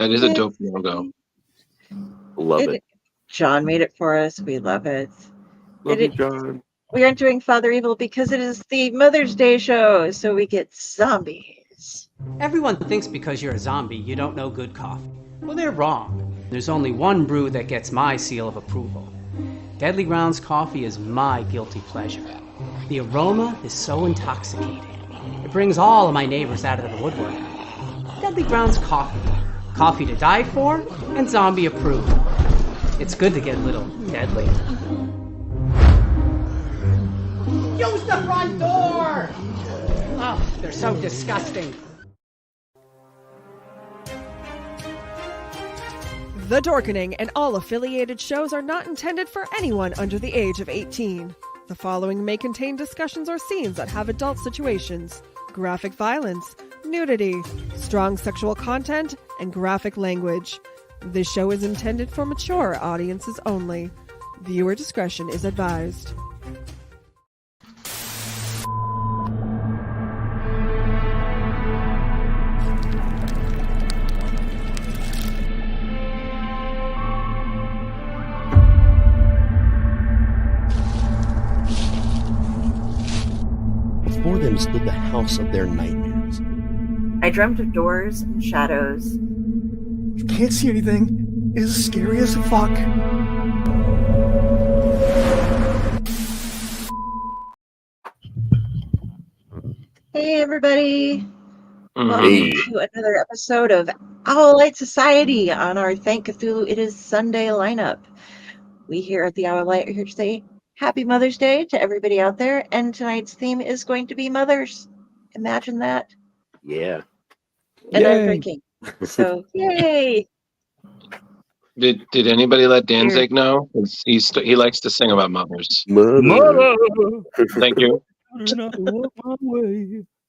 That is a dope logo. Love it. John made it for us. We love it. Love you, John. We aren't doing Father Evil because it is the Mother's Day show, so we get zombies. Everyone thinks because you're a zombie, you don't know good coffee. Well, they're wrong. There's only one brew that gets my seal of approval. Deadly Grounds coffee is my guilty pleasure. The aroma is so intoxicating. It brings all of my neighbors out of the woodwork. Deadly Grounds coffee. Coffee to die for and zombie approved. It's good to get a little deadly. Use the front door! Oh, they're so disgusting. The Dorkening and all affiliated shows are not intended for anyone under the age of 18. The following may contain discussions or scenes that have adult situations, graphic violence, nudity, strong sexual content, and graphic language. This show is intended for mature audiences only. Viewer discretion is advised. Before them stood the house of their nightmares. I dreamt of doors and shadows. You can't see anything. It is scary as fuck. Hey, everybody. Welcome Hey. to another episode of Owl Light Society on our Thank Cthulhu It Is Sunday lineup. We here at the Owl Light are here to say Happy Mother's Day to everybody out there, and tonight's theme is going to be mothers. Imagine that. Yeah. And Yay. I'm drinking. So, yay! Did anybody let Danzig know? 'Cause he likes to sing about mothers. Mother. Thank you.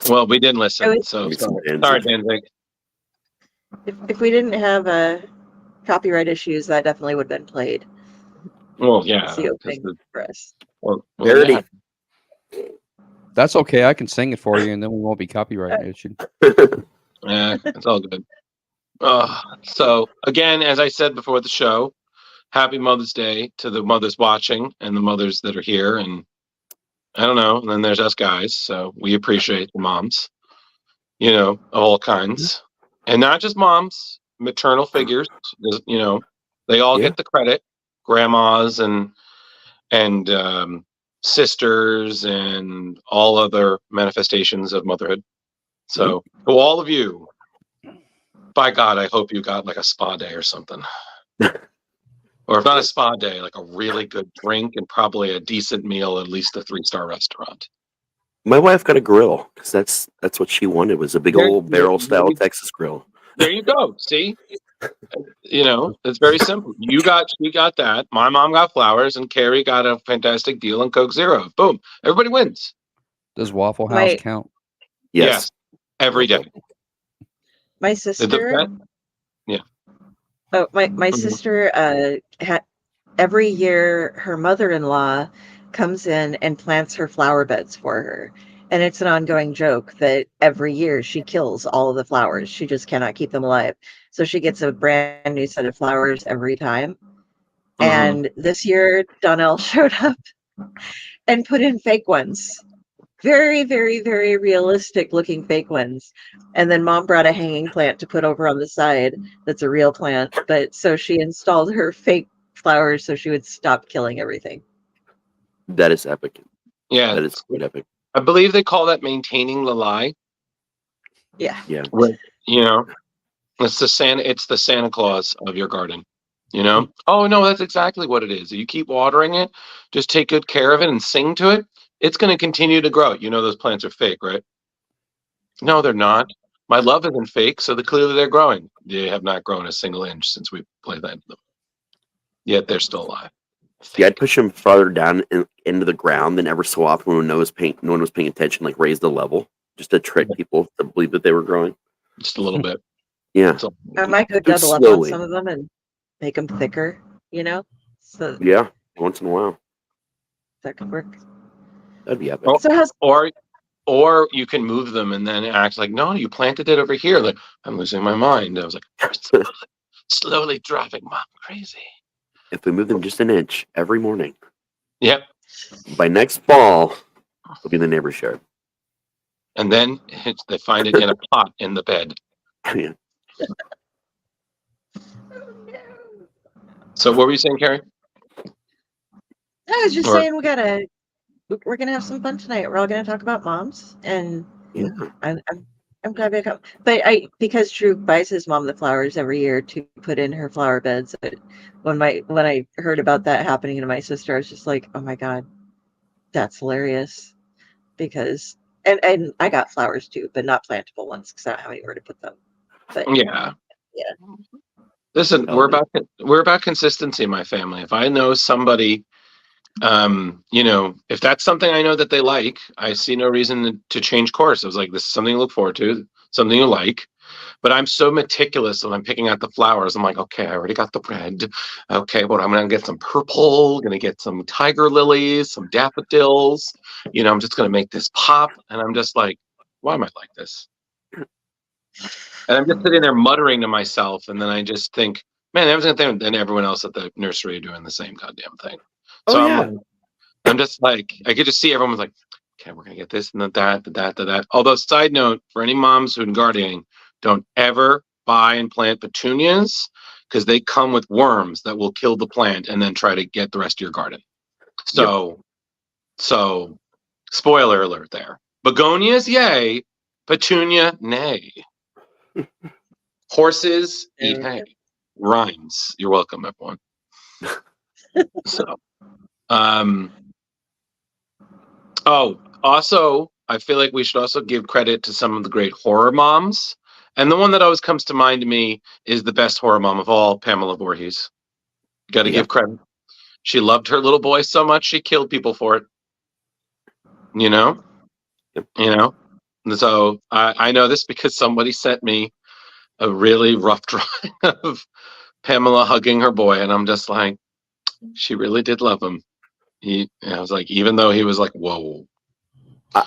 Well, we didn't listen, so Give me some sorry, Danzig. Danzig. If we didn't have copyright issues, that definitely would have been played. Well, yeah. That's the 'cause opening the- for us. well, Verity. yeah. That's okay. I can sing it for you, and then we won't be copyright issued. Yeah, it's all good. So again, as I said before the show, happy Mother's Day to the mothers watching and the mothers that are here. And I don't know. And then there's us guys. So we appreciate the moms, of all kinds, and not just moms, maternal figures. They all Yeah. get the credit. Grandmas and sisters and all other manifestations of motherhood. So to all of you, by God, I hope you got like a spa day or something. Or if not a spa day, like a really good drink and probably a decent meal, at least a 3-star restaurant. My wife got a grill because that's what she wanted, was a big old barrel style Texas grill. There you go. See? It's very simple. She got that. My mom got flowers and Carrie got a fantastic deal on Coke Zero. Boom. Everybody wins. Does Waffle House Right. count? Yes. Every day. My sister. Yeah. Oh, my Mhm. sister every year her mother-in-law comes in and plants her flower beds for her. And it's an ongoing joke that every year she kills all of the flowers. She just cannot keep them alive. So she gets a brand new set of flowers every time. And this year Donnell showed up and put in fake ones. Very, very, very realistic looking fake ones. And then mom brought a hanging plant to put over on the side that's a real plant. But so she installed her fake flowers so she would stop killing everything. That is epic. Yeah. That is quite epic. I believe they call that maintaining the lie. Yeah. Yeah. It's the Santa Claus of your garden. Oh no, that's exactly what it is. You keep watering it, just take good care of it and sing to it. It's going to continue to grow. Those plants are fake, right? No, they're not. My love isn't fake, so clearly they're growing. They have not grown a single inch since we planted them. Yet they're still alive. Yeah, I'd push them farther down into the ground than ever so often when no one was paying attention, like raise the level, just to trick people to believe that they were growing. Just a little bit. Yeah. So, I might go Just double up on slowly. some of them and make them thicker, so Yeah. Once in a while. that could work. That'd be epic. Oh, So how's or or you can move them and then act like, no, you planted it over here. Like, I'm losing my mind. I was like, slowly driving mom crazy. If we move them just an inch every morning, Yep. by next fall, it'll be in the neighbor's yard. And then they find it in a pot in the bed. Yeah. So what were you saying, Carrie? I was just saying we're gonna have some fun tonight. We're all gonna talk about moms, and Yeah. I'm glad they come. But because Drew buys his mom the flowers every year to put in her flower beds. When I heard about that happening to my sister, I was just like, oh my god, that's hilarious. Because and I got flowers too, but not plantable ones because I don't have anywhere to put them. But Yeah. yeah. Listen, we're about consistency in my family. If I know somebody, if that's something I know that they like, I see no reason to change course. I was like, this is something to look forward to, something you like. But I'm so meticulous when I'm picking out the flowers. I'm like, okay, I already got the red. Okay, well, I'm gonna get some purple, gonna get some tiger lilies, some daffodils. I'm just gonna make this pop. And I'm just like, why am I like this? And I'm just sitting there muttering to myself, and then I just think, man, and everyone else at the nursery are doing the same goddamn thing. So I'm just like, I could just see everyone's like, okay, we're gonna get this and that. Although, side note, for any moms who are gardening, don't ever buy and plant petunias because they come with worms that will kill the plant and then try to get the rest of your garden. So spoiler alert there. Begonias, yay. Petunia, nay. Horses eat hay. Rhymes. You're welcome, everyone. So, also, I feel like we should also give credit to some of the great horror moms. And the one that always comes to mind to me is the best horror mom of all, Pamela Voorhees. Got to give credit. She loved her little boy so much, she killed people for it. And so I know this because somebody sent me a really rough drawing of Pamela hugging her boy, and I'm just like, she really did love him. I was like, even though he was like, whoa.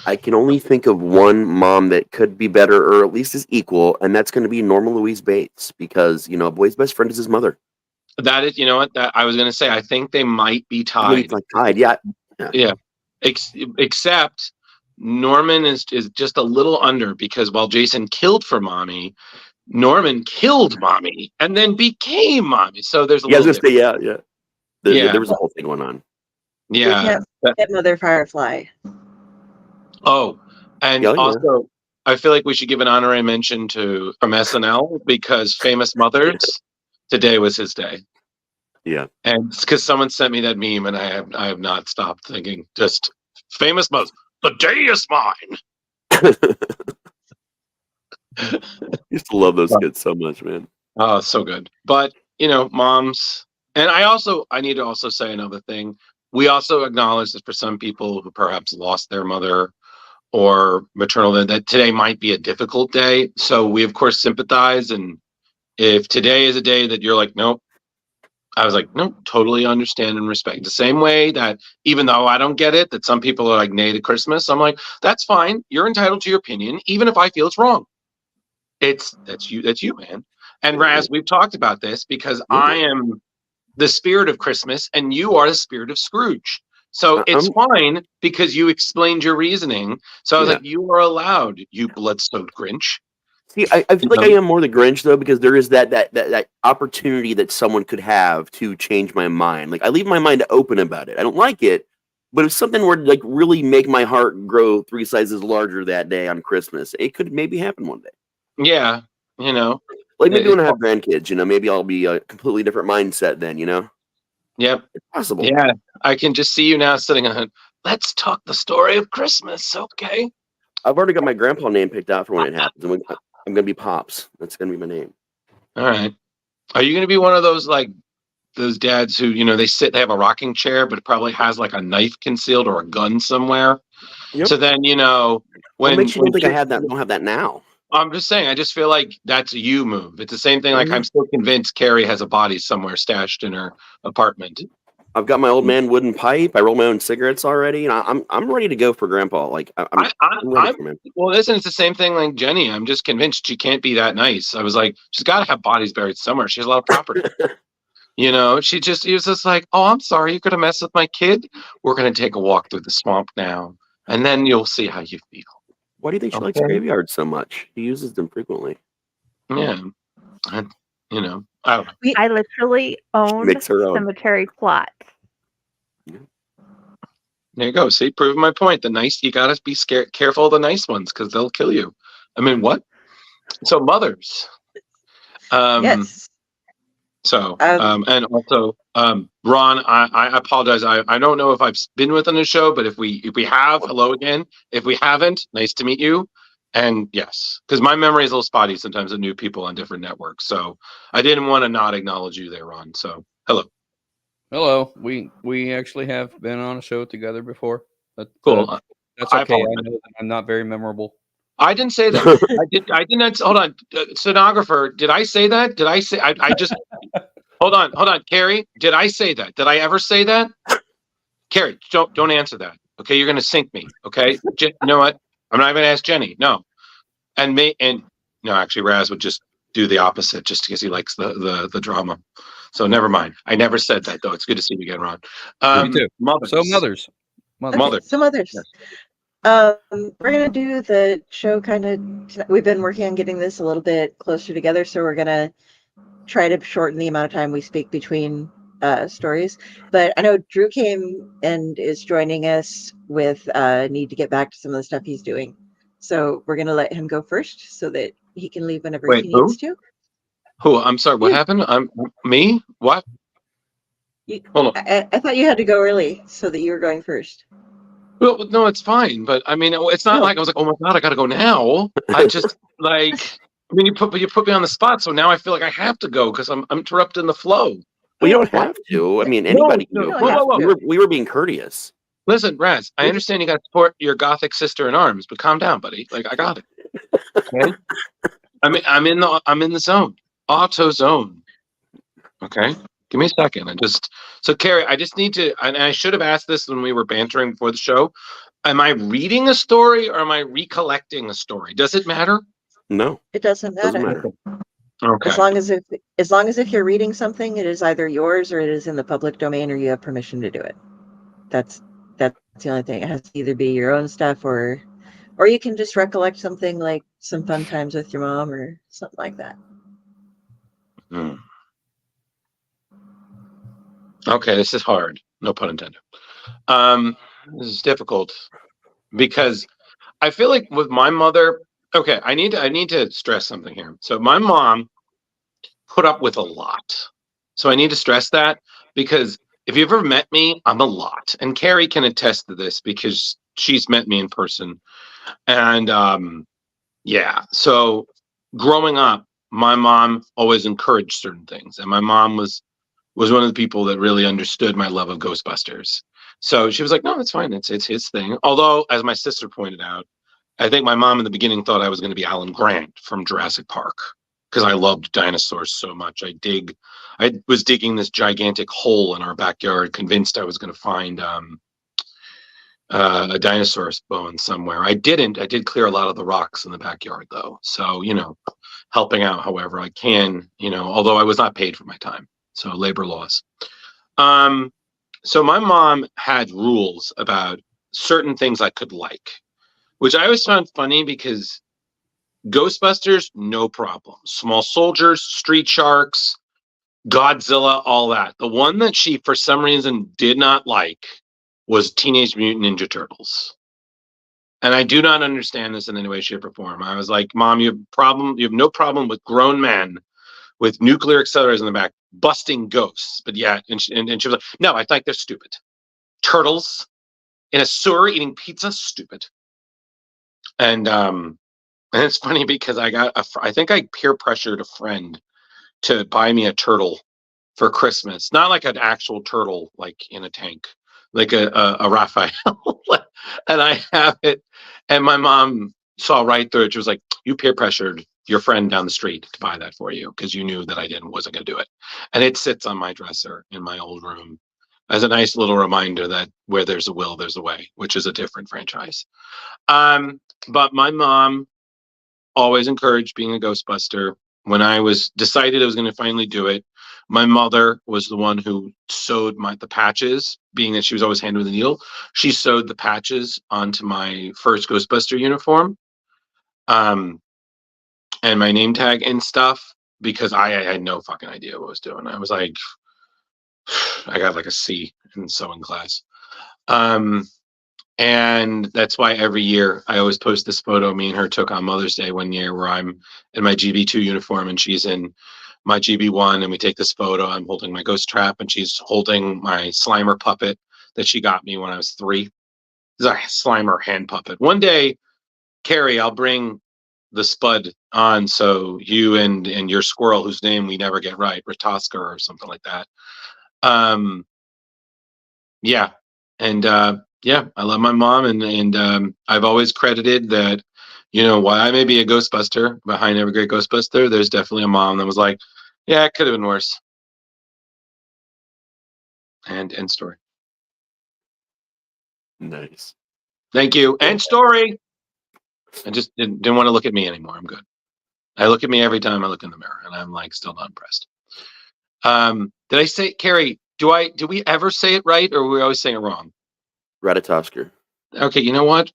I can only think of one mom that could be better, or at least is equal, and that's going to be Norma Louise Bates, because a boy's best friend is his mother. That is, that I was going to say, I think they might be tied. Yeah. Except Norman is just a little under, because while Jason killed for mommy, Norman killed mommy and then became mommy. So there's a little there was a whole thing going on. Yeah. We can't forget Mother Firefly. Oh, and also, I feel like we should give an honorary mention from SNL, because Famous Mothers, today was his day. Yeah. And it's because someone sent me that meme, and I have not stopped thinking, just Famous Mothers, the day is mine. I used to love those kids so much, man. Oh, so good. But, moms, and I need to also say another thing. We also acknowledge that for some people who perhaps lost their mother or maternal, that today might be a difficult day. So we, of course, sympathize. And if today is a day that you're like, nope, I was like, nope, totally understand and respect. The same way that even though I don't get it, that some people are like, nay to Christmas, I'm like, that's fine. You're entitled to your opinion, even if I feel it's wrong. That's you, man. And Raz, we've talked about this, because I am the spirit of Christmas and you are the spirit of Scrooge. So it's fine because you explained your reasoning. So I was like, you are allowed, you blood-soaked Grinch. See, I feel like I am more the Grinch, though, because there is that opportunity that someone could have to change my mind. Like, I leave my mind open about it. I don't like it, but if something were to like really make my heart grow 3 sizes larger that day on Christmas, it could maybe happen one day. Yeah, like maybe when I have grandkids, maybe I'll be a completely different mindset then, Yep. It's possible. Yeah, I can just see you now sitting on, let's talk the story of Christmas, okay? I've already got my grandpa name picked out for when it happens. I'm going to be Pops. That's going to be my name. All right. Are you going to be one of those, like, those dads who, they have a rocking chair, but it probably has, like, a knife concealed or a gun somewhere? Yep. So then, what makes you think I don't have that now? I'm just saying, I just feel like that's a you move. It's the same thing. Like, I'm still convinced Carrie has a body somewhere stashed in her apartment. I've got my old man wooden pipe. I roll my own cigarettes already, and I'm ready to go for Grandpa. Like I'm ready for him. Well, listen, it's the same thing like Jenny. I'm just convinced she can't be that nice. I was like, she's got to have bodies buried somewhere. She has a lot of property. He was just like, oh, I'm sorry, you're gonna mess with my kid. We're gonna take a walk through the swamp now, and then you'll see how you feel. Why do you think she likes graveyards so much? He uses them frequently. Yeah, I don't know. I literally own Makes her own. cemetery plots. There you go. See, proving my point. You gotta be careful of the nice ones because they'll kill you. I mean, what? So mothers. Yes. So, and also, Ron, I apologize. I don't know if I've been with on the show, but if we have, hello again. If we haven't, nice to meet you. And yes, because my memory is a little spotty sometimes of new people on different networks. So I didn't want to not acknowledge you there, Ron. So hello. Hello. We actually have been on a show together before. But, Cool. That's okay. I know that I'm not very memorable. I didn't say that. I did not. Hold on, stenographer. Did I say that? Did I say? I just. Hold on, Carrie. Did I say that? Did I ever say that? Carrie, don't answer that. Okay, you're gonna sink me. Okay, you know what? I'm not even gonna ask Jenny. No, no. Actually, Raz would just do the opposite, just because he likes the drama. So never mind. I never said that though. It's good to see you again, Ron. Me too. Mothers. So mothers. Okay, so mothers. Yes. We're gonna do the show kind of. We've been working on getting this a little bit closer together, so we're gonna try to shorten the amount of time we speak between stories. But I know Drew came and is joining us with need to get back to some of the stuff he's doing. So we're gonna let him go first, so that he can leave whenever he needs to. Who? I'm sorry. What happened? Me? What? Hold on. I thought you had to go early, so that you were going first. Well, no, it's fine. But I mean, it's not like I was like, oh my god, I gotta go now. I just like. I mean, you put me on the spot, so now I feel like I have to go because I'm interrupting the flow. Well, you don't have to. I mean, anybody can go. Whoa. We were being courteous. Listen, Raz, I understand you got to support your gothic sister in arms, but calm down, buddy. Like I got it. Okay. I'm in the zone. Auto zone. Okay. Give me a second. So Carrie, I just need to, and I should have asked this when we were bantering before the show. Am I reading a story or am I recollecting a story? Does it matter? No, it doesn't matter. Okay. As long as if you're reading something, it is either yours or it is in the public domain, or you have permission to do it. That's the only thing. It has to either be your own stuff or you can just recollect something like some fun times with your mom or something like that. Okay, this is hard. No pun intended. This is difficult because I feel like with my mother. Okay, I need to stress something here. So my mom put up with a lot. So I need to stress that because if you've ever met me, I'm a lot. And Carrie can attest to this because she's met me in person. And so growing up, my mom always encouraged certain things. And my mom was one of the people that really understood my love of Ghostbusters. So she was like, no, it's fine. It's his thing. Although, as my sister pointed out, I think my mom in the beginning thought I was going to be Alan Grant from Jurassic Park because I loved dinosaurs so much. I was digging this gigantic hole in our backyard, convinced I was going to find a dinosaur's bone somewhere. I didn't. I did clear a lot of the rocks in the backyard, though. So, helping out however I can, although I was not paid for my time. So labor laws. So my mom had rules about certain things I could like, which I always found funny because Ghostbusters, no problem. Small Soldiers, Street Sharks, Godzilla, all that. The one that she, for some reason, did not like was Teenage Mutant Ninja Turtles. And I do not understand this in any way, shape, or form. I was like, Mom, you have no problem with grown men with nuclear accelerators in the back busting ghosts. But yeah, and she was like, no, I think they're stupid. Turtles in a sewer eating pizza, stupid. And it's funny because I think I peer pressured a friend to buy me a turtle for Christmas. Not like an actual turtle, like in a tank, like a Raphael. And I have it. And my mom saw right through it. She was like, you peer pressured your friend down the street to buy that for you because you knew that I wasn't going to do it. And it sits on my dresser in my old room. as a nice little reminder that where there's a will, there's a way, which is a different franchise. But my mom always encouraged being a Ghostbuster. When I was decided I was going to finally do it, my mother was the one who sewed the patches, being that she was always hand with a needle. She sewed the patches onto my first Ghostbuster uniform, and my name tag and stuff, because I had no fucking idea what I was doing. I was like, I got like a C in sewing class. And that's why every year I always post this photo me and her took on Mother's Day one year, where I'm in my GB2 uniform and she's in my GB1, and we take this photo. I'm holding my ghost trap and she's holding my Slimer puppet that she got me when I was 3. It's a Slimer hand puppet. One day, Carrie, I'll bring the Spud on so you and your squirrel, whose name we never get right, Ratoska or something like that. Yeah. And yeah, I love my mom, and I've always credited that, while I may be a Ghostbuster, behind every great Ghostbuster, there's definitely a mom that was like, yeah, it could have been worse. And end story. Nice. Thank you. End story. I just didn't want to look at me anymore. I'm good. I look at me every time I look in the mirror, and I'm like still not impressed. Did I say, Carrie? Do we ever say it right, or are we always saying it wrong? Ratatosker. Okay, you know what?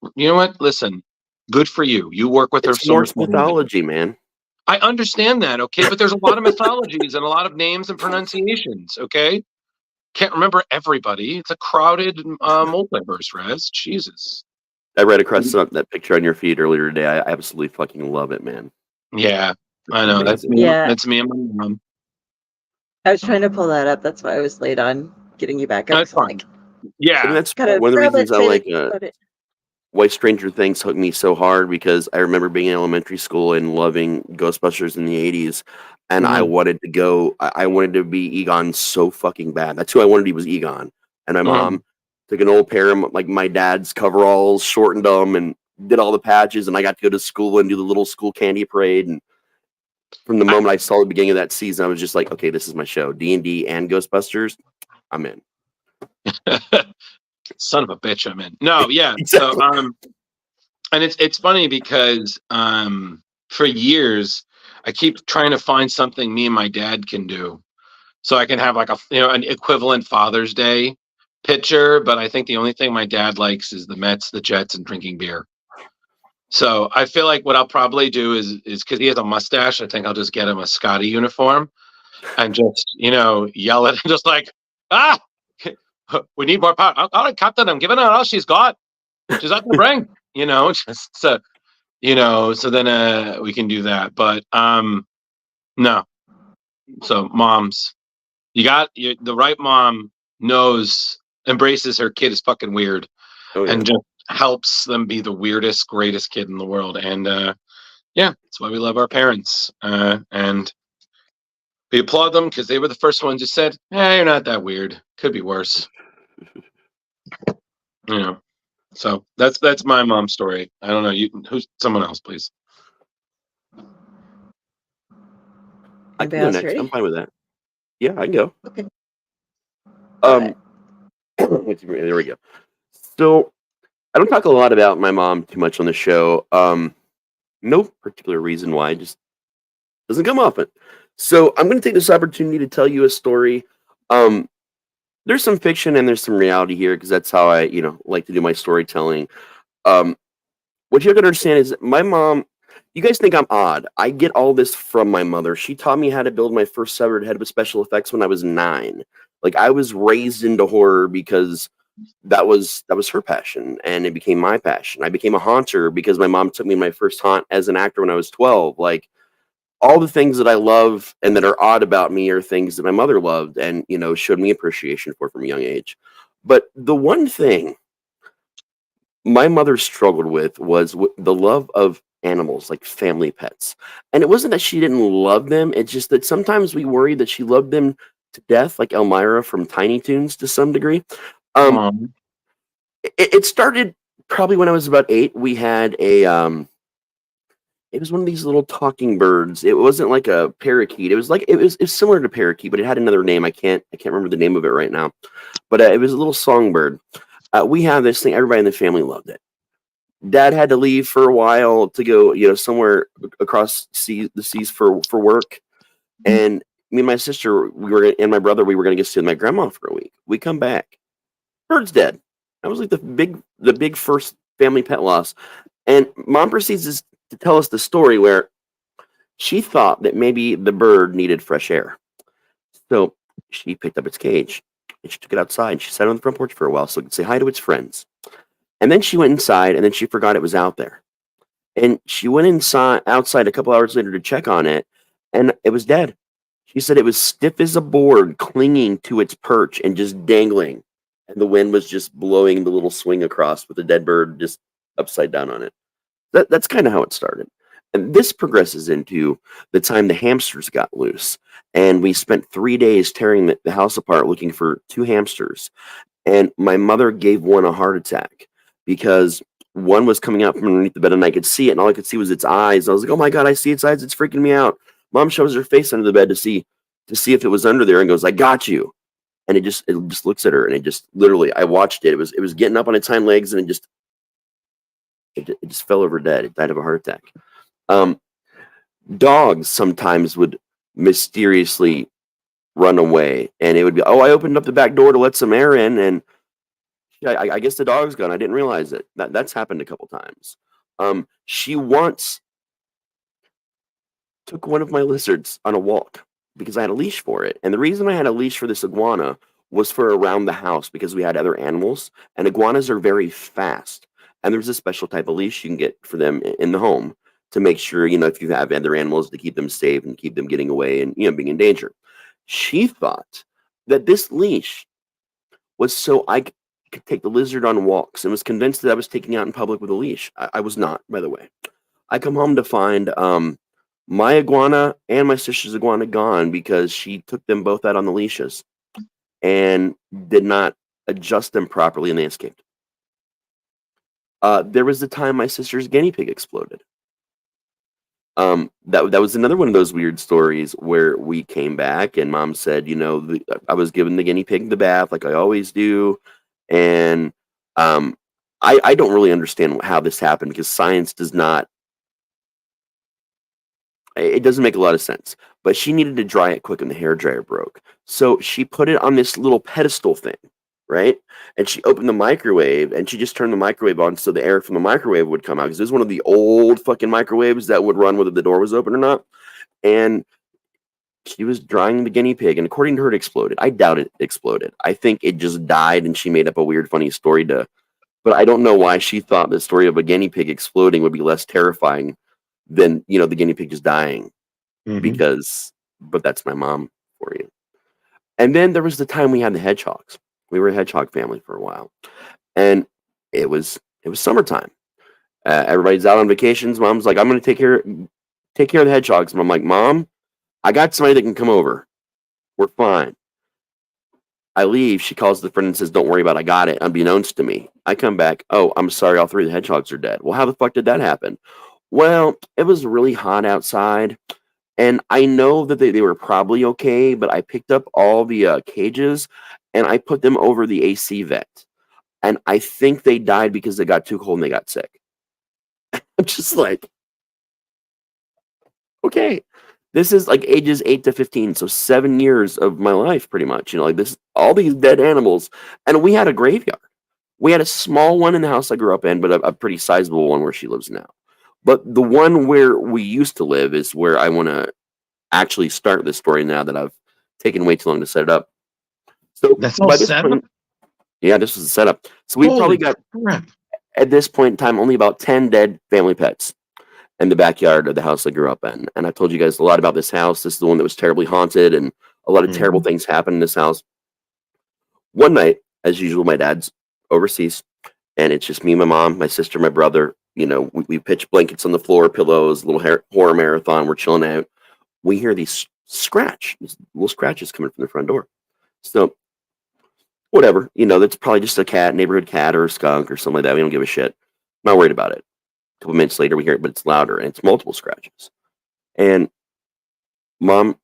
Listen, good for you. You work with her It's so Norse much. mythology, man. I understand that, okay, but there's a lot of mythologies and a lot of names and pronunciations, okay? Can't remember everybody. It's a crowded multiverse, Raz. Jesus. I read across that picture on your feed earlier today. I absolutely fucking love it, man. Yeah, I know. That's Amazing. me. Yeah. That's me and my mom. I was trying to pull that up. That's why I was late on getting you back up. That's fine. Yeah. I mean, that's Gotta one of the grab reasons it, I say like about it. why Stranger Things hooked me so hard, because I remember being in elementary school and loving Ghostbusters in the 80s, and I wanted to go. I wanted to be Egon so fucking bad. That's who I wanted to be, was Egon. And my mom took an old pair of like my dad's coveralls, shortened them, and did all the patches, and I got to go to school and do the little school candy parade. And from the moment I saw the beginning of that season, I was just like, okay, this is my show. D&D and Ghostbusters, I'm in. Son of a bitch, I'm in. No, yeah. Exactly. So and it's funny because for years I keep trying to find something me and my dad can do, so I can have like an equivalent Father's Day picture. But I think the only thing my dad likes is the Mets, the Jets, and drinking beer. So I feel like what I'll probably do is because he has a mustache, I think I'll just get him a Scotty uniform and just yell at him, just like, we need more power. All right, Captain, I'm giving her all she's got. She's up to bring. Just so then we can do that. But no. So moms, the right mom embraces her kid is fucking weird, and just helps them be the weirdest, greatest kid in the world. And yeah, that's why we love our parents, and we applaud them because they were the first ones who said, you're not that weird, could be worse. So that's my mom's story. I don't know, who's someone else, please. I can go next. Ready? I'm fine with that. Yeah, I can go. Okay. There we go. So I don't talk a lot about my mom too much on the show. No particular reason why, just doesn't come often. So I'm going to take this opportunity to tell you a story. There's some fiction and there's some reality here, because that's how I, like to do my storytelling. What you have to understand is that my mom, you guys think I'm odd. I get all this from my mother. She taught me how to build my first severed head with special effects when I was 9. Like, I was raised into horror because that was her passion, and it became my passion. I became a haunter because my mom took me in my first haunt as an actor when I was 12. Like, all the things that I love and that are odd about me are things that my mother loved and, showed me appreciation for from a young age. But the one thing my mother struggled with was the love of animals, like family pets. And it wasn't that she didn't love them. It's just that sometimes we worry that she loved them to death, like Elmira from Tiny Toons to some degree. It started probably when I was about 8. We had It was one of these little talking birds. It wasn't like a parakeet. It was like it was similar to parakeet, but it had another name. I can't remember the name of it right now. But it was a little songbird. We have this thing. Everybody in the family loved it. Dad had to leave for a while to go, somewhere across the seas for work. And me and my sister, and my brother, we were going to get to see my grandma for a week. We come back, bird's dead. That was like the big first family pet loss. And Mom proceeds to tell us the story where she thought that maybe the bird needed fresh air. So she picked up its cage and she took it outside and she sat on the front porch for a while so it could say hi to its friends. And then she went inside and then she forgot it was out there. And she went outside a couple hours later to check on it and it was dead. She said it was stiff as a board, clinging to its perch and just dangling. And the wind was just blowing the little swing across with the dead bird just upside down on it. That's kind of how it started. And this progresses into the time the hamsters got loose. And we spent 3 days tearing the house apart looking for 2 hamsters. And my mother gave one a heart attack because one was coming out from underneath the bed and I could see it. And all I could see was its eyes. I was like, oh my God, I see its eyes. It's freaking me out. Mom shows her face under the bed to see if it was under there and goes, I got you. And it just looks at her and it just literally, I watched it. It was getting up on its hind legs and it just fell over dead. It died of a heart attack. Dogs sometimes would mysteriously run away and it would be, oh, I opened up the back door to let some air in and I guess the dog's gone. I didn't realize it. That's happened a couple times. She once took one of my lizards on a walk because I had a leash for it. And the reason I had a leash for this iguana was for around the house because we had other animals and iguanas are very fast. And there's a special type of leash you can get for them in the home to make sure, if you have other animals to keep them safe and keep them getting away and, being in danger. She thought that this leash was so I could take the lizard on walks and was convinced that I was taking it out in public with a leash. I was not, by the way. I come home to find my iguana and my sister's iguana gone because she took them both out on the leashes and did not adjust them properly and they escaped. There was the time my sister's guinea pig exploded. That was another one of those weird stories where we came back and Mom said, I was giving the guinea pig the bath like I always do. And I don't really understand how this happened because science does not. It doesn't make a lot of sense. But she needed to dry it quick and the hairdryer broke. So she put it on this little pedestal thing, right? And she opened the microwave and she just turned the microwave on so the air from the microwave would come out. Because it was one of the old fucking microwaves that would run whether the door was open or not. And she was drying the guinea pig. And according to her, it exploded. I doubt it exploded. I think it just died and she made up a weird, funny story but I don't know why she thought the story of a guinea pig exploding would be less terrifying than, the guinea pig just dying. But that's my mom for you. And then there was the time we had the hedgehogs. We were a hedgehog family for a while. And it was summertime. Everybody's out on vacations. Mom's like, I'm going to take care of the hedgehogs. And I'm like, Mom, I got somebody that can come over. We're fine. I leave. She calls the friend and says, don't worry about it. I got it. Unbeknownst to me. I come back. Oh, I'm sorry. All 3 of the hedgehogs are dead. Well, how the fuck did that happen? Well, it was really hot outside. And I know that they were probably okay, but I picked up all the cages and I put them over the AC vent. And I think they died because they got too cold and they got sick. I'm just like, okay. This is like ages 8 to 15, so 7 years of my life, pretty much. Like this, all these dead animals, and we had a graveyard. We had a small one in the house I grew up in, but a pretty sizable one where she lives now. But the one where we used to live is where I want to actually start this story now that I've taken way too long to set it up. So that's all set up. Yeah, this was the setup. So we probably got at this point in time only about 10 dead family pets in the backyard of the house I grew up in. And I told you guys a lot about this house. This is the one that was terribly haunted and a lot of terrible things happened in this house. One night, as usual, my dad's overseas and it's just me, my mom, my sister, my brother. We pitch blankets on the floor, pillows, little horror marathon. We're chilling out. We hear these little scratches coming from the front door. So whatever, that's probably just a neighborhood cat or a skunk or something like that. We don't give a shit. Not worried about it. couple minutes later, we hear it, but it's louder, and it's multiple scratches. And Mom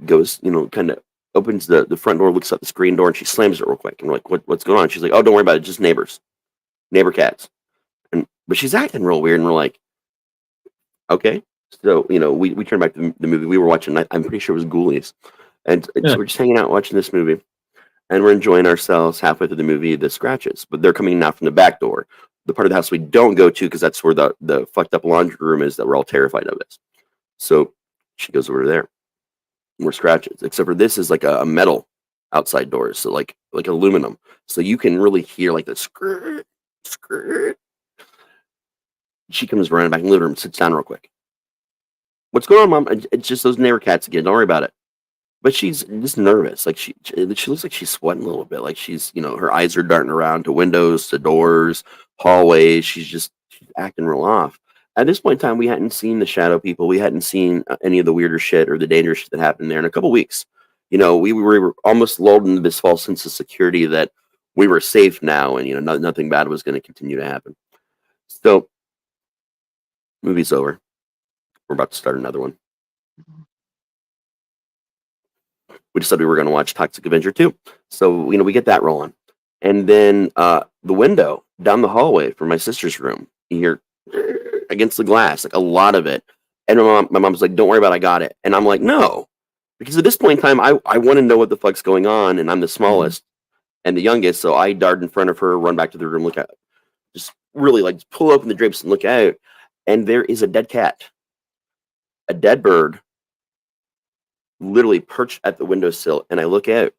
goes, kind of opens the front door, looks at the screen door, and she slams it real quick. And we're like, what's going on? She's like, oh, don't worry about it. Just neighbor cats. But she's acting real weird, and we're like, okay. So, we turned back to the movie we were watching. I'm pretty sure it was Ghoulies. And so we're just hanging out watching this movie, and we're enjoying ourselves. Halfway through the movie, the scratches, but they're coming out from the back door, the part of the house we don't go to because that's where the fucked up laundry room is that we're all terrified of it. So she goes over there. More scratches, except for this is like a metal outside door, so like aluminum, so you can really hear like the skirt. She comes running back in the living room, sits down real quick. What's going on, Mom? It's just those neighbor cats again. Don't worry about it. But she's just nervous. Like she looks like she's sweating a little bit. Like she's, her eyes are darting around to windows, to doors, hallways. She's acting real off. At this point in time, we hadn't seen the shadow people. We hadn't seen any of the weirder shit or the dangerous shit that happened there in a couple weeks. We were almost lulled into this false sense of security that we were safe now, and nothing bad was going to continue to happen. So, movie's over. We're about to start another one. We decided we were going to watch Toxic Avenger 2. So, we get that rolling. And then the window down the hallway from my sister's room, you hear against the glass, like a lot of it. And my mom's like, don't worry about it, I got it. And I'm like, no. Because at this point in time, I want to know what the fuck's going on, and I'm the smallest and the youngest, so I dart in front of her, run back to the room, look at, just really like pull open the drapes and look out, and there is a dead cat, a dead bird, literally perched at the windowsill, and I look out.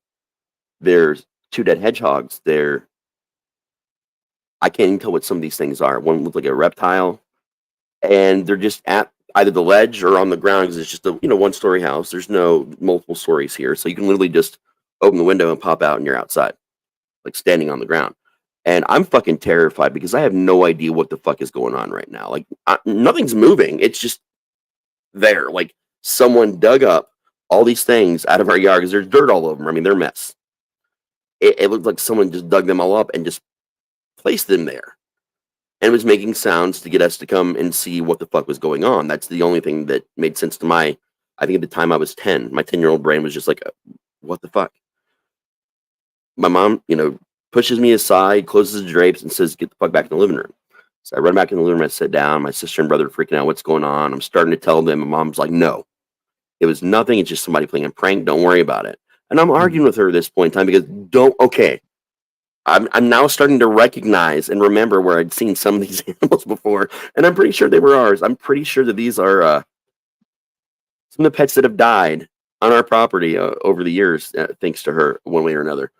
There's 2 dead hedgehogs there. I can't even tell what some of these things are. One looked like a reptile, and they're just at either the ledge or on the ground because it's just a one-story house. There's no multiple stories here, so you can literally just open the window and pop out, and you're outside, like standing on the ground. And I'm fucking terrified because I have no idea what the fuck is going on right now. Like nothing's moving. It's just there. Like someone dug up all these things out of our yard because there's dirt all over them. I mean, they're a mess. It looked like someone just dug them all up and just placed them there. And was making sounds to get us to come and see what the fuck was going on. That's the only thing that made sense to I think at the time I was 10. My 10-year-old brain was just like, what the fuck? My mom, pushes me aside, closes the drapes, and says, get the fuck back in the living room. So I run back in the living room, I sit down, my sister and brother are freaking out, what's going on? I'm starting to tell them, my mom's like, no. It was nothing, it's just somebody playing a prank, don't worry about it. And I'm arguing with her at this point in time because I'm now starting to recognize and remember where I'd seen some of these animals before, and I'm pretty sure they were ours. I'm pretty sure that these are some of the pets that have died on our property over the years, thanks to her, one way or another.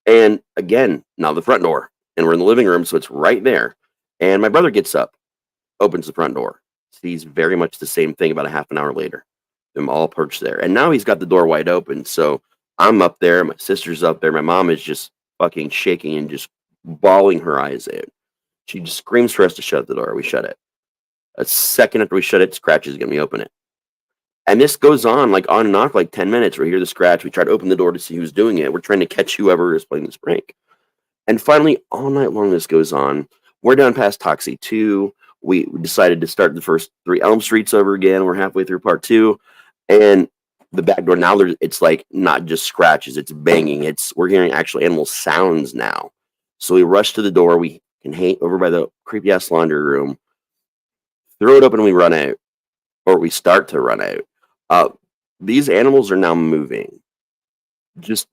And again, now the front door, and we're in the living room, so it's right there. And my brother gets up, opens the front door, sees very much the same thing about a half an hour later. Them all perched there, and now he's got the door wide open. So I'm up there, my sister's up there, my mom is just fucking shaking and just bawling her eyes out. She just screams for us to shut the door. We shut it. A second after we shut it, scratches again. We open it. And this goes on like on and off like 10 minutes. We hear the scratch. We try to open the door to see who's doing it. We're trying to catch whoever is playing this prank. And finally, all night long this goes on. We're down past Toxic 2. We decided to start the first 3 Elm Streets over again. We're halfway through part 2. And the back door now, it's like not just scratches, it's banging. We're hearing actual animal sounds now. So we rush to the door. We can hang over by the creepy ass laundry room, throw it open, and we run out, or we start to run out. These animals are now moving, just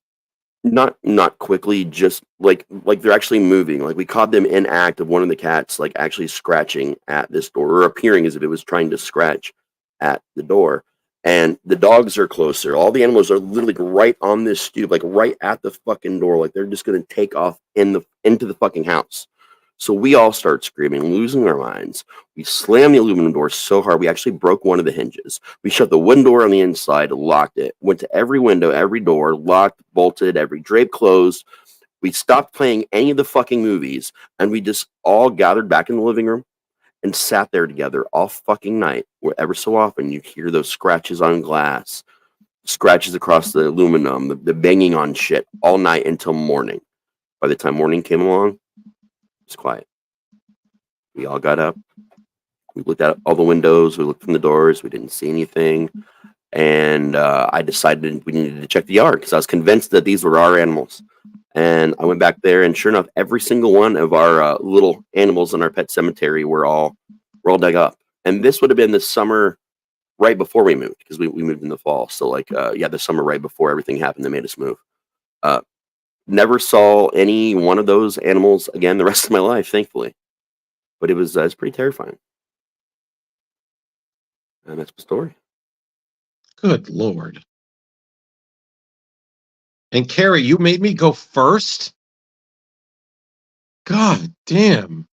not quickly, just like they're actually moving. Like we caught them in act of one of the cats like actually scratching at this door, or appearing as if it was trying to scratch at the door. And the dogs are closer. All the animals are literally right on this stoop, like right at the fucking door. Like they're just going to take off into the fucking house. So we all start screaming, losing our minds. We slam the aluminum door so hard, we actually broke one of the hinges. We shut the window door on the inside, locked it, went to every window, every door, locked, bolted, every drape closed. We stopped playing any of the fucking movies, and we just all gathered back in the living room and sat there together all fucking night, where ever so often you hear those scratches on glass, scratches across the aluminum, the banging on shit all night until morning. By the time morning came along, it was quiet. We all got up, We looked out all the windows. We looked from the doors. We didn't see anything. And I decided we needed to check the yard because I was convinced that these were our animals. And I went back there, and sure enough, every single one of our little animals in our pet cemetery were all dug up. And this would have been the summer right before we moved, because we moved in the fall. So like, the summer right before everything happened that made us move. Never saw any one of those animals again the rest of my life, thankfully. But it was pretty terrifying. And that's the story. Good Lord. And Carrie, you made me go first? God damn.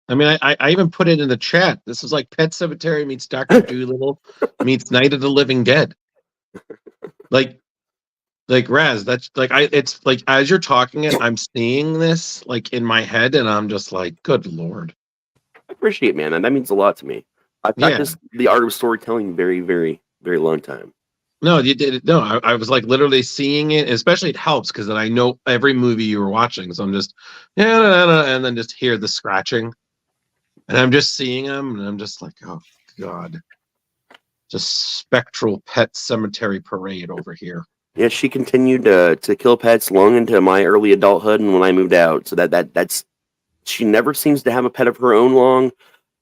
I mean, I even put it in the chat. This is like Pet Cemetery meets Dr. Dolittle meets Night of the Living Dead. Like Raz, that's like it's like as you're talking it, I'm seeing this like in my head, and I'm just like, good Lord. I appreciate it, man. That means a lot to me. I've practiced the art of storytelling very, very, very long time. No, you did it. No, I was like literally seeing it. Especially it helps because then I know every movie you were watching. So I'm just and then just hear the scratching, and I'm just seeing them, and I'm just like, oh God, just spectral Pet Cemetery parade over here. Yeah, she continued to kill pets long into my early adulthood, and when I moved out. So that's she never seems to have a pet of her own long,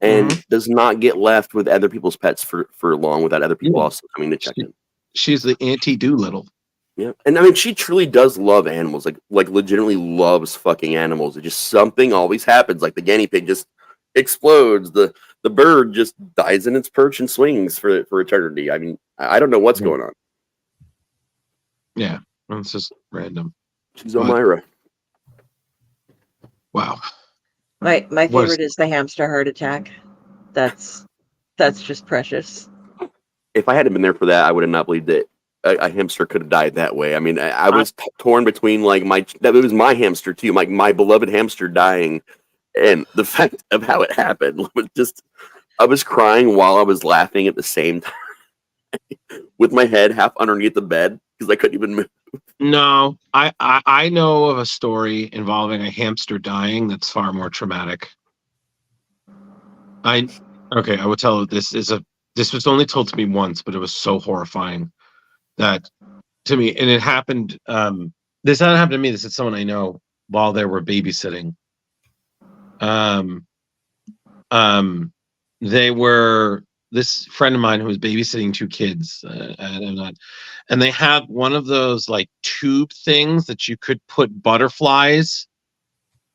and does not get left with other people's pets for long without other people also coming to check in. She's the Auntie Doolittle. Yeah, and I mean, she truly does love animals, like legitimately loves fucking animals. It just something always happens, like the guinea pig just explodes, the bird just dies in its perch and swings for eternity. I mean, I don't know what's going on. Yeah, it's just random. She's Elmira. Wow. My favorite is the hamster heart attack. That's just precious. If I hadn't been there for that, I would have not believed that a hamster could have died that way. I mean, I was torn between like it was my hamster too, my beloved hamster dying, and the fact of how it happened was just, I was crying while I was laughing at the same time, with my head half underneath the bed because I couldn't even move. No, I know of a story involving a hamster dying that's far more traumatic. I will tell you, this was only told to me once, but it was so horrifying that to me, and it happened. This didn't happen to me. This is someone I know while they were babysitting. They were this friend of mine who was babysitting two kids, and they had one of those like tube things that you could put butterflies.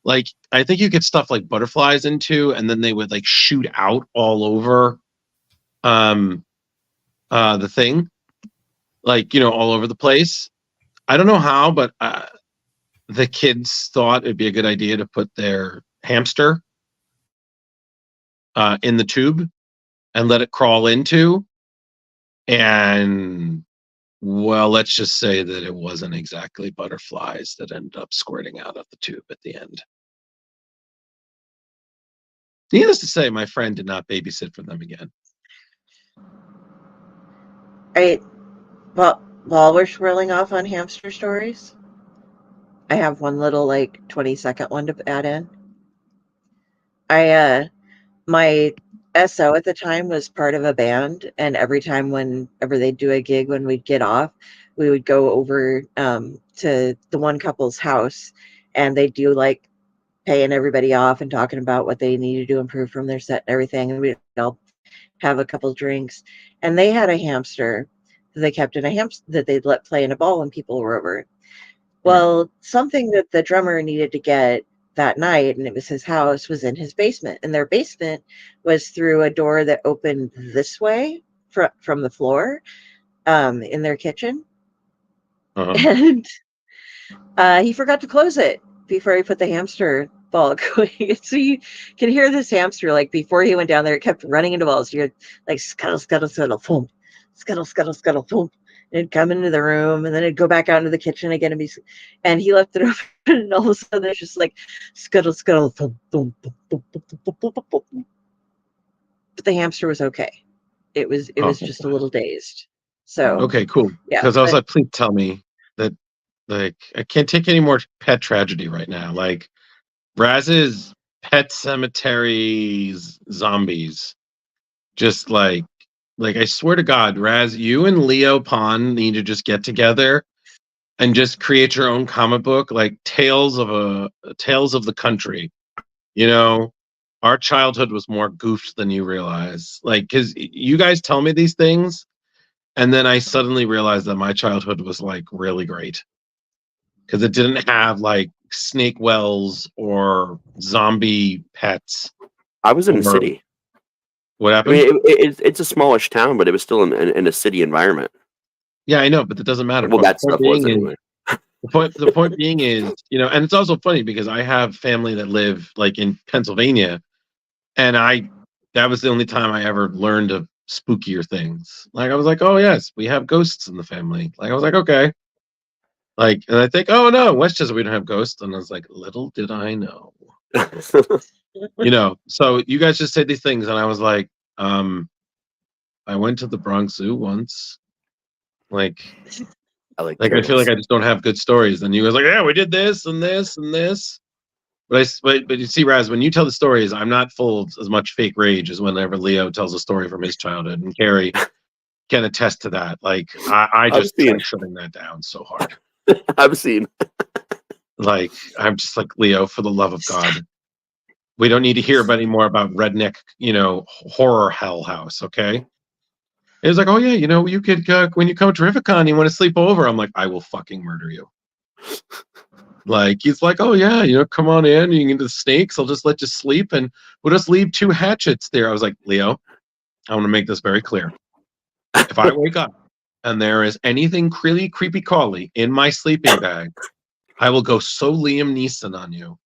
Like I think you could stuff like butterflies into, and then they would like shoot out all over the thing, like, all over the place. I don't know how, but the kids thought it'd be a good idea to put their hamster in the tube and let it crawl into, and well, let's just say that it wasn't exactly butterflies that ended up squirting out of the tube at the end. Needless to say, my friend did not babysit for them again. Well, while we're swirling off on hamster stories, I have one little like 20-second one to add in. My SO at the time was part of a band, and every time whenever they'd do a gig, when we'd get off, we would go over to the one couple's house, and they'd do like paying everybody off and talking about what they needed to improve from their set and everything, and we'd all have a couple drinks. And they had a hamster that they kept in a hamster that they'd let play in a ball when people were over. Well, something that the drummer needed to get that night, and it was his house, was in his basement, and their basement was through a door that opened this way from the floor in their kitchen. And he forgot to close it before he put the hamster ball going. So you can hear this hamster, like before he went down there, it kept running into balls. You're like scuttle, scuttle, scuttle, thump, scuttle, scuttle, scuttle, thump. And it'd come into the room, and then it'd go back out into the kitchen again, and he left it open, and all of a sudden it's just like scuttle, scuttle, thump, thump, thump, thump, thump, thump, thump, thump, thump. But the hamster was okay. It was just a little dazed. So okay, cool. Yeah, because I was like, please tell me that, like, I can't take any more pet tragedy right now. Like, Raz's Pet Cemetery's zombies. Just like I swear to God, Raz, you and Leo Pond need to just get together and just create your own comic book, like Tales of the Country. You know, our childhood was more goofed than you realize. Like, because you guys tell me these things, and then I suddenly realized that my childhood was like really great because it didn't have like snake wells or zombie pets. I was in a Or- city. What I happened? mean, it's a smallish town, but it was still in a city environment. Yeah, I know, but that doesn't matter. Well, Point- that point stuff was being is- anyway. the point being is, and it's also funny because I have family that live like in Pennsylvania, and that was the only time I ever learned of spookier things. Like I was like, oh yes, we have ghosts in the family. Like I was like, okay. Like, and I think, oh no, Westchester we don't have ghosts, and I was like, little did I know. So you guys just said these things, and I was like, I went to the Bronx Zoo once. Like I feel like I just don't have good stories. And you guys like, yeah, we did this and this and this. But you see, Raz, when you tell the stories, I'm not full of as much fake rage as whenever Leo tells a story from his childhood. And Carrie can attest to that. Like I just try shutting that down so hard. I've seen. Like I'm just like, Leo, for the love of God, we don't need to hear any more about redneck, horror hell house. Okay. It was like, oh yeah, you could when you come to Rivercon, you want to sleep over. I'm like, I will fucking murder you. Like he's like, oh yeah, come on in. You can get the snakes. I'll just let you sleep, and we'll just leave 2 hatchets there. I was like, Leo, I want to make this very clear. If I wake up and there is anything really creepy crawly in my sleeping bag, I will go so Liam Neeson on you.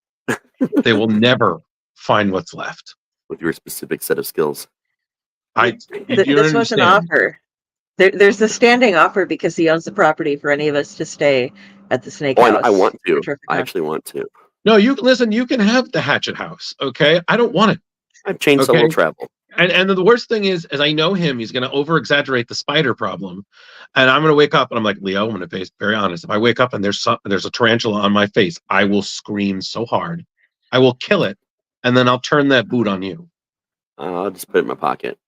They will never find what's left. With your specific set of skills. This was an offer. There's a standing offer because he owns the property for any of us to stay at the snake house. I want to. I actually want to. No, you can have the hatchet house. Okay, I don't want it. I've changed will travel. And the worst thing is, as I know him, he's going to over exaggerate the spider problem, and I'm going to wake up and I'm like, Leo, I'm going to be very honest. If I wake up and there's a tarantula on my face, I will scream so hard, I will kill it, and then I'll turn that boot on you. I'll just put it in my pocket.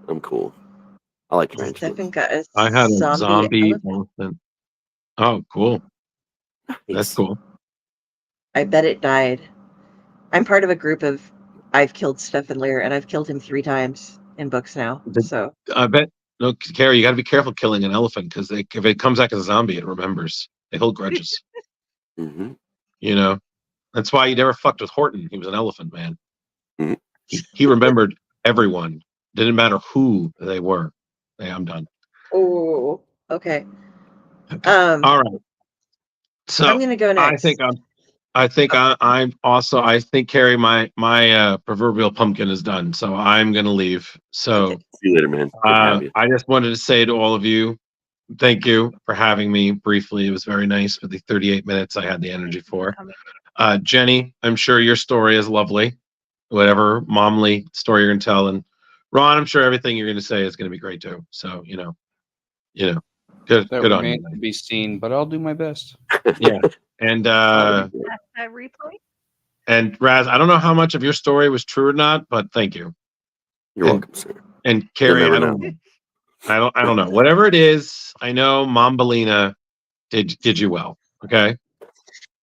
I'm cool. I like tarantulas. I had a zombie elephant. Oh, cool. Nice. That's cool. I bet it died. I'm part of a group of I've killed Stefan Lear, and I've killed him 3 times in books now. So I bet. No, Carrie, you got to be careful killing an elephant because if it comes back as a zombie, it remembers. They hold grudges. Mm-hmm. That's why you never fucked with Horton. He was an elephant man. Mm-hmm. He remembered everyone. Didn't matter who they were. Hey, I'm done. Oh, okay. All right. So I'm gonna go next. I think Carrie, my proverbial pumpkin is done. So I'm gonna leave. So see you later, man. I just wanted to say to all of you, thank you for having me briefly. It was very nice for the 38 minutes I had the energy for. Jenny, I'm sure your story is lovely. Whatever momly story you're gonna tell, and Ron, I'm sure everything you're gonna say is gonna be great too. So good on you. To be seen, but I'll do my best. Yeah, and replay. And Raz, I don't know how much of your story was true or not, but thank you. You're welcome, sir. And Carrie, I don't know. Whatever it is, I know Mom Belina did you well. Okay.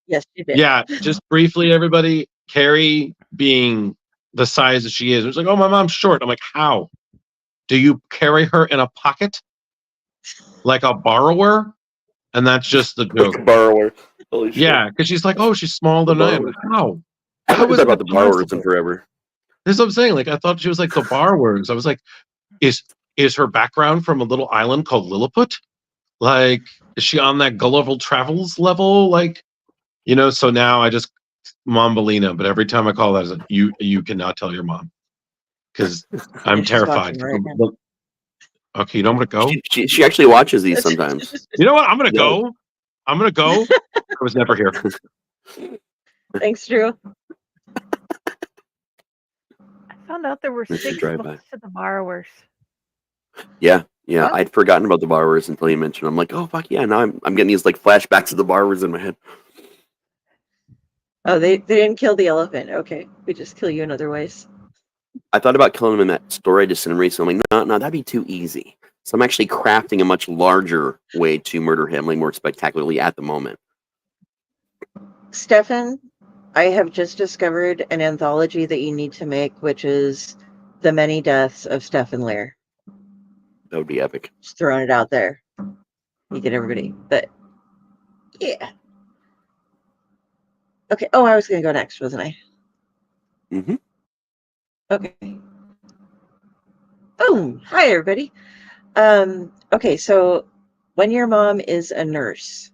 Yes, you did. Yeah, just briefly, everybody. Carrie being the size that she is, it's like, oh, my mom's short. I'm like, how? Do you carry her in a pocket like a borrower? And that's just the joke. Like a borrower. Holy shit. Yeah, because she's like, oh, she's smaller than I am. How? I haven't thought about the borrowers in forever. This is what I'm saying. Like, I thought she was like the borrowers. I was like, is her background from a little island called Lilliput? Like, is she on that Gulliver Travels level? Like, so now I just Mom Belina, but every time I call that, like, you cannot tell your mom because I'm terrified. Right okay, I'm gonna go. She actually watches these sometimes. You know what? I'm gonna go. I was never here. Thanks, Drew. I found out there were 6 books to the borrowers. Yeah. I'd forgotten about the borrowers until you mentioned. I'm like, oh fuck yeah! Now I'm getting these like flashbacks of the borrowers in my head. Oh, they didn't kill the elephant. Okay, we just kill you in other ways. I thought about killing him in that story I just sent him recently. I'm like, no, that'd be too easy. So I'm actually crafting a much larger way to murder him, like more spectacularly at the moment. Stefan, I have just discovered an anthology that you need to make, which is The Many Deaths of Stefan Lear. That would be epic. Just throwing it out there. You get everybody. But yeah. Okay. Oh, I was going to go next, wasn't I? Mm-hmm. Okay. Boom. Hi, everybody. Okay, so when your mom is a nurse,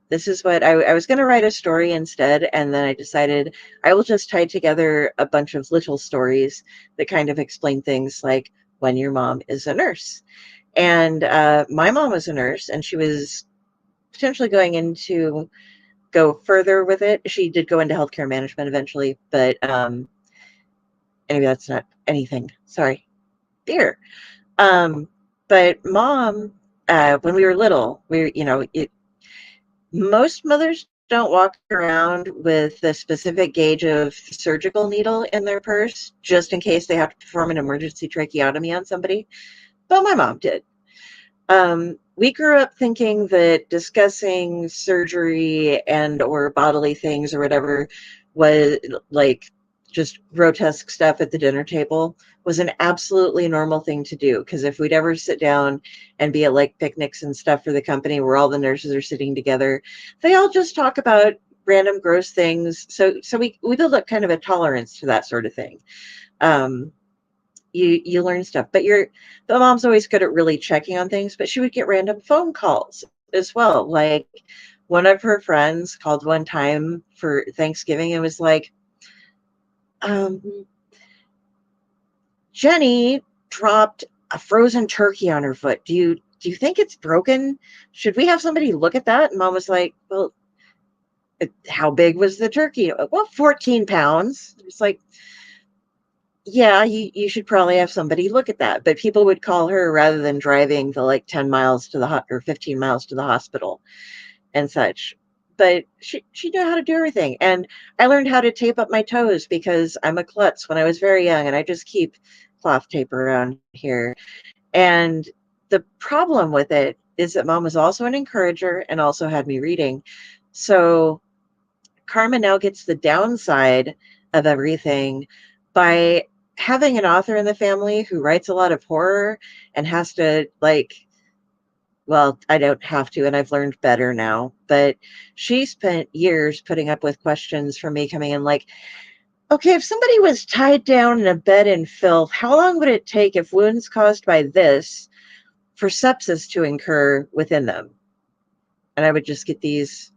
this is what I was going to write a story instead, and then I decided I will just tie together a bunch of little stories that kind of explain things like when your mom is a nurse. And my mom was a nurse, and she was potentially go further with it. She did go into healthcare management eventually, but anyway, that's not anything. Sorry. Beer. But mom, when we were little, most mothers don't walk around with a specific gauge of surgical needle in their purse just in case they have to perform an emergency tracheotomy on somebody. But my mom did. We grew up thinking that discussing surgery and or bodily things or whatever was like just grotesque stuff at the dinner table was an absolutely normal thing to do. Because if we'd ever sit down and be at like picnics and stuff for the company where all the nurses are sitting together, they all just talk about random gross things. So we build up kind of a tolerance to that sort of thing. You learn stuff, but the mom's always good at really checking on things, but she would get random phone calls as well. Like one of her friends called one time for Thanksgiving and was like, Jenny dropped a frozen turkey on her foot. Do you think it's broken? Should we have somebody look at that? And mom was like, well, how big was the turkey? Well, 14 pounds. It's like, yeah, you should probably have somebody look at that. But people would call her rather than driving the like 10 miles to or 15 miles to the hospital and such. But she knew how to do everything. And I learned how to tape up my toes because I'm a klutz when I was very young and I just keep cloth tape around here. And the problem with it is that mom was also an encourager and also had me reading. So Karma now gets the downside of everything by having an author in the family who writes a lot of horror and has to well, I don't have to, and I've learned better now, but she spent years putting up with questions from me coming in like, okay, if somebody was tied down in a bed in filth, how long would it take if wounds caused by this for sepsis to incur within them? And I would just get these,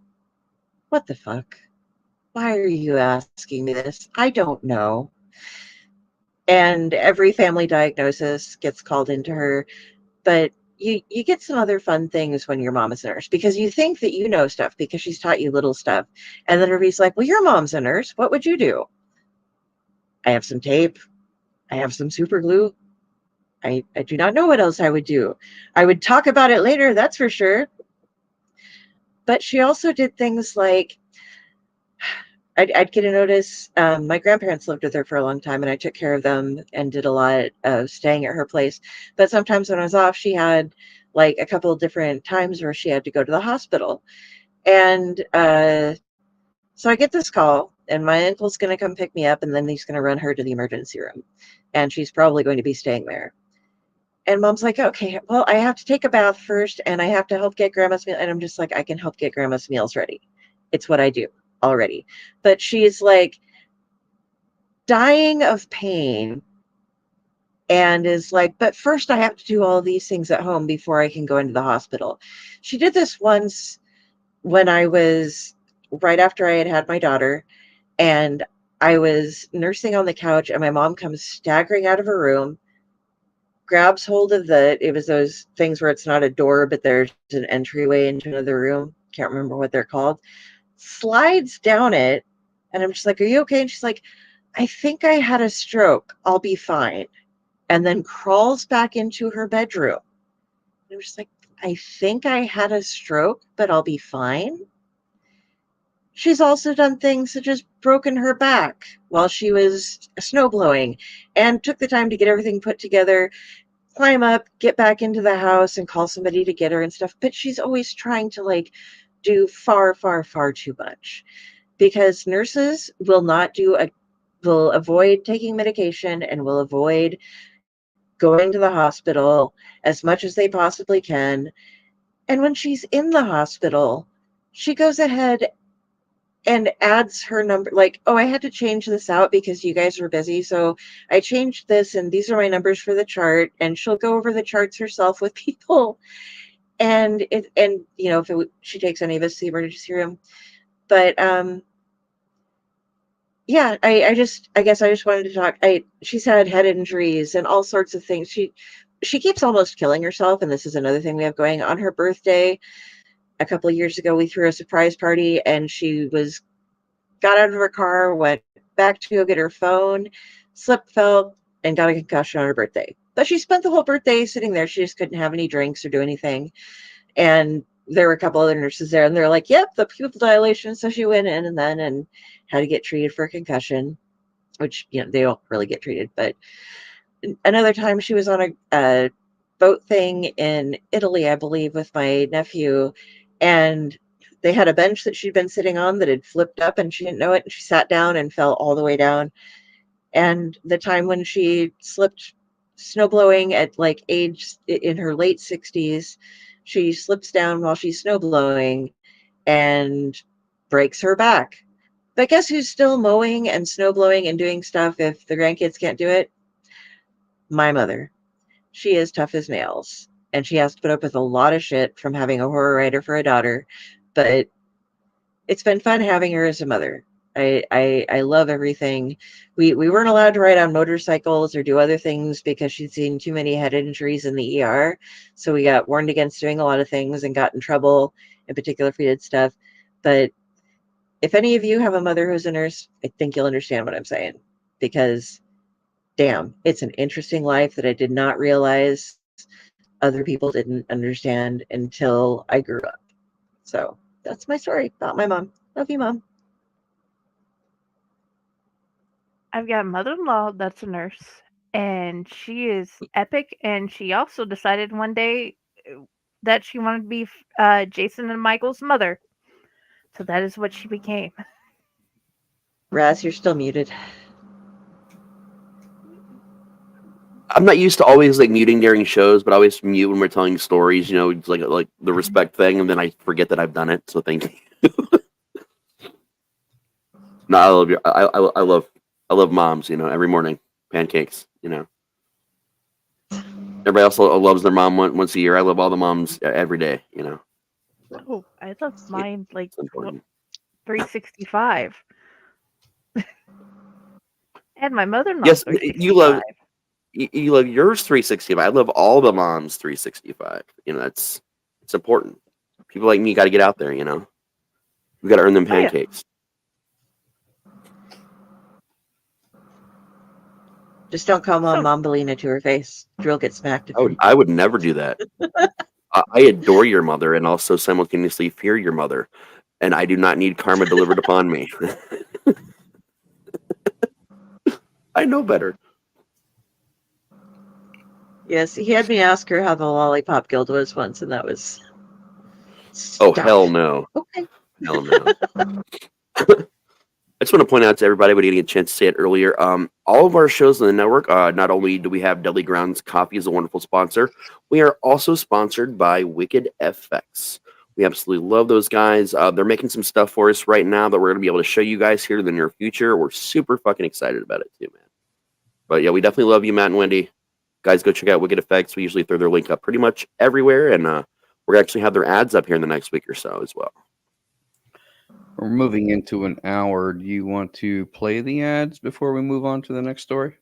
what the fuck? Why are you asking me this? I don't know. And every family diagnosis gets called into her, but you get some other fun things when your mom is a nurse because you think that you know stuff because she's taught you little stuff. And then everybody's like, well, your mom's a nurse. What would you do? I have some tape. I have some super glue. I do not know what else I would do. I would talk about it later, that's for sure. But she also did things like I'd get a notice. My grandparents lived with her for a long time, and I took care of them and did a lot of staying at her place. But sometimes when I was off, she had like a couple of different times where she had to go to the hospital. And so I get this call, and my uncle's going to come pick me up, and then he's going to run her to the emergency room. And she's probably going to be staying there. And mom's like, okay, well, I have to take a bath first, and I have to help get grandma's meal. And I'm just like, I can help get grandma's meals ready. It's what I do already. But she's like dying of pain and is like, but first I have to do all these things at home before I can go into the hospital. She did this once when I was right after I had my daughter, and I was nursing on the couch, and my mom comes staggering out of her room, grabs hold of it was those things where it's not a door, but there's an entryway into another room. Can't remember what they're called. Slides down it, and I'm just like, are you okay? And she's like, I think I had a stroke. I'll be fine. And then crawls back into her bedroom. And I'm just like, I think I had a stroke, but I'll be fine. She's also done things such as broken her back while she was snowblowing and took the time to get everything put together, climb up, get back into the house and call somebody to get her and stuff. But she's always trying to like do far, far, far too much because nurses will avoid taking medication and will avoid going to the hospital as much as they possibly can. And when she's in the hospital, she goes ahead and adds her number, like, oh, I had to change this out because you guys were busy. So I changed this, and these are my numbers for the chart. And she'll go over the charts herself with people. And if she takes any of us to the emergency room. But yeah, I guess I just wanted to talk. She's had head injuries and all sorts of things. She keeps almost killing herself, and this is another thing we have going on her birthday. A couple of years ago, we threw a surprise party, and she got out of her car, went back to go get her phone, slipped, fell, and got a concussion on her birthday. But she spent the whole birthday sitting there. She just couldn't have any drinks or do anything. And there were a couple other nurses there, and they're like, "Yep, the pupil dilation." So she went in and had to get treated for a concussion, which they don't really get treated. But another time, she was on a boat thing in Italy, I believe, with my nephew, and they had a bench that she'd been sitting on that had flipped up, and she didn't know it, and she sat down and fell all the way down. And the time when she slipped snowblowing at like age in her late 60s, she slips down while she's snowblowing and breaks her back. But guess who's still mowing and snowblowing and doing stuff if the grandkids can't do it? My mother. She is tough as nails, and she has to put up with a lot of shit from having a horror writer for a daughter. But it's been fun having her as a mother. I love everything. We weren't allowed to ride on motorcycles or do other things because she'd seen too many head injuries in the ER. So we got warned against doing a lot of things and got in trouble, in particular if we did stuff. But if any of you have a mother who's a nurse, I think you'll understand what I'm saying. Because, damn, it's an interesting life that I did not realize other people didn't understand until I grew up. So that's my story about my mom. Love you, Mom. I've got a mother-in-law that's a nurse, and she is epic. And she also decided one day that she wanted to be Jason and Michael's mother. So that is what she became. Raz, you're still muted. I'm not used to always like muting during shows, but I always mute when we're telling stories. It's like the respect thing, and then I forget that I've done it. So thank you. No, I love you. I love moms. Every morning pancakes. Everybody else loves their mom once a year. I love all the moms every day. Oh, I love mine like It's important. 365. And my mother-in-law. Yes, you love yours 365. I love all the moms 365. It's important. People like me got to get out there. We got to earn them pancakes. Just don't call Mom Mombalina to her face. Drill gets smacked. I would never do that. I adore your mother and also simultaneously fear your mother, and I do not need karma delivered upon me. I know better. Yes, he had me ask her how the Lollipop Guild was once, and that was Oh, hell no. Okay. Hell no. I just want to point out to everybody, we didn't get a chance to say it earlier. All of our shows on the network, not only do we have Deadly Grounds Coffee as a wonderful sponsor, we are also sponsored by Wicked FX. We absolutely love those guys. They're making some stuff for us right now that we're going to be able to show you guys here in the near future. We're super fucking excited about it too, man. But yeah, we definitely love you, Matt and Wendy. Guys, go check out Wicked FX. We usually throw their link up pretty much everywhere, and we're going to actually have their ads up here in the next week or so as well. We're moving into an hour. Do you want to play the ads before we move on to the next story?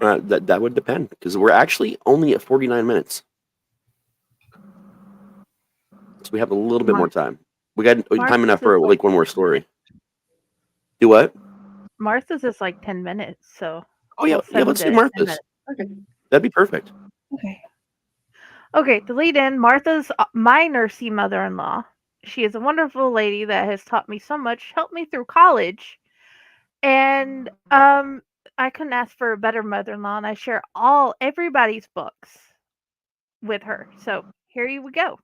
That would depend, because we're actually only at 49 minutes. So we have a little bit more time. We got time enough for like one more story. Do what? Martha's is like 10 minutes, so. Oh, yeah. Yeah, let's do Martha's. Okay. That'd be perfect. Okay. Okay, to lead in, Martha's my nursey mother-in-law She is a wonderful lady that has taught me so much, helped me through college, and I couldn't ask for a better mother-in-law, and I share everybody's books with her. So here you go.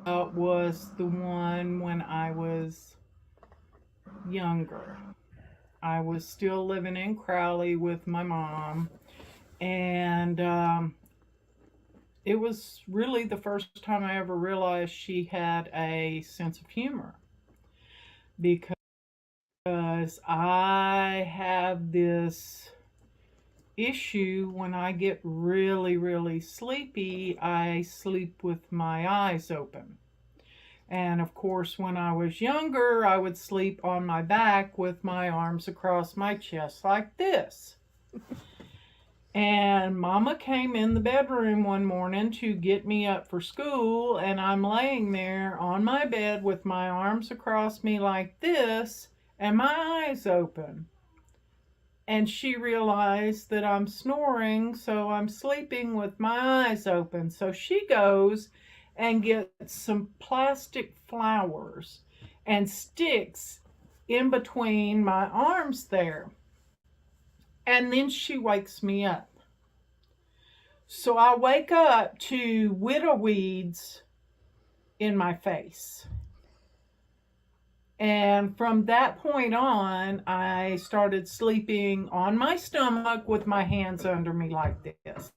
Was the one when I was younger. I was still living in Crowley with my mom, and it was really the first time I ever realized she had a sense of humor, because I have this issue when I get really, really sleepy. I sleep with my eyes open. And of course, when I was younger, I would sleep on my back with my arms across my chest like this. And Mama came in the bedroom one morning to get me up for school, and I'm laying there on my bed with my arms across me like this and my eyes open. And she realized that I'm snoring, so I'm sleeping with my eyes open. So she goes and gets some plastic flowers and sticks in between my arms there. And then she wakes me up. So I wake up to widow weeds in my face. And from that point on, I started sleeping on my stomach with my hands under me like this.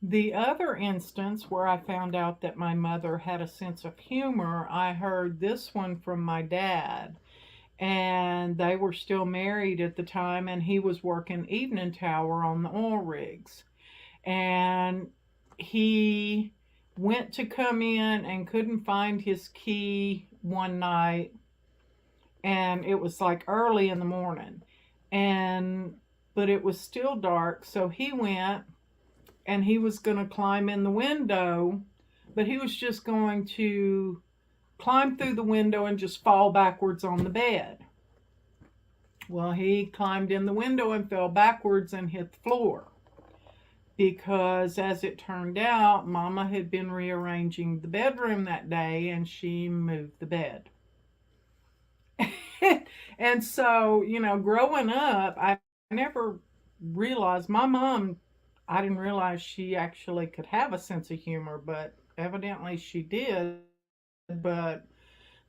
The other instance where I found out that my mother had a sense of humor, I heard this one from my dad. And they were still married at the time, and he was working evening tower on the oil rigs. And he went to come in and couldn't find his key one night, and it was like early in the morning, but it was still dark. So he went and he was going to climb in the window, but he was just going to climb through the window and just fall backwards on the bed. Well, he climbed in the window and fell backwards and hit the floor, because as it turned out, Mama had been rearranging the bedroom that day and she moved the bed. And so, growing up, I never realized, my mom, I didn't realize she actually could have a sense of humor, but evidently she did. But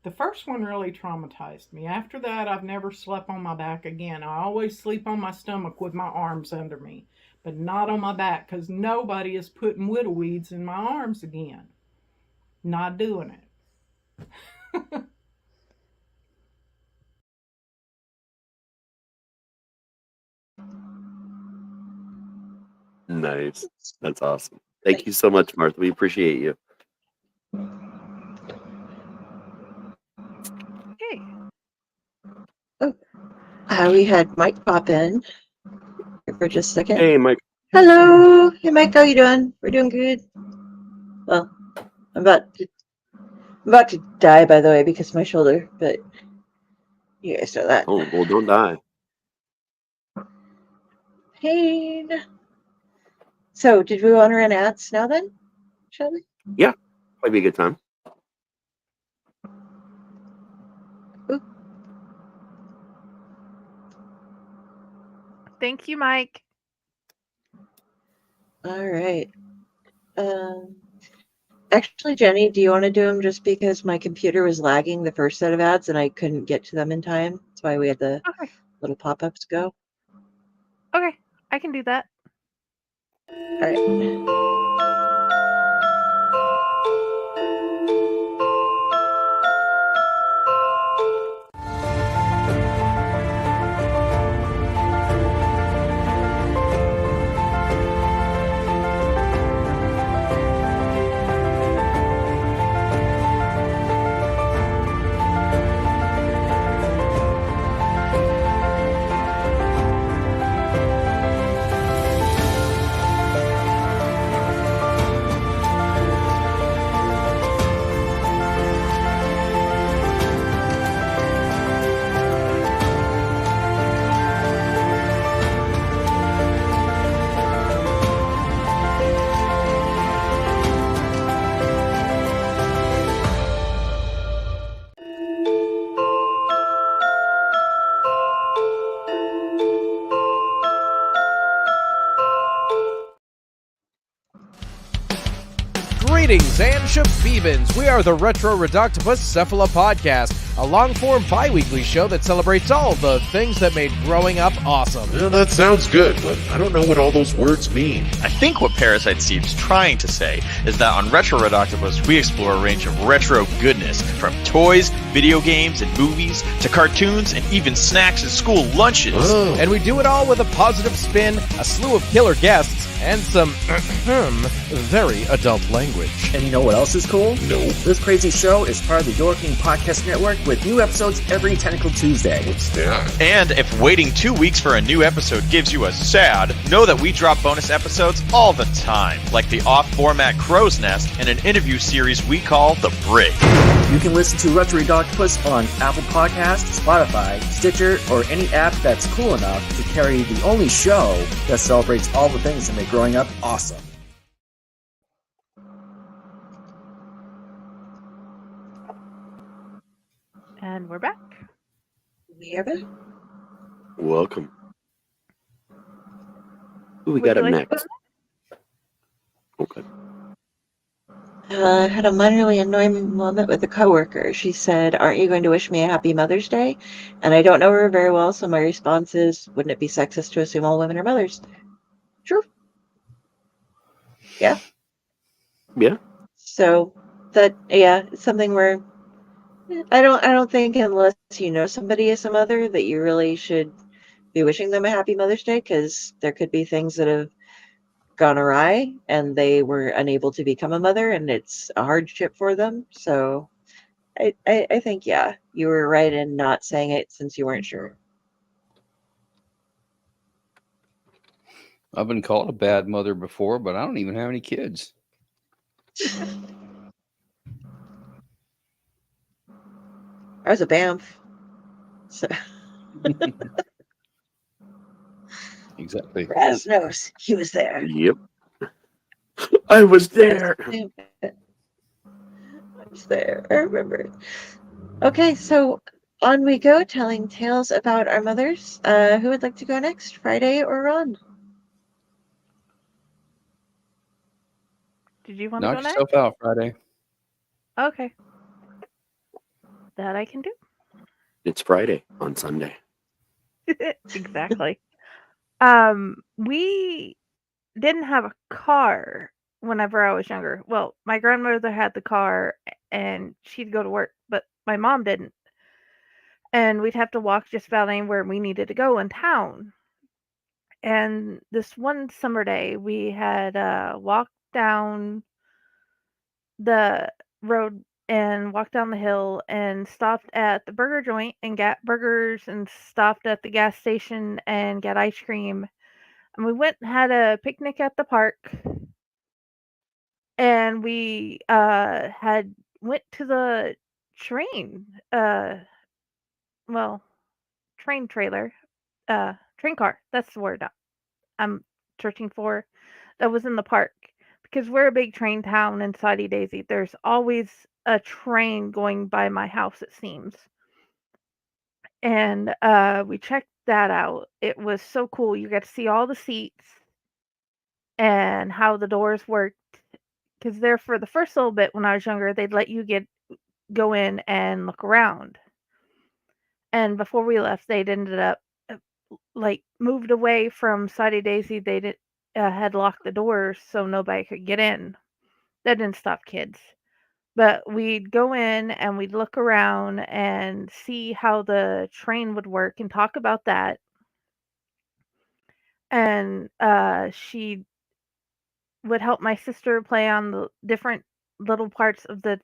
the first one really traumatized me. After that, I've never slept on my back again. I always sleep on my stomach with my arms under me, but not on my back, because nobody is putting widow weeds in my arms again. Not doing it. Nice. That's awesome. Thank you so much, Martha. We appreciate you. Okay. Oh, we had Mike pop in for just a second. Hey, Mike. Hello. Hey, Mike. How you doing? We're doing good. Well, I'm about to die, by the way, because of my shoulder, but you guys know that. Oh, well, don't die. Pain. So, did we want to run ads now then? Shall we? Yeah, might be a good time. Ooh. Thank you, Mike. All right. Actually, Jenny, do you want to do them just because my computer was lagging the first set of ads and I couldn't get to them in time? That's why we had the little pop-ups go. Okay, I can do that. All right. Greetings and shabebans. We are the Retro Reductopus Cephala Podcast, a long-form bi-weekly show that celebrates all the things that made growing up awesome. Yeah, that sounds good, but I don't know what all those words mean. I think what Parasite seems trying to say is that on Retro Reductopus, we explore a range of retro goodness, from toys, video games, and movies, to cartoons, and even snacks and school lunches. Oh. And we do it all with a positive spin, a slew of killer guests, and some very adult language. And you know what else is cool? No. This crazy show is part of the Door King Podcast Network with new episodes every Tentacle Tuesday. What's that? And if waiting 2 weeks for a new episode gives you a sad, know that we drop bonus episodes all the time, like the off-format Crow's Nest and an interview series we call The Brig. You can listen to Retro Reductopus on Apple Podcasts, Spotify, Stitcher, or any app that's cool enough to carry the only show that celebrates all the things that make growing up awesome. And we're back. We are back. Welcome. Who we Would got you up like to next? Okay. I had a minorly annoying moment with a coworker. She said, "Aren't you going to wish me a happy Mother's Day?" And I don't know her very well, so my response is, wouldn't it be sexist to assume all women are mothers? True. Yeah. Yeah. So that, yeah, it's something where I don't think unless you know somebody is a mother that you really should be wishing them a happy Mother's Day, because there could be things that have gone awry and they were unable to become a mother, and it's a hardship for them. So I think, yeah, you were right in not saying it since you weren't sure. I've been called a bad mother before, but I don't even have any kids. I was a BAMF. So Exactly. Raz knows he was there. Yep. I was there. I was there. I remember. Okay, so on we go, telling tales about our mothers. Who would like to go next? Friday or Ron? Did you want to Knock go next? yourself out, Friday. Okay. That I can do. It's Friday on Sunday. Exactly. We didn't have a car whenever I was younger. Well, my grandmother had the car and she'd go to work, but my mom didn't. And we'd have to walk just about anywhere we needed to go in town. And this one summer day, we had walked down the road and walked down the hill and stopped at the burger joint and got burgers and stopped at the gas station and got ice cream. And we went and had a picnic at the park. And we had went to the train, train trailer, train car. That's the word I'm searching for. That was in the park, because we're a big train town in Sadie Daisy. There's always a train going by my house, it seems. And we checked that out. It was so cool. You got to see all the seats and how the doors worked. Because there, for the first little bit when I was younger, they'd let you go in and look around. And before we left, they'd ended up moved away from Sadie Daisy. They had locked the doors so nobody could get in. That didn't stop kids. But we'd go in and we'd look around and see how the train would work and talk about that. And she would help my sister play on the different little parts of the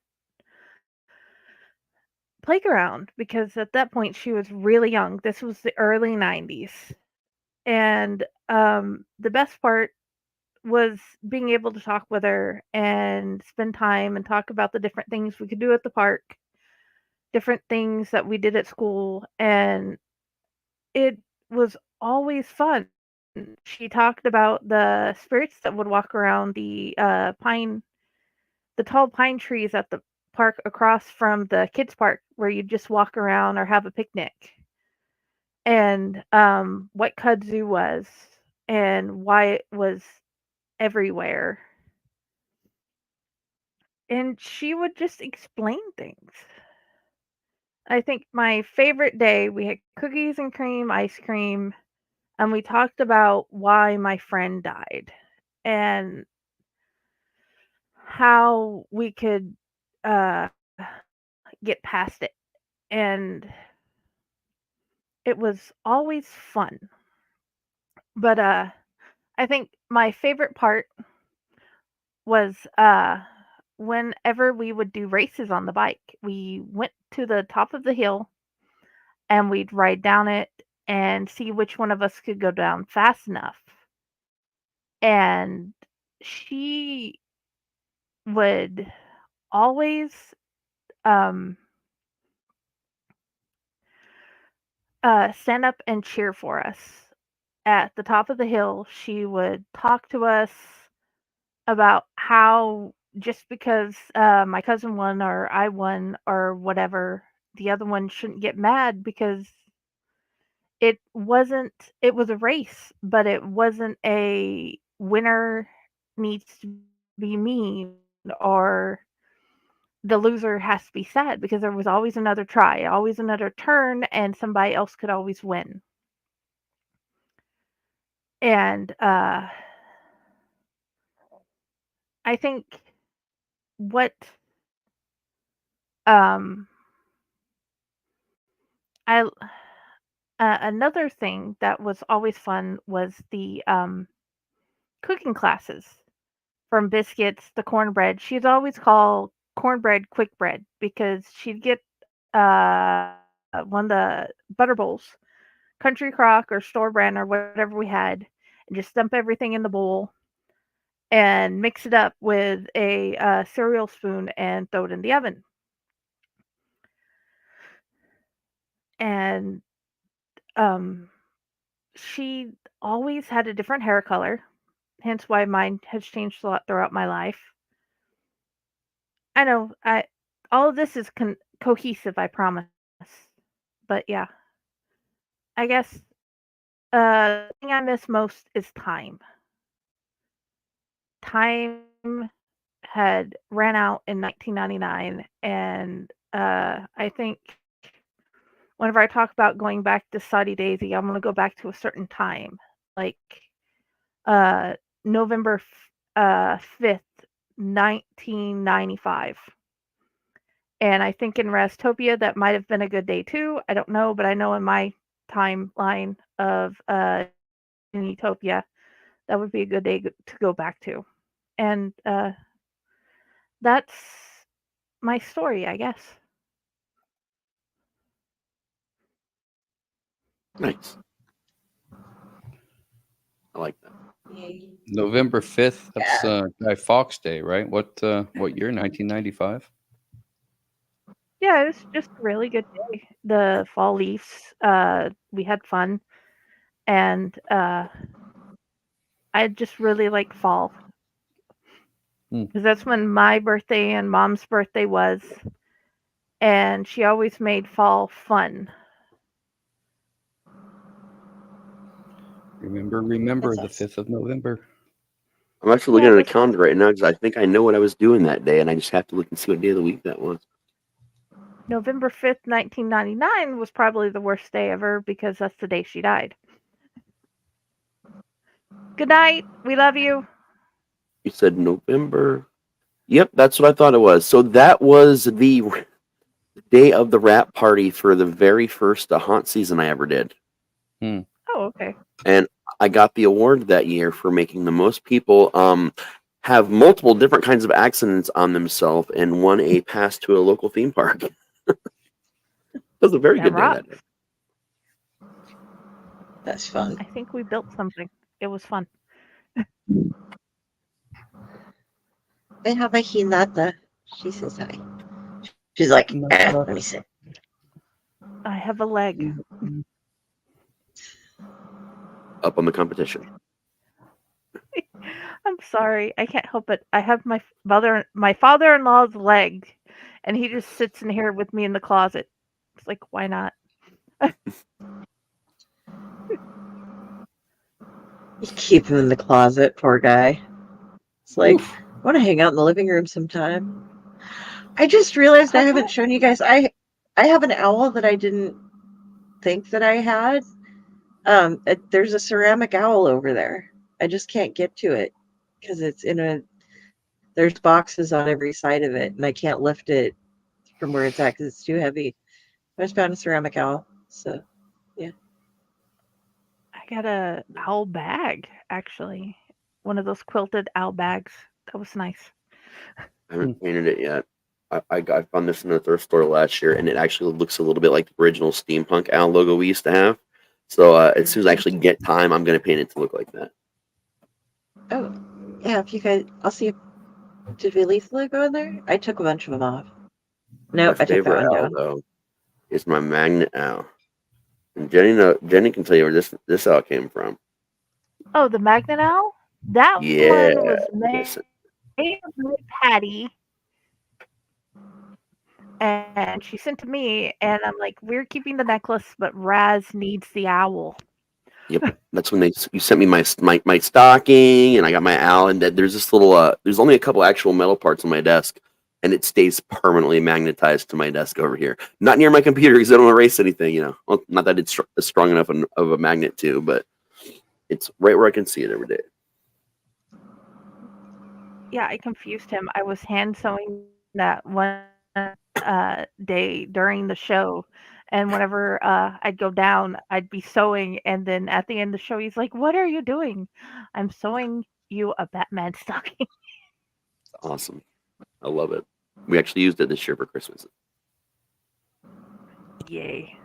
playground, because at that point she was really young. This was the early 90s. And the best part was being able to talk with her and spend time and talk about the different things we could do at the park, different things that we did at school, and it was always fun. She talked about the spirits that would walk around the tall pine trees at the park across from the kids park, where you just walk around or have a picnic, and what kudzu was and why it was everywhere. and she would just explain things. I think my favorite day, we had cookies and cream, ice cream, and we talked about why my friend died and how we could uh, get past it. And it was always fun. But I think my favorite part was whenever we would do races on the bike. We went to the top of the hill and we'd ride down it and see which one of us could go down fast enough. And she would always um, stand up and cheer for us. At the top of the hill, she would talk to us about how just because my cousin won or I won or whatever, the other one shouldn't get mad because it wasn't, it was a race, but it wasn't a winner needs to be mean or the loser has to be sad because there was always another try, always another turn, and somebody else could always win. And I think what um I another thing that was always fun was the cooking classes from biscuits to cornbread. She'd always call cornbread quick bread because she'd get one of the butter bowls, country crock or store brand or whatever we had, and just dump everything in the bowl and mix it up with a cereal spoon and throw it in the oven. And she always had a different hair color, hence why mine has changed a lot throughout my life. I know, all of this is cohesive, I promise. But yeah, I guess the thing I miss most is time. Time had ran out in 1999, and I think whenever I talk about going back to Saudi Daisy, I'm going to go back to a certain time, like November 5th, 1995. And I think in Rastopia that might have been a good day too. I don't know, but I know in my timeline of in Utopia, that would be a good day to go back to. And that's my story, I guess. Nice. I like that. November 5th. That's Guy Fawkes Day, right? What year? 1995. Yeah, it was just a really good day. The fall leaves, we had fun, and I just really like fall because that's when my birthday and mom's birthday was, and she always made fall fun. Remember the 5th of November. I'm actually looking at a calendar right now because I think I know what I was doing that day, and I just have to look and see what day of the week that was. November 5th, 1999 was probably the worst day ever because that's the day she died. Good night. We love you. You said November. Yep, that's what I thought it was. So that was the day of the rap party for the very first haunt season I ever did. Oh, okay. And I got the award that year for making the most people have multiple different kinds of accidents on themselves and won a pass to a local theme park. That was a very good day that day. That's fun. I think we built something. It was fun. And how about Hinata? She says hi. She's like, let me sit. I have a leg. Up on the competition. I'm sorry. I can't help it. I have my father-in-law's leg, and he just sits in here with me in the closet. It's like, why not? You keep him in the closet, poor guy. It's like, I want to hang out in the living room sometime. I just realized I haven't shown you guys. I have an owl that I didn't think that I had. There's a ceramic owl over there. I just can't get to it because it's in a. There's boxes on every side of it, and I can't lift it from where it's at because it's too heavy. I just found a ceramic owl. So, yeah. I got a owl bag, actually. One of those quilted owl bags. That was nice. I haven't painted it yet. I found this in a thrift store last year, and it actually looks a little bit like the original steampunk owl logo we used to have. So as soon as I actually get time, I'm going to paint it to look like that. Oh, yeah. If you guys, I'll see if did we leave the logo in there? I took a bunch of them off. No, My I took that favorite one owl, down. though, is my magnet owl. And Jenny can tell you where this owl came from. Oh, the magnet owl? That Yeah, one was yes. made by Patty, and she sent to me, and I'm like, we're keeping the necklace, but Raz needs the owl. Yep, that's when you sent me my stocking, and I got my owl, and there's this little there's only a couple actual metal parts on my desk, and it stays permanently magnetized to my desk over here. Not near my computer because I don't erase anything, you know. Well, not that it's strong enough of a magnet to, but it's right where I can see it every day. Yeah, I confused him. I was hand sewing that one day during the show, and whenever I'd go down, I'd be sewing, and then at the end of the show, he's like, "What are you doing?" I'm sewing you a Batman stocking. Awesome, I love it. We actually used it this year for Christmas. Yay!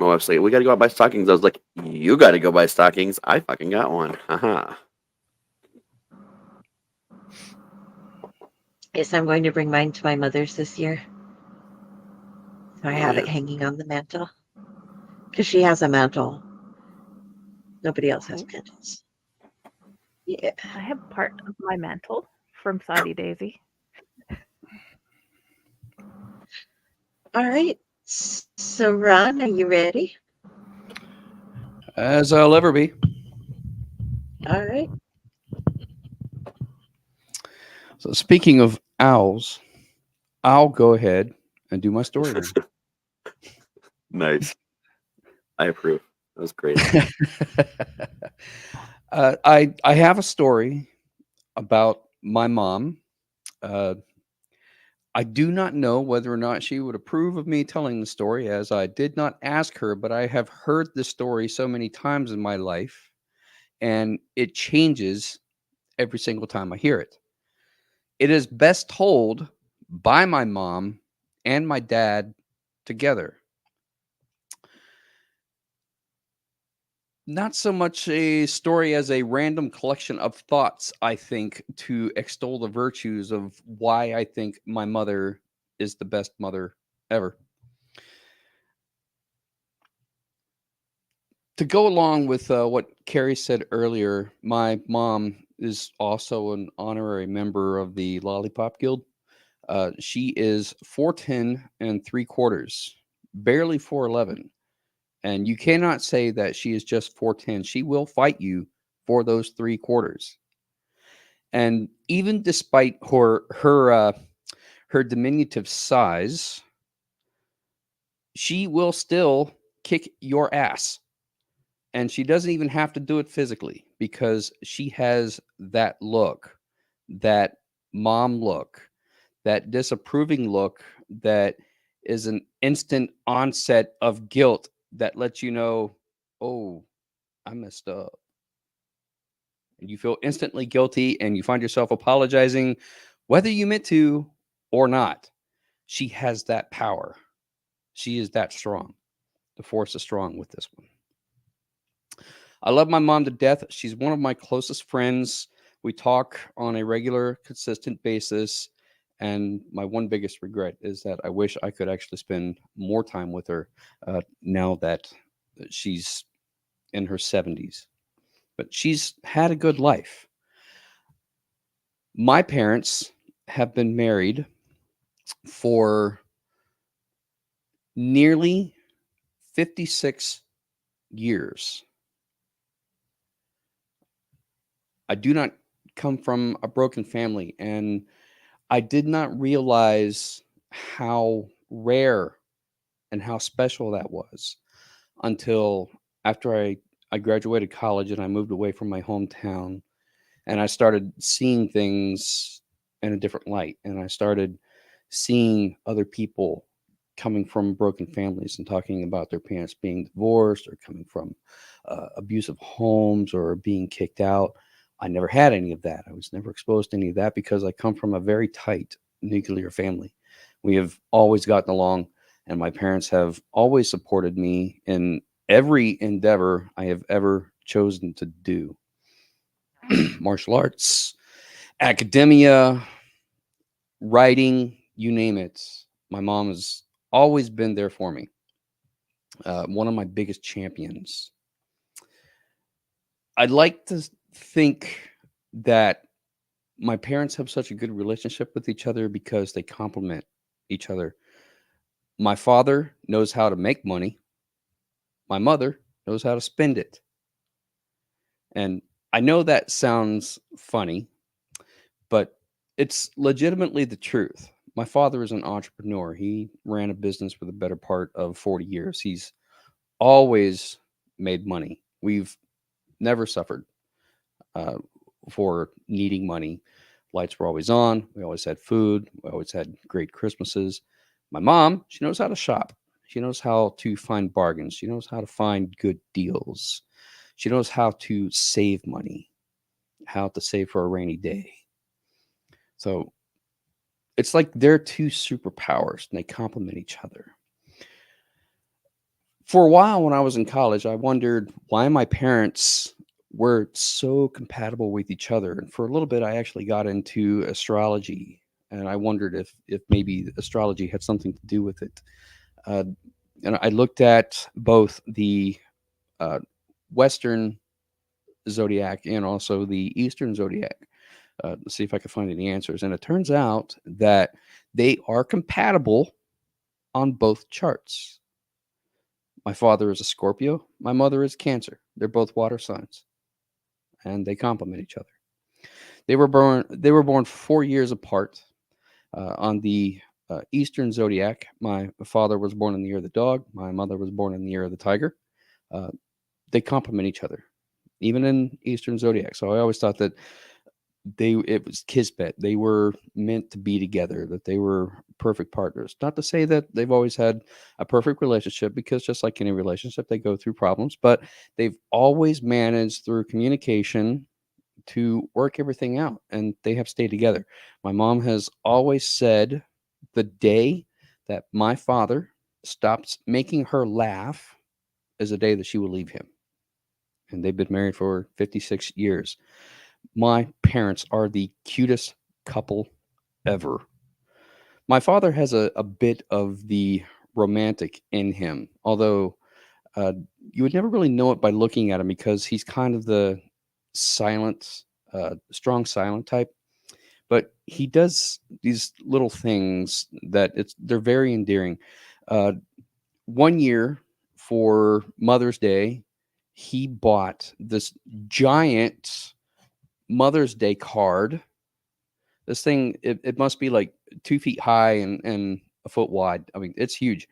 My wife's like, "We got to go out buy stockings." I was like, "You got to go buy stockings. I fucking got one." Haha. Yes, I'm going to bring mine to my mother's this year. So I have it Yeah. hanging on the mantle. Because she has a mantle. Nobody else has mantles. Yeah. I have part of my mantle from Saudi Daisy. All right. So, Ron, are you ready? As I'll ever be. All right. So speaking of owls, I'll go ahead and do my story then. Nice. I approve. That was great. I have a story about my mom. I do not know whether or not she would approve of me telling the story, as I did not ask her, but I have heard the story so many times in my life, and it changes every single time I hear it. It is best told by my mom and my dad together. Not so much a story as a random collection of thoughts, I think, to extol the virtues of why I think my mother is the best mother ever. To go along with what Carrie said earlier, my mom is also an honorary member of the Lollipop Guild. She is 4'10" and 3/4, barely 4'11". And you cannot say that she is just 4'10". She will fight you for those 3/4. And even despite her diminutive size, she will still kick your ass. And she doesn't even have to do it physically because she has that look, that mom look, that disapproving look that is an instant onset of guilt that lets you know, oh, I messed up. And you feel instantly guilty and you find yourself apologizing, whether you meant to or not. She has that power. She is that strong. The force is strong with this one. I love my mom to death. She's one of my closest friends. We talk on a regular, consistent basis. And my one biggest regret is that I wish I could actually spend more time with her now that she's in her 70s. But she's had a good life. My parents have been married for nearly 56 years. I do not come from a broken family, and I did not realize how rare and how special that was until after I graduated college and I moved away from my hometown and I started seeing things in a different light. And I started seeing other people coming from broken families and talking about their parents being divorced or coming from abusive homes or being kicked out. I never had any of that. I was never exposed to any of that because I come from a very tight nuclear family. We have always gotten along, and my parents have always supported me in every endeavor I have ever chosen to do. Martial arts, academia, writing, you name it. My mom has always been there for me. One of my biggest champions. I'd like to think that my parents have such a good relationship with each other because they complement each other. My father knows how to make money. My mother knows how to spend it. And I know that sounds funny, but it's legitimately the truth. My father is an entrepreneur. He ran a business for the better part of 40 years. He's always made money. We've never suffered for needing money. Lights were always on. We always had food. We always had great Christmases. My mom, she knows how to shop. She knows how to find bargains. She knows how to find good deals. She knows how to save money, how to save for a rainy day. So it's like they're two superpowers and they complement each other. For a while when I was in college, I wondered why my parents were so compatible with each other. And for a little bit, I actually got into astrology. And I wondered if maybe astrology had something to do with it. And I looked at both the Western zodiac and also the Eastern zodiac to see if I could find any answers. And it turns out that they are compatible on both charts. My father is a Scorpio. My mother is Cancer. They're both water signs, and they complement each other. They were born 4 years apart. On the Eastern zodiac, my father was born in the year of the dog. My mother was born in the year of the tiger. They complement each other, even in Eastern zodiac. So I always thought that it was kismet. They were meant to be together, that they were perfect partners. Not to say that they've always had a perfect relationship, because just like any relationship, they go through problems, but they've always managed through communication to work everything out, and they have stayed together. My mom has always said the day that my father stops making her laugh is the day that she will leave him. And they've been married for 56 years. My parents are the cutest couple ever. My father has a bit of the romantic in him, although you would never really know it by looking at him, because he's kind of the silent, strong silent type. But he does these little things that they're very endearing. One year for Mother's Day, he bought this giant Mother's Day card. This thing, it must be like 2 feet high and a foot wide. I mean, it's huge.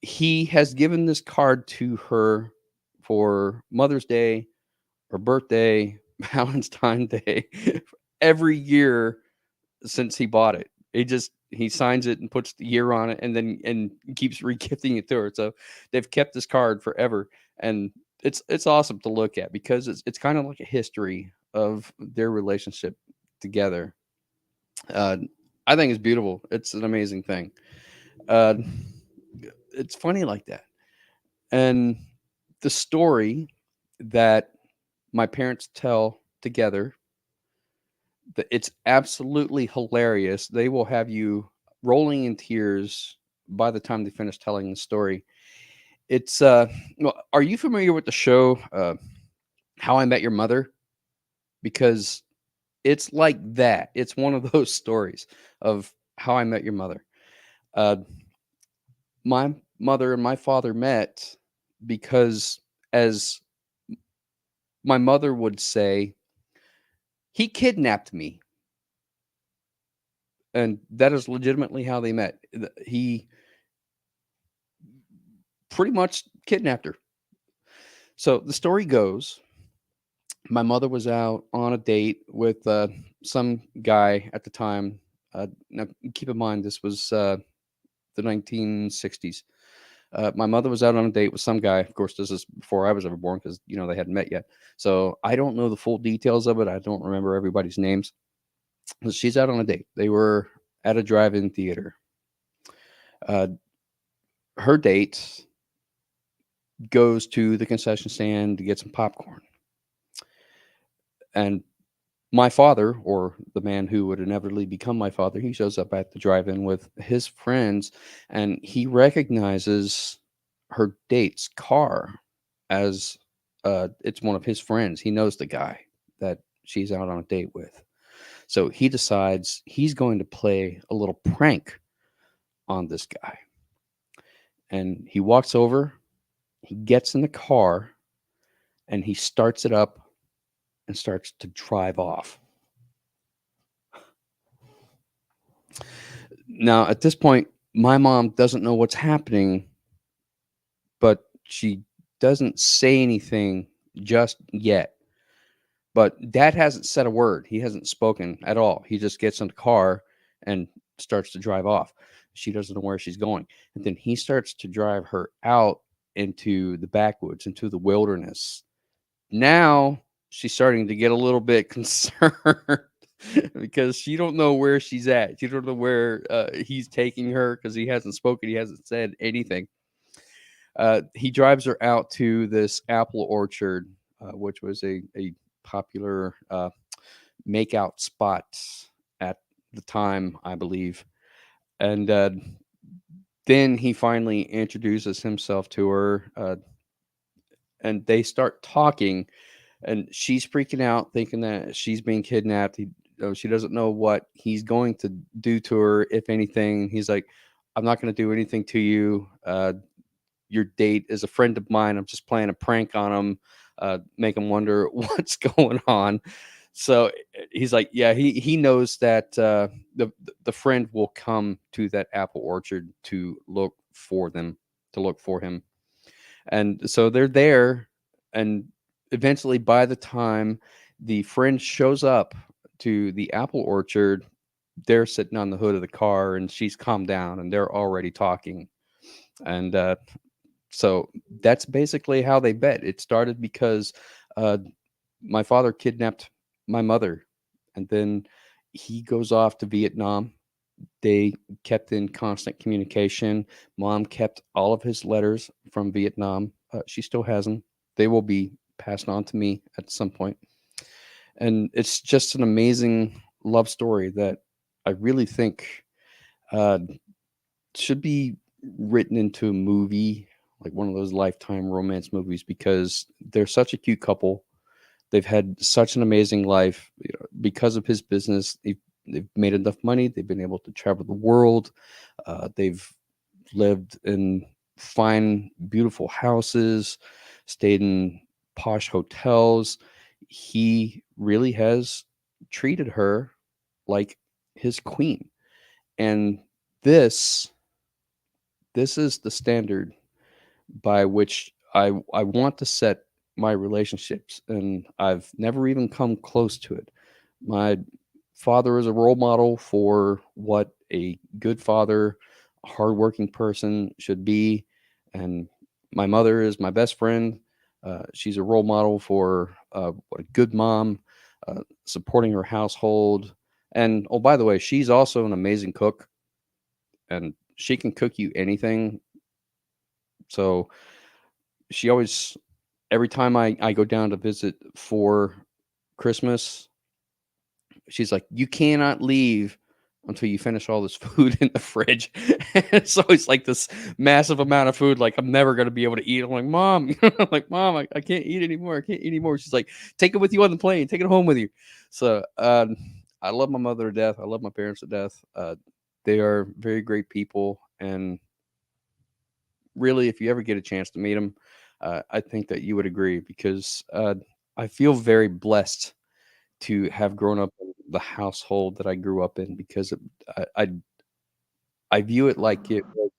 He has given this card to her for Mother's Day, her birthday, Valentine's Day, every year since he bought it. He signs it and puts the year on it, and then keeps regifting it to her. So they've kept this card forever, and it's awesome to look at, because it's kind of like a history of their relationship together. I think it's beautiful. It's an amazing thing. It's funny like that. And the story that my parents tell together, it's absolutely hilarious. They will have you rolling in tears by the time they finish telling the story. It's well, are you familiar with the show How I Met Your Mother? Because it's like that. It's one of those stories of How I Met Your Mother. My mother and my father met because, as my mother would say, he kidnapped me. And that is legitimately how they met. He pretty much kidnapped her. So the story goes, my mother was out on a date with some guy at the time. Now, keep in mind, this was the 1960s. My mother was out on a date with some guy. Of course, this is before I was ever born because, they hadn't met yet. So I don't know the full details of it. I don't remember everybody's names. But she's out on a date. They were at a drive-in theater. Her date goes to the concession stand to get some popcorn. And my father, or the man who would inevitably become my father, he shows up at the drive-in with his friends, and he recognizes her date's car as it's one of his friends. He knows the guy that she's out on a date with. So he decides he's going to play a little prank on this guy. And he walks over, he gets in the car, and he starts it up and starts to drive off. Now, at this point, my mom doesn't know what's happening, but she doesn't say anything just yet. But Dad hasn't said a word. He hasn't spoken at all. He just gets in the car and starts to drive off. She doesn't know where she's going. And then he starts to drive her out into the backwoods, into the wilderness. Now she's starting to get a little bit concerned because she don't know where she's at. She don't know where he's taking her because he hasn't spoken. He hasn't said anything. He drives her out to this apple orchard, which was a popular makeout spot at the time, I believe. And then he finally introduces himself to her, and they start talking. And she's freaking out, thinking that she's being kidnapped. She doesn't know what he's going to do to her, if anything. He's like, I'm not going to do anything to you. Your date is a friend of mine. I'm just playing a prank on him, make him wonder what's going on. So he's like, yeah, he knows that the friend will come to that apple orchard to look for him. And so they're there, and eventually, by the time the friend shows up to the apple orchard, they're sitting on the hood of the car, and she's calmed down, and they're already talking. And so that's basically how they met. It started because my father kidnapped my mother, and then he goes off to Vietnam. They kept in constant communication. Mom kept all of his letters from Vietnam. She still has them. They will be passed on to me at some point. And it's just an amazing love story that I really think should be written into a movie, like one of those Lifetime romance movies, because they're such a cute couple. They've had such an amazing life because of his business. They've made enough money. They've been able to travel the world. They've lived in fine, beautiful houses, stayed in posh hotels. He really has treated her like his queen. And this is the standard by which I want to set my relationships, and I've never even come close to it. My father is a role model for what a good father, a hardworking person should be, and my mother is my best friend. She's a role model for what a good mom, supporting her household. And oh, by the way, she's also an amazing cook, and she can cook you anything. So she always, every time I go down to visit for Christmas, she's like, you cannot leave until you finish all this food in the fridge. It's always like this massive amount of food. Like, I'm never going to be able to eat. I'm like, Mom, I can't eat anymore. I can't eat anymore. She's like, take it with you on the plane. Take it home with you. So I love my mother to death. I love my parents to death. They are very great people. And really, if you ever get a chance to meet them, I think that you would agree, because I feel very blessed to have grown up in the household that I grew up in, because I view it like it was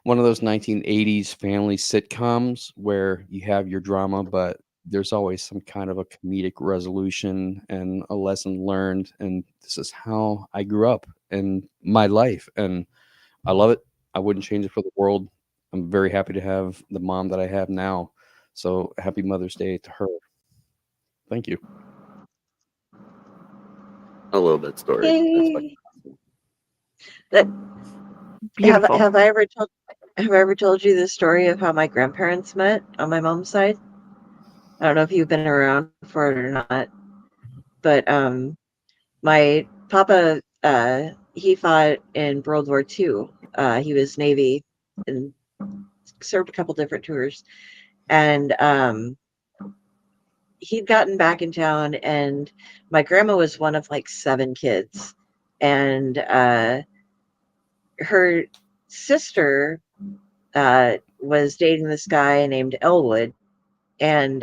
one of those 1980s family sitcoms where you have your drama, but there's always some kind of a comedic resolution and a lesson learned. And this is how I grew up in my life, and I love it. I wouldn't change it for the world. I'm very happy to have the mom that I have now. So happy Mother's Day to her. Thank you. I love that story. That's Yay. That Beautiful. have I ever told you the story of how my grandparents met on my mom's side? I don't know if you've been around for it or not, but my papa he fought in World War II. He was Navy and served a couple different tours, and he'd gotten back in town, and my grandma was one of like 7 kids, and her sister was dating this guy named Elwood, and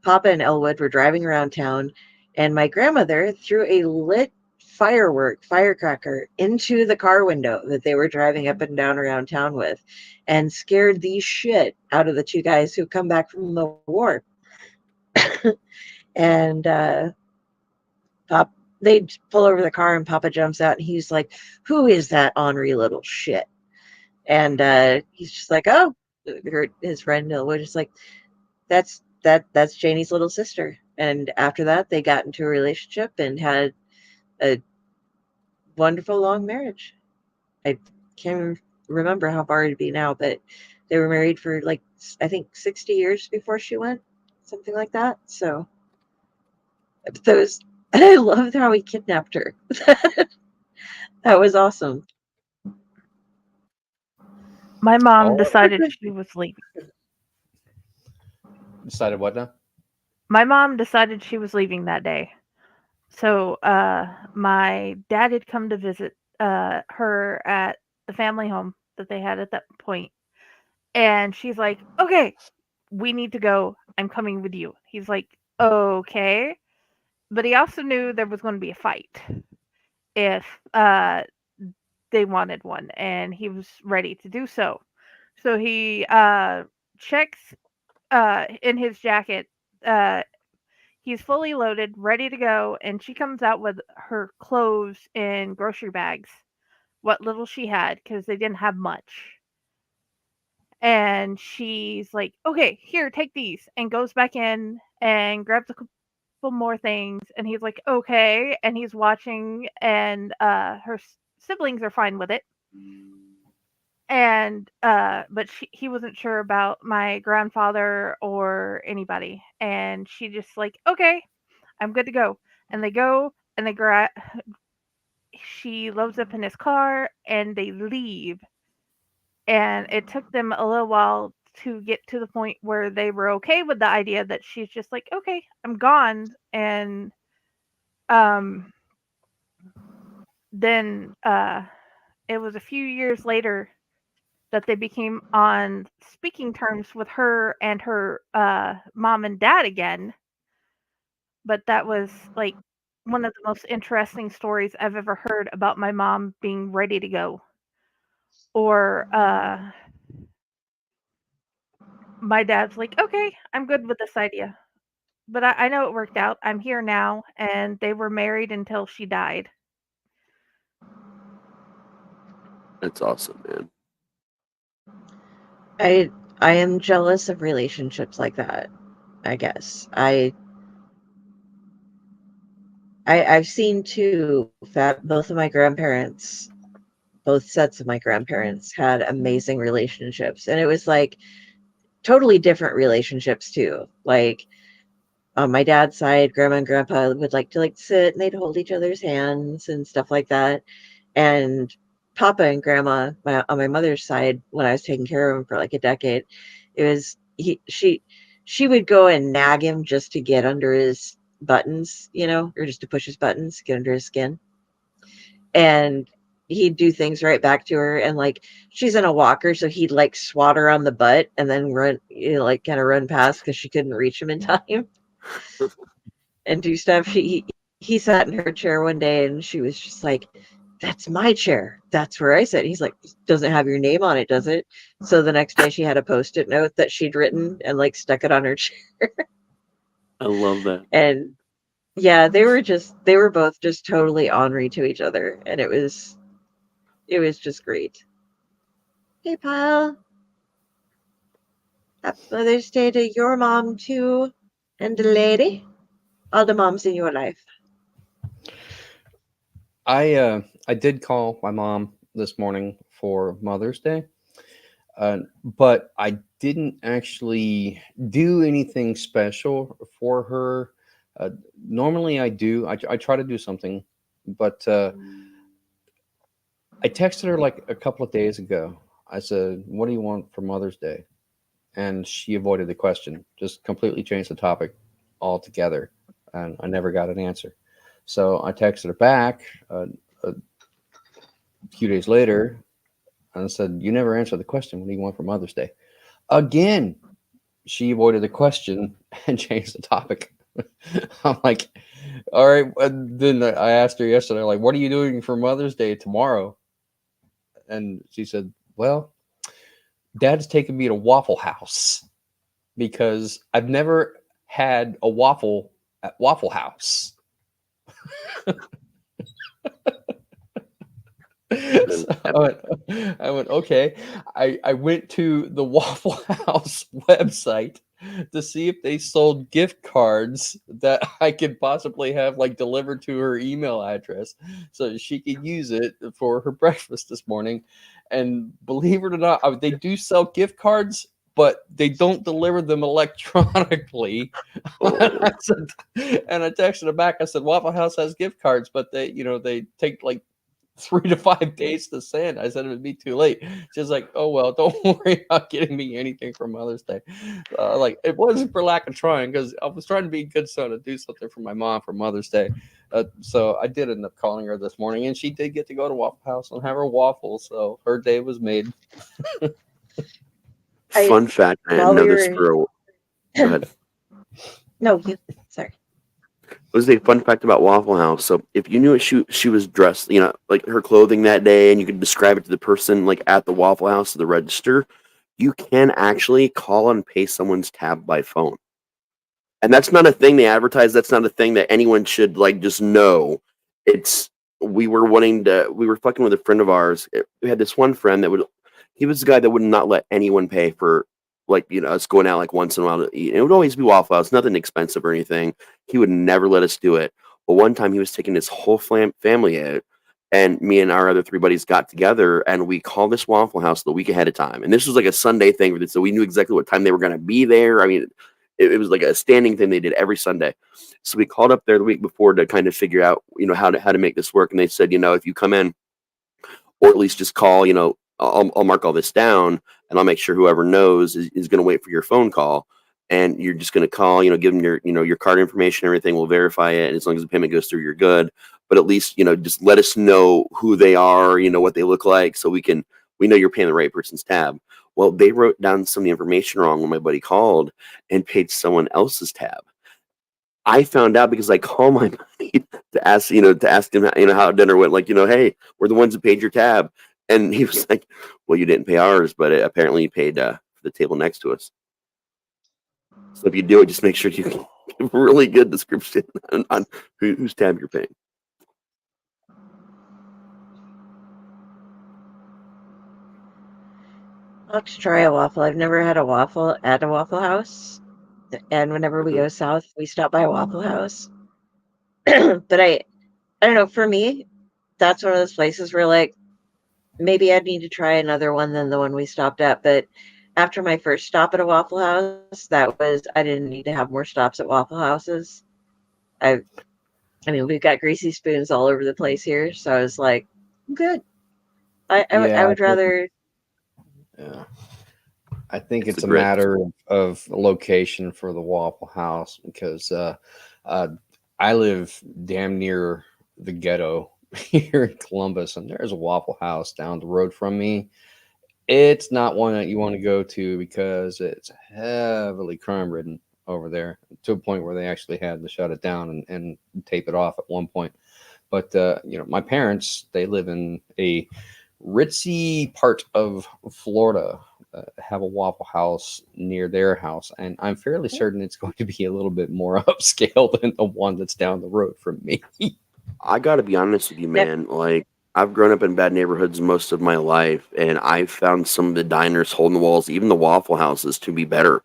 Papa and Elwood were driving around town, and my grandmother threw a lit firecracker into the car window that they were driving up and down around town with, and scared the shit out of the 2 guys who come back from the war. And they pull over the car, and Papa jumps out, and he's like, "Who is that ornery little shit?" And he's just like, "Oh," his friend Elwood is like, that's Janie's little sister." And after that, they got into a relationship and had a wonderful long marriage. I can't remember how far it'd be now, but they were married for like, I think 60 years before she went, something like that. So those, and I loved how he kidnapped her. That was awesome. My mom decided she was leaving. Decided what now? My mom decided she was leaving that day. So my dad had come to visit her at the family home that they had at that point. And she's like, "Okay, we need to go. I'm coming with you." He's like, "Okay." But he also knew there was going to be a fight if they wanted one, and he was ready to do so. So he checks in his jacket. He's fully loaded, ready to go, and she comes out with her clothes in grocery bags, what little she had, because they didn't have much. And she's like, "Okay, here, take these," and goes back in and grabs a couple more things. And he's like, "Okay," and he's watching, and her siblings are fine with it. And but he wasn't sure about my grandfather or anybody, and she just like, "Okay, I'm good to go." And they go, and she loads up in his car, and they leave. And it took them a little while to get to the point where they were okay with the idea that she's just like, "Okay, I'm gone." And then it was a few years later that they became on speaking terms with her and her mom and dad again. But that was like one of the most interesting stories I've ever heard about my mom being ready to go. Or my dad's like, "Okay, I'm good with this idea." But I know it worked out. I'm here now, and they were married until she died. That's awesome, man. I am jealous of relationships like that, I guess. I've seen too that both of my grandparents, both sets of my grandparents had amazing relationships. And it was like totally different relationships too. Like on my dad's side, grandma and grandpa would like to like sit and they'd hold each other's hands and stuff like that. And Papa and grandma on my mother's side, when I was taking care of him for like a decade, it was she would go and nag him just to get under his buttons, or just to push his buttons, get under his skin. And he'd do things right back to her. And like she's in a walker, so he'd like swat her on the butt and then run, kind of run past because she couldn't reach him in time and do stuff. he sat in her chair one day and she was just like, "That's my chair. That's where I sit." He's like, "Doesn't have your name on it, does it?" So the next day she had a Post-it note that she'd written and like stuck it on her chair. I love that. And yeah, they were both just totally ornery to each other, and it was just great. Hey, pal. Happy Mother's Day to your mom too, and the lady, all the moms in your life. I did call my mom this morning for Mother's Day, but I didn't actually do anything special for her. Normally, I do. I try to do something, but I texted her like a couple of days ago. I said, "What do you want for Mother's Day?" And she avoided the question, just completely changed the topic altogether, and I never got an answer. So I texted her back a few days later and said, "You never answered the question. What do you want for Mother's Day?" Again, she avoided the question and changed the topic. I'm like, all right. And then I asked her yesterday, like, "What are you doing for Mother's Day tomorrow?" And she said, "Well, Dad's taking me to Waffle House because I've never had a waffle at Waffle House." So I went, okay. I went to the Waffle House website to see if they sold gift cards that I could possibly have like delivered to her email address so she could use it for her breakfast this morning. And believe it or not, they do sell gift cards, but they don't deliver them electronically. And I texted her back. I said, "Waffle House has gift cards, but they take like 3 to 5 days to send." I said it would be too late. She's like, "Oh well, don't worry about getting me anything for Mother's Day." Like it wasn't for lack of trying, because I was trying to be a good son to do something for my mom for Mother's Day. So I did end up calling her this morning, and she did get to go to Waffle House and have her waffles. So her day was made. Fun fact, I didn't know this for a. Go ahead. No, you. Sorry. Was a fun fact about Waffle House. So if you knew she was dressed, like her clothing that day, and you could describe it to the person like at the Waffle House, the register, you can actually call and pay someone's tab by phone. And that's not a thing they advertise. That's not a thing that anyone should like just know. It's we were fucking with a friend of ours. We had this one friend he was the guy that would not let anyone pay for us going out like once in a while to eat. And it would always be Waffle House, nothing expensive or anything. He would never let us do it. But one time he was taking his whole family out, and me and our other 3 buddies got together and we called this Waffle House the week ahead of time. And this was like a Sunday thing, so we knew exactly what time they were going to be there. I mean, it was like a standing thing they did every Sunday. So we called up there the week before to kind of figure out, how to make this work. And they said, if you come in, or at least just call, I'll mark all this down and I'll make sure whoever knows is going to wait for your phone call. And you're just going to call, give them your card information, everything. We'll verify it. And as long as the payment goes through, you're good. But at least, just let us know who they are, what they look like, so we know you're paying the right person's tab. Well, they wrote down some of the information wrong when my buddy called and paid someone else's tab. I found out because I called my buddy to ask him, how dinner went. Like, hey, we're the ones that paid your tab. And he was like, "Well, you didn't pay ours, but apparently you paid for the table next to us." So if you do it, just make sure you give a really good description on whose tab you're paying. I'll have to try a waffle. I've never had a waffle at a Waffle House. And whenever we go south, we stop by a Waffle House. But I don't know, for me, that's one of those places where like maybe I'd need to try another one than the one we stopped at. But after my first stop at a Waffle House, I didn't need to have more stops at Waffle Houses. I mean, we've got greasy spoons all over the place here, so I was like, I'm good. I would rather. Yeah. I think it's a matter of location for the Waffle House, because I live damn near the ghetto here in Columbus, and there's a Waffle House down the road from me. It's not one that you want to go to because it's heavily crime ridden. over there, to a point where they actually had to shut it down and tape it off at one point. But my parents, they live in a ritzy part of Florida, have a Waffle House near their house, and I'm fairly certain it's going to be a little bit more upscale than the one that's down the road from me. I got to be honest with you, man. Like, I've grown up in bad neighborhoods most of my life, and I've found some of the diners, hole in the walls, even the Waffle Houses, to be better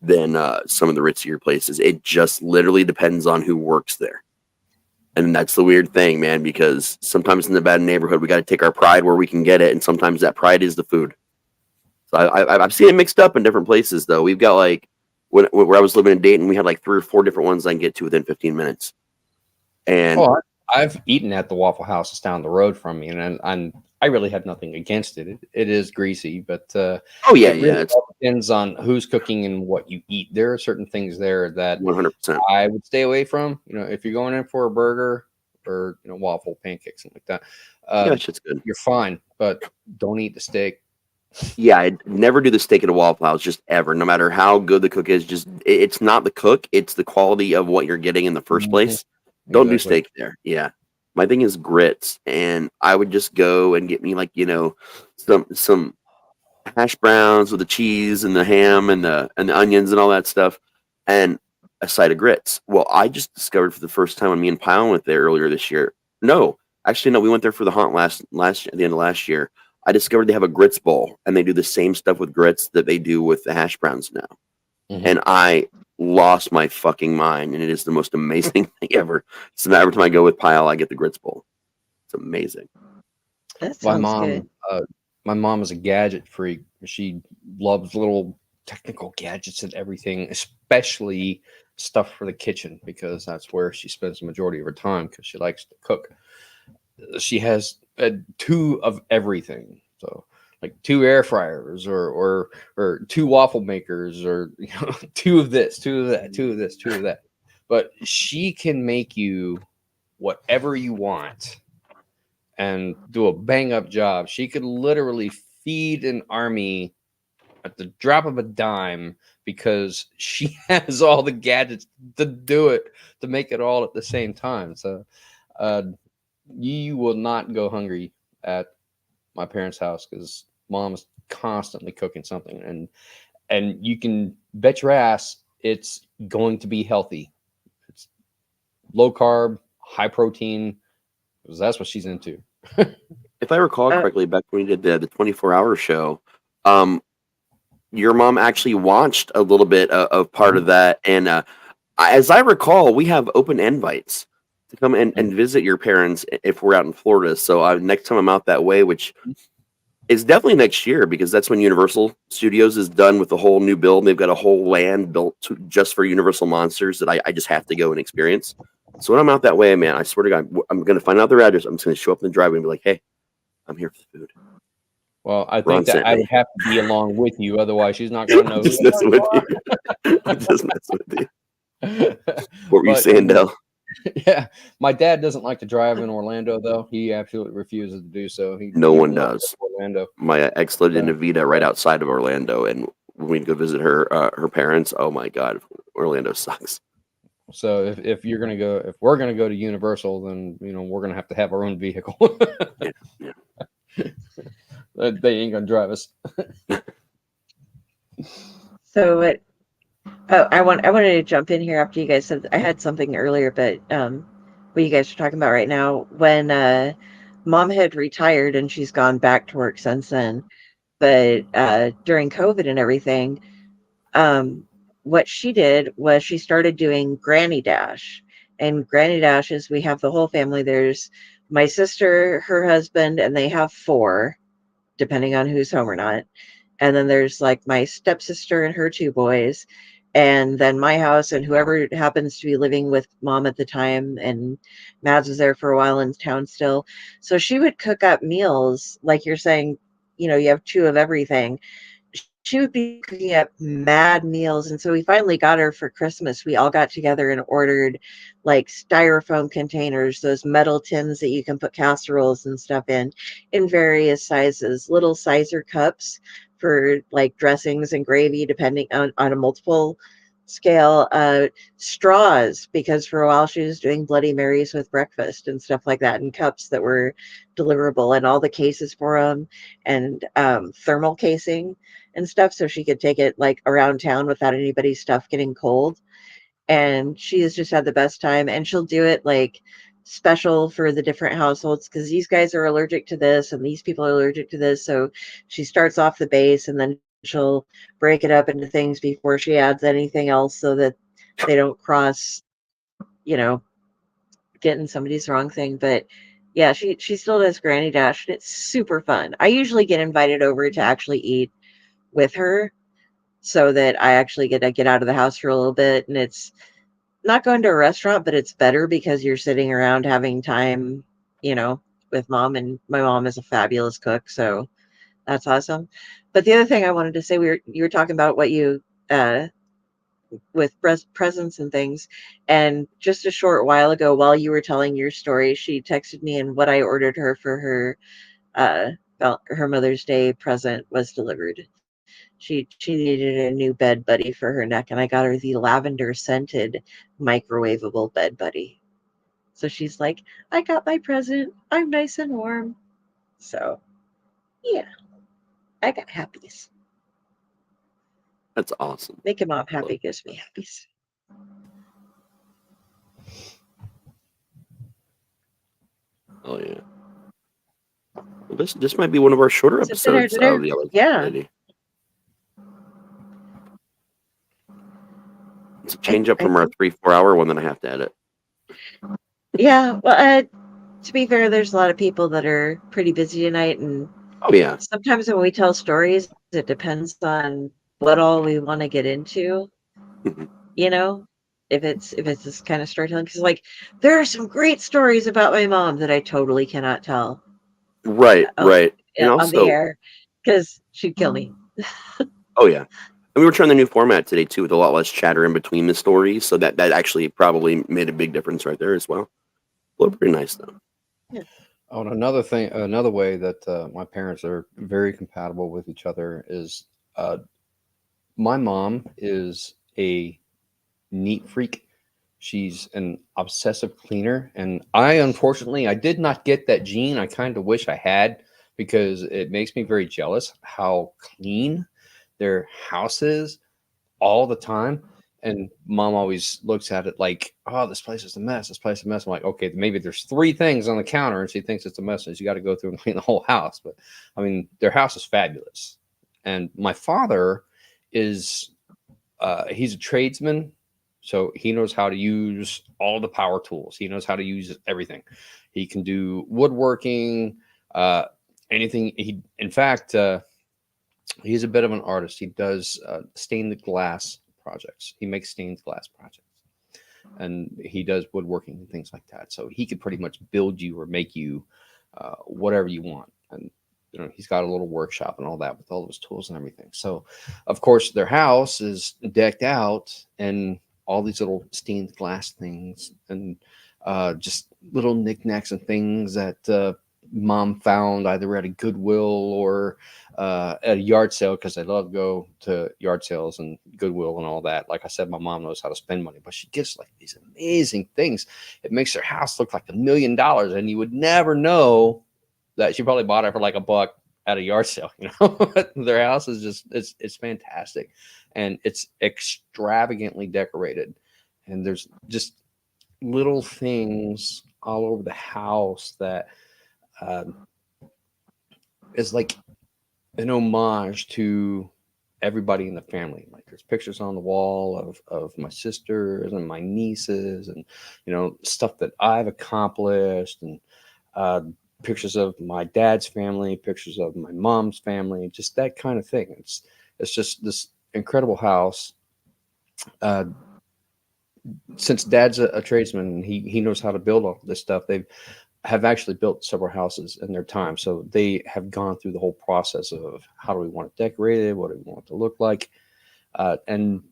than some of the ritzier places. It just literally depends on who works there. And that's the weird thing, man, because sometimes in the bad neighborhood, we got to take our pride where we can get it, and sometimes that pride is the food. So I've seen it mixed up in different places, though. We've got, like, where I was living in Dayton, we had like 3 or 4 different ones I can get to within 15 minutes. And I've eaten at the Waffle House that's down the road from me, and I really have nothing against it. It is greasy, but it really all depends on who's cooking and what you eat. There are certain things there that 100% I would stay away from. If you're going in for a burger or waffle, pancakes, something like that, that shit's good. You're fine, but don't eat the steak. Yeah, I'd never do the steak at a Waffle House, just ever. No matter how good the cook is, it's not the cook; it's the quality of what you're getting in the first place. Don't do steak there. Yeah. My thing is grits, and I would just go and get me some hash browns with the cheese and the ham and the onions and all that stuff, and a side of grits. Well, I just discovered for the first time when me and Pyle went there earlier this year. No, actually, no, we went there for the haunt last at the end of last year. I discovered they have a grits bowl, and they do the same stuff with grits that they do with the hash browns now. And I lost my fucking mind, and it is the most amazing thing ever. So every time I go with Pyle, I get the grits bowl. It's amazing. That sounds good. My mom is a gadget freak. She loves little technical gadgets and everything, especially stuff for the kitchen, because that's where she spends the majority of her time, because she likes to cook. She has 2 of everything. So like 2 air fryers or 2 waffle makers, or 2 of this, 2 of that, 2 of this, 2 of that. But she can make you whatever you want and do a bang up job. She could literally feed an army at the drop of a dime, because she has all the gadgets to do it, to make it all at the same time. So you will not go hungry at my parents' house, because mom's constantly cooking something, and you can bet your ass it's going to be healthy. It's low carb, high protein, because that's what she's into. If I recall correctly, back when we did the 24-hour show, your mom actually watched a little bit of part of that, and as I recall, we have open invites to come and visit your parents if we're out in Florida. So next time I'm out that way, which is definitely next year, because that's when Universal Studios is done with the whole new build. They've got a whole land built just for Universal Monsters that I just have to go and experience. So when I'm out that way, man, I swear to God, I'm going to find out their address. I'm just going to show up in the driveway and be like, hey, I'm here for the food. Well, I think that I would have to be along with you. Otherwise, she's not going to know. Just messing with you. Just messing with you. What were you saying, Del? Yeah, my dad doesn't like to drive in Orlando, though. He absolutely refuses to do so. No one does. Orlando. My ex lived in Nevada, right outside of Orlando, and when we'd go visit her parents, oh my God, Orlando sucks. So if we're gonna go to Universal, then we're gonna have to have our own vehicle. Yeah. They ain't gonna drive us. So what? Oh, I wanted to jump in here after you guys said I had something earlier, but what you guys are talking about right now, when Mom had retired and she's gone back to work since then, but during COVID and everything, what she did was she started doing Granny Dash. And Granny Dash is, we have the whole family. There's my sister, her husband, and they have 4, depending on who's home or not. And then there's like my stepsister and her 2 boys, and then my house and whoever happens to be living with Mom at the time. And Mads was there for a while in town still. So she would cook up meals, like you're saying, you have 2 of everything. She would be cooking up mad meals. And so we finally got her for Christmas. We all got together and ordered like styrofoam containers, those metal tins that you can put casseroles and stuff in various sizes, little sizer cups for like dressings and gravy, depending on a multiple scale, straws, because for a while she was doing Bloody Marys with breakfast and stuff like that, and cups that were deliverable, and all the cases for them, and thermal casing and stuff, so she could take it like around town without anybody's stuff getting cold. And she has just had the best time, and she'll do it like special for the different households, because these guys are allergic to this and these people are allergic to this. So she starts off the base, and then she'll break it up into things before she adds anything else, so that they don't cross, you know, getting somebody's wrong thing. But yeah, she still does Granny Dash, and it's super fun. I usually get invited over to actually eat with her, so that I actually get to get out of the house for a little bit. And it's not going to a restaurant, but it's better because you're sitting around having time, with mom. And my mom is a fabulous cook, so that's awesome. But the other thing I wanted to say, you were talking about what you with presents and things, and just a short while ago, while you were telling your story, she texted me, and what I ordered her for her Mother's Day present was delivered. She needed a new bed buddy for her neck, and I got her the lavender scented microwavable bed buddy. So she's like, I got my present. I'm nice and warm. So, yeah, I got happies. That's awesome. Making mom happy gives me happies. Oh yeah. Well, this might be one of our shorter So dinner, episodes of the Elliott yeah. Lady. It's a change up from our 3-4 hour one that I have to edit. Yeah, well, to be fair, there's a lot of people that are pretty busy tonight, and Oh yeah. sometimes when we tell stories, it depends on what all we want to get into. If it's this kind of storytelling, because like there are some great stories about my mom that I totally cannot tell Right. And on the also, air, because she'd kill me. oh yeah. And we were trying the new format today too, with a lot less chatter in between the stories, so that actually probably made a big difference right there as well. Well, pretty nice though. Yeah. Oh, and another way that my parents are very compatible with each other is my mom is a neat freak. She's an obsessive cleaner, and unfortunately I did not get that gene. I kind of wish I had, because it makes me very jealous how clean their house is all the time. And mom always looks at it like, oh, this place is a mess. This place is a mess. I'm like, okay, maybe there's 3 things on the counter and she thinks it's a mess, and you got to go through and clean the whole house. But I mean, their house is fabulous. And my father is, he's a tradesman. So he knows how to use all the power tools. He knows how to use everything. He can do woodworking, anything. In fact, he's a bit of an artist. He does stained glass projects. He makes stained glass projects, and he does woodworking and things like that. So he could pretty much build you or make you whatever you want. And he's got a little workshop and all that with all those tools and everything. So, of course, their house is decked out and all these little stained glass things and just little knickknacks and things that mom found either at a Goodwill or at a yard sale, because I love to go to yard sales and Goodwill and all that. Like I said, my mom knows how to spend money, but she gets like these amazing things. It makes her house look like $1 million, and you would never know that she probably bought it for like $1 at a yard sale. Their house is just it's fantastic, and it's extravagantly decorated, and there's just little things all over the house that is like an homage to everybody in the family. Like there's pictures on the wall of my sisters and my nieces, and stuff that I've accomplished, and pictures of my dad's family, pictures of my mom's family, just that kind of thing. It's just this incredible house. Since dad's a tradesman, he knows how to build all this stuff. They have actually built several houses in their time, so they have gone through the whole process of how do we want it decorated, what do we want it to look like, and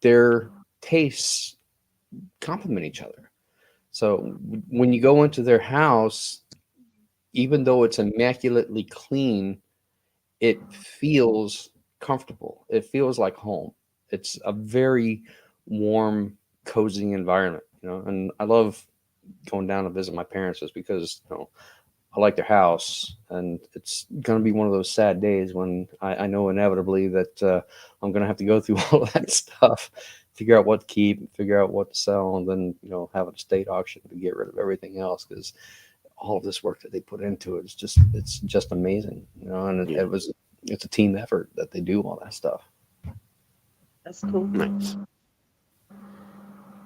their tastes complement each other. So when you go into their house, even though it's immaculately clean, it feels comfortable. It feels like home. It's a very warm, cozy environment, you know. And I love going down to visit my parents just because, you know, I like their house, and it's going to be one of those sad days when I know inevitably that I'm going to have to go through all of that stuff, figure out what to keep, figure out what to sell, and then, you know, have an estate auction to get rid of everything else, because all of this work that they put into it is just amazing, you know. And it's a team effort that they do all that stuff. That's cool. Nice.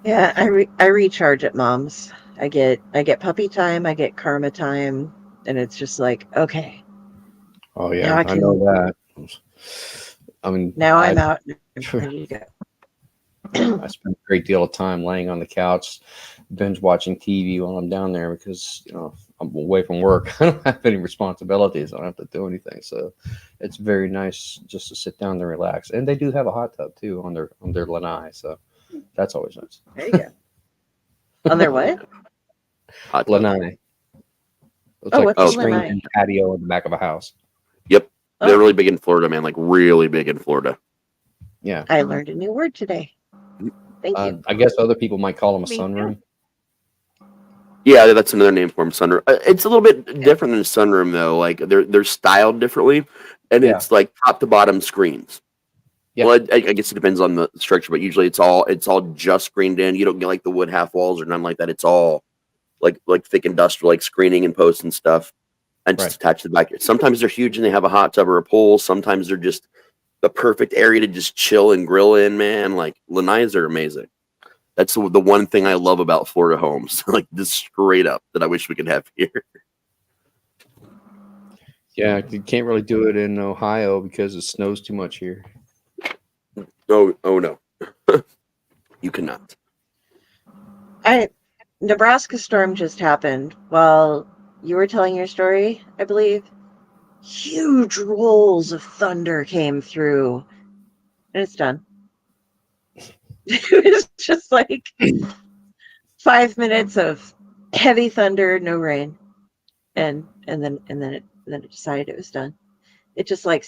Yeah, I recharge at mom's. I get puppy time, I get karma time, and it's just like, okay. Oh yeah, I know that. I mean, now I'm out and I'm ready to go. I spend a great deal of time laying on the couch, binge watching TV while I'm down there because, you know, I'm away from work. I don't have any responsibilities. I don't have to do anything. So it's very nice just to sit down and relax. And they do have a hot tub too on their lanai. So that's always nice. There you go. On their what? Hot lanai. It's like a screen patio in the back of a house. Yep. They're really big in Florida, man. Like really big in Florida. Yeah. I learned a new word today. Thank you. I guess other people might call them a sunroom. Yeah, that's another name for them, sunroom. It's a little bit different than a sunroom, though. Like they're styled differently, and it's like top to bottom screens. Yeah. Well, I guess it depends on the structure, but usually it's all just screened in. You don't get like the wood half walls or none like that. It's all like thick industrial, like screening and posts and stuff, and just attached to the back. Sometimes they're huge and they have a hot tub or a pool. Sometimes they're just the perfect area to just chill and grill in, man. Like lanais are amazing. That's the one thing I love about Florida homes, like just straight up, that I wish we could have here. Yeah, you can't really do it in Ohio because it snows too much here. Oh no, you cannot. Nebraska storm just happened while you were telling your story, I believe. Huge rolls of thunder came through, and it's done. It was just like 5 minutes of heavy thunder, no rain, and then it decided it was done. It just like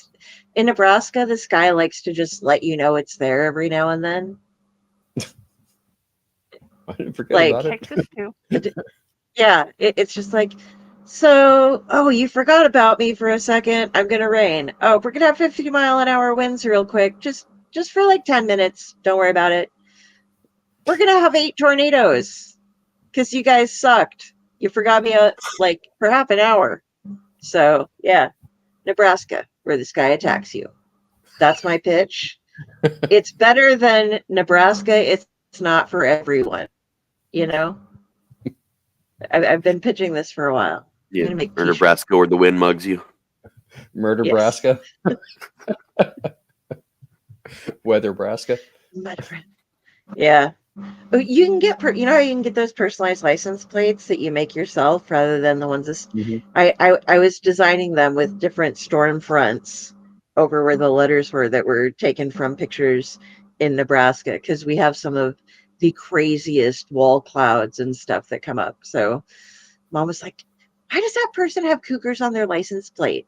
in Nebraska, the sky likes to just let you know it's there every now and then. I didn't forget about it. Texas too. Yeah, it's just like, so, you forgot about me for a second. I'm gonna rain. Oh, we're gonna have 50-mile-an-hour winds real quick, just for like 10 minutes. Don't worry about it. We're gonna have 8 tornadoes because you guys sucked. You forgot me like for half an hour. So yeah, Nebraska, where the sky attacks you. That's my pitch. It's better than Nebraska. It's not for everyone. You know, I've been pitching this for a while. Yeah, or Nebraska, where the wind mugs you. Murder Nebraska. Weather Nebraska. Yeah. You can get, you know how you can get those personalized license plates that you make yourself rather than the ones that I was designing them with different storm fronts over where the letters were that were taken from pictures in Nebraska, because we have some of the craziest wall clouds and stuff that come up. So Mom was like, why does that person have cougars on their license plate?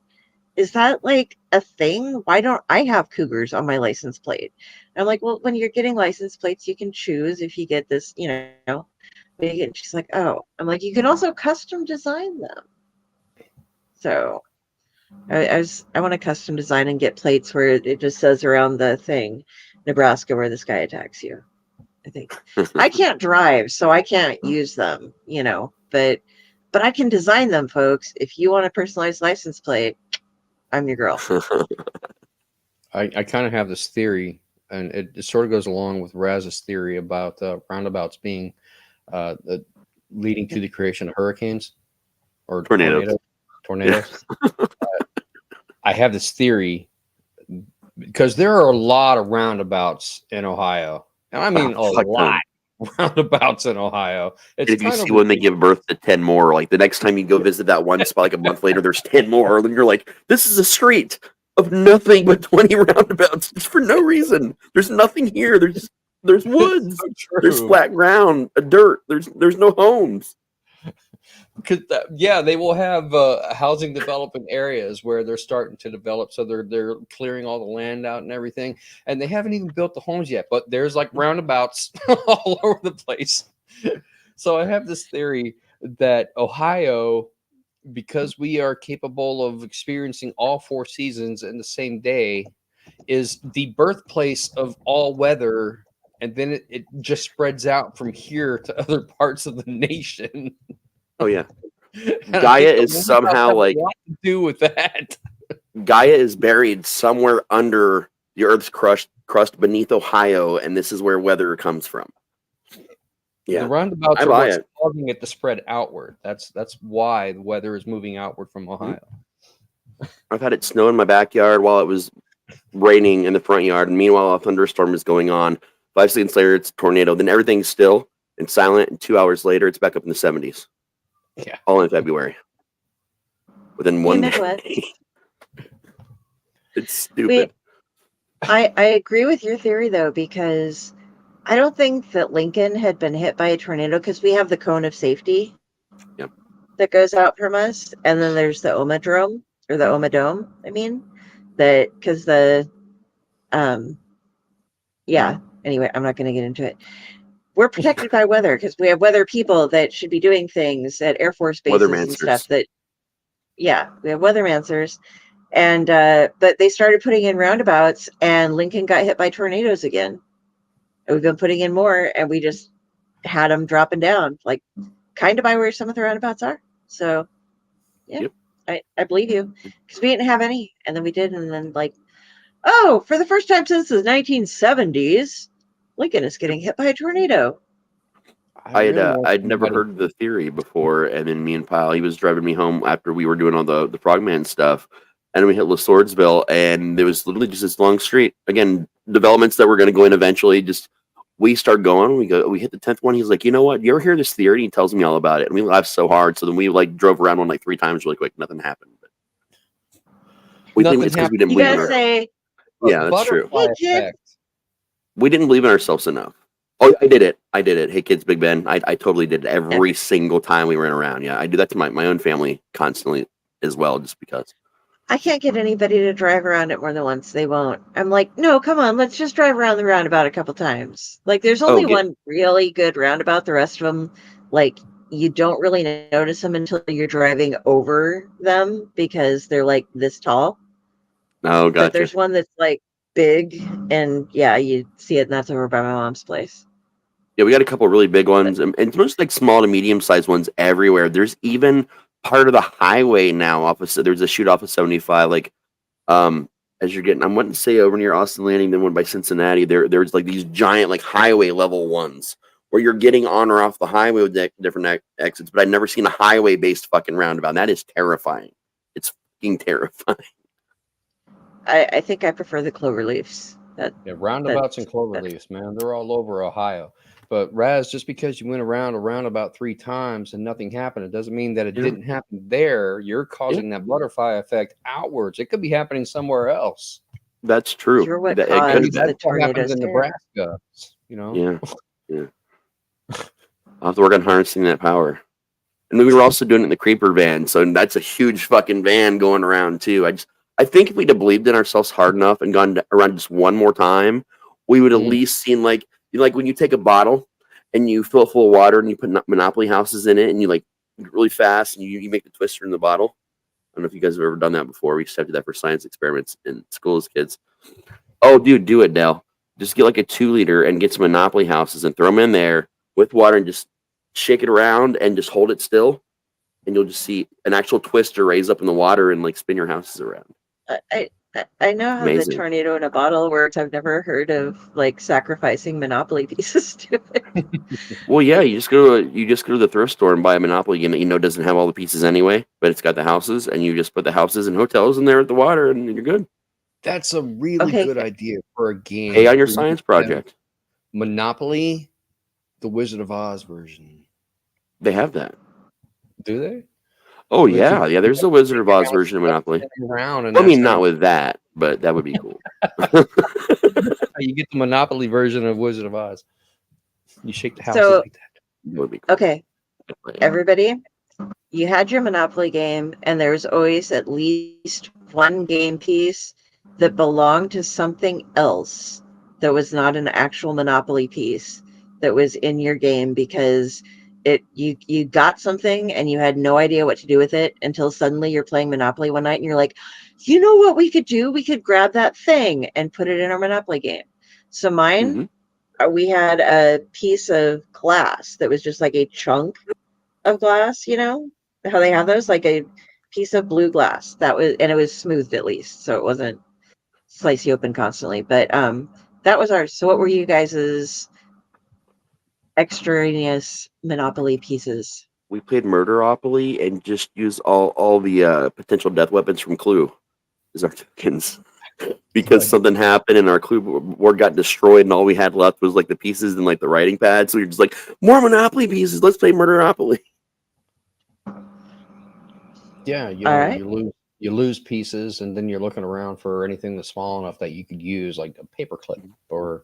Is that like a thing? Why don't I have cougars on my license plate? And I'm like, well, when you're getting license plates, you can choose if you get this, you know. She's like, oh. I'm like, you can also custom design them. So I want to custom design and get plates where it just says around the thing, Nebraska, where the sky attacks you. I think I can't drive, so I can't use them, you know, but I can design them, folks. If you want a personalized license plate, I'm your girl. I kind of have this theory, and it sort of goes along with Raz's theory about roundabouts being leading to the creation of hurricanes or tornadoes. I have this theory because there are a lot of roundabouts in Ohio, and I mean a lot of roundabouts in Ohio. If you see when they give birth to 10 more, like the next time you go visit that one spot, like a month later, there's 10 more, and you're like, this is a street of nothing but 20 roundabouts just for no reason. There's nothing here. There's woods. So there's flat ground, dirt. There's no homes. Because they will have housing development areas where they're starting to develop, so they're clearing all the land out and everything, and they haven't even built the homes yet. But there's like roundabouts all over the place. So I have this theory that Ohio, because we are capable of experiencing all 4 seasons in the same day, is the birthplace of all weather, and then it just spreads out from here to other parts of the nation. Oh yeah, And Gaia is somehow like a lot to do with that. Gaia is buried somewhere under the Earth's crust beneath Ohio, and this is where weather comes from. Yeah, The roundabouts I are buy what's it. causing it to spread outward. That's why the weather is moving outward from Ohio. I've had it snow in my backyard while it was raining in the front yard, and meanwhile a thunderstorm is going on. 5 seconds later, it's a tornado. Then everything's still and silent, and 2 hours later, it's back up in the 70s. Yeah, all in February. Within one Midwest. day. It's stupid. I agree with your theory though, because I don't think that Lincoln had been hit by a tornado because we have the cone of safety that goes out from us, and then there's the Omadrome or the Omadome. I mean, that because the Anyway, I'm not going to get into it. We're protected by weather because we have weather people that should be doing things at Air Force bases and stuff. We have weathermancers. And but they started putting in roundabouts, and Lincoln got hit by tornadoes again. And we've been putting in more, and we just had them dropping down, like kind of by where some of the roundabouts are. So, yeah, I believe you, because we didn't have any, and then we did, and then like, oh, for the first time since the 1970s, Lincoln is getting hit by a tornado. I'd never heard the theory before, and then me and Pyle, he was driving me home after we were doing all the Frogman stuff. And we hit LaSwordsville, and there was literally just this long street. Again, developments that were going to go in eventually. Just we start going. We hit the 10th one. He's like, you know what? You ever hear this theory? And he tells me all about it. And we laughed so hard. So then we like drove around one like 3 times really quick. Nothing happened. But we think it's because we didn't believe in ourselves. Yeah, that's true. Hey, kids. We didn't believe in ourselves enough. Oh, I did it. Hey, kids, Big Ben. I totally did it every single time we ran around. Yeah, I do that to my own family constantly as well, just because. I can't get anybody to drive around it more than once. They won't. I'm like, no, come on, let's just drive around the roundabout a couple times. Like, there's only one really good roundabout. The rest of them, like, you don't really notice them until you're driving over them because they're like this tall. Oh, gotcha. But there's one that's like big, and yeah, you see it, and that's over by my mom's place. Yeah, we got a couple really big ones, and it's most like small to medium sized ones everywhere. There's even part of the highway now there's a shoot off of 75, like as you're getting, I wouldn't say over near Austin Landing, then one by Cincinnati. There's like these giant like highway level ones where you're getting on or off the highway with different exits, but I've never seen a highway based fucking roundabout. And that is terrifying. It's fucking terrifying. I think I prefer the cloverleafs. Roundabouts and cloverleafs, man, they're all over Ohio. But Raz, just because you went around a roundabout 3 times and nothing happened, it doesn't mean that it didn't happen there. You're causing that butterfly effect outwards. It could be happening somewhere else. That's true. You're what That's what happens in Nebraska. You know. Yeah. I'll have to work on harnessing that power. And we were also doing it in the creeper van, so that's a huge fucking van going around too. I think if we'd have believed in ourselves hard enough and gone around just one more time, we would at least seen like when you take a bottle and you fill it full of water and you put Monopoly houses in it and you like really fast and you make the twister in the bottle. I don't know if you guys have ever done that before. We used to have to do that for science experiments in school as kids. Oh, dude, do it, Dell. Just get like a 2-liter and get some Monopoly houses and throw them in there with water and just shake it around and just hold it still. And you'll just see an actual twister raise up in the water and like spin your houses around. I know how the tornado in a bottle works. I've never heard of like sacrificing Monopoly pieces to it. Well, yeah, you just go to the thrift store and buy a Monopoly game that you know doesn't have all the pieces anyway, but it's got the houses, and you just put the houses and hotels in there at the water, and you're good. That's a really good idea for a game. Hey, on your science project. Monopoly, the Wizard of Oz version. They have that. Do they? Oh, yeah. Yeah, there's a Wizard of Oz version of Monopoly. I mean, not with that, but that would be cool. You get the Monopoly version of Wizard of Oz. You shake the house like that. That would be cool. Okay. Everybody, You had your Monopoly game, and there was always at least one game piece that belonged to something else that was not an actual Monopoly piece that was in your game, because you got something and you had no idea what to do with it until suddenly you're playing Monopoly one night and you're like, you know what we could do? We could grab that thing and put it in our Monopoly game. So mine, we had a piece of glass that was just like a chunk of glass, how they have those, like a piece of blue glass that was, and it was smoothed at least, so it wasn't slicey open constantly. But that was ours. So what were you guys's extraneous Monopoly pieces? We played Murderopoly and just used all the potential death weapons from Clue as our tokens. Because something happened and our Clue board got destroyed and all we had left was like the pieces and like the writing pad. So we were just like, more Monopoly pieces. Let's play Murderopoly. Yeah, you lose pieces, and then you're looking around for anything that's small enough that you could use, like a paperclip or.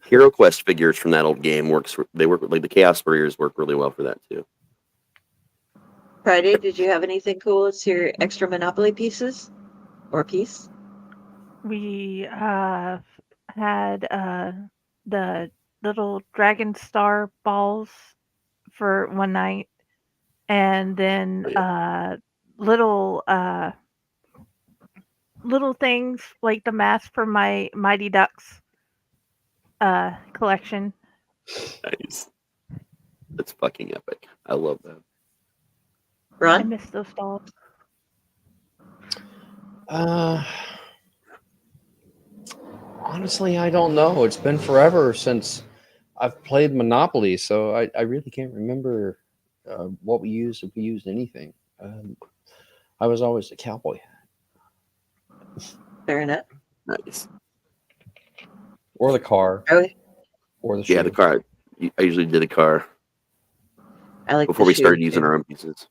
Hero Quest figures from that old game they work with, like the Chaos Warriors work really well for that too. Friday, did you have anything cool? It's your extra Monopoly pieces or piece? We had the little dragon star balls for one night, and then little things like the mask for my Mighty Ducks collection. Nice. That's fucking epic. I love that. Ron? I miss those dolls. Honestly, I don't know. It's been forever since I've played Monopoly, so I really can't remember what we used, if we used anything. I was always a cowboy. Fair enough. Nice. Or the car. Or the shoe. Yeah, the car. I usually did a car. I like before we started using our own pieces.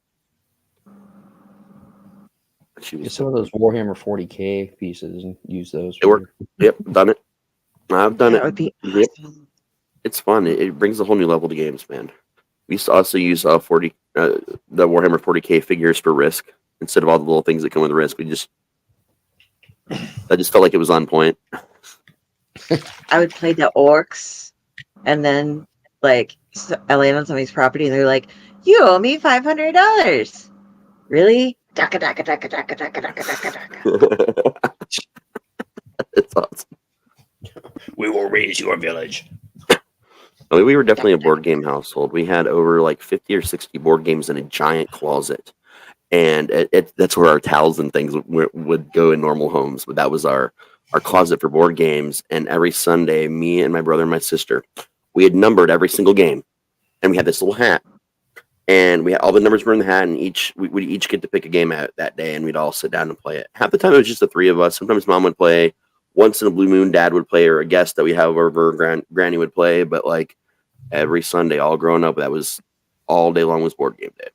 Some of those Warhammer 40K pieces and use those. It worked. Yep, done it. I've done That it. would be Yep. It's fun. It brings a whole new level to games, man. We used to also use the Warhammer 40K figures for Risk instead of all the little things that come with Risk. I just felt like it was on point. I would play the orcs, and then I land on somebody's property, and they're like, "You owe me $500." Really? Daka daka daka daka daka daka daka daka. It's awesome. We will raise your village. I mean, we were definitely a board game household. We had over like 50 or 60 board games in a giant closet. And that's where our towels and things would go in normal homes. But that was our closet for board games. And every Sunday, me and my brother and my sister, we had numbered every single game. And we had this little hat. And we had all the numbers were in the hat. And we'd each get to pick a game out that day. And we'd all sit down and play it. Half the time, it was just the three of us. Sometimes Mom would play. Once in a blue moon, Dad would play. Or a guest that we have over, Granny would play. But like every Sunday, all growing up, that was all day long was board game day.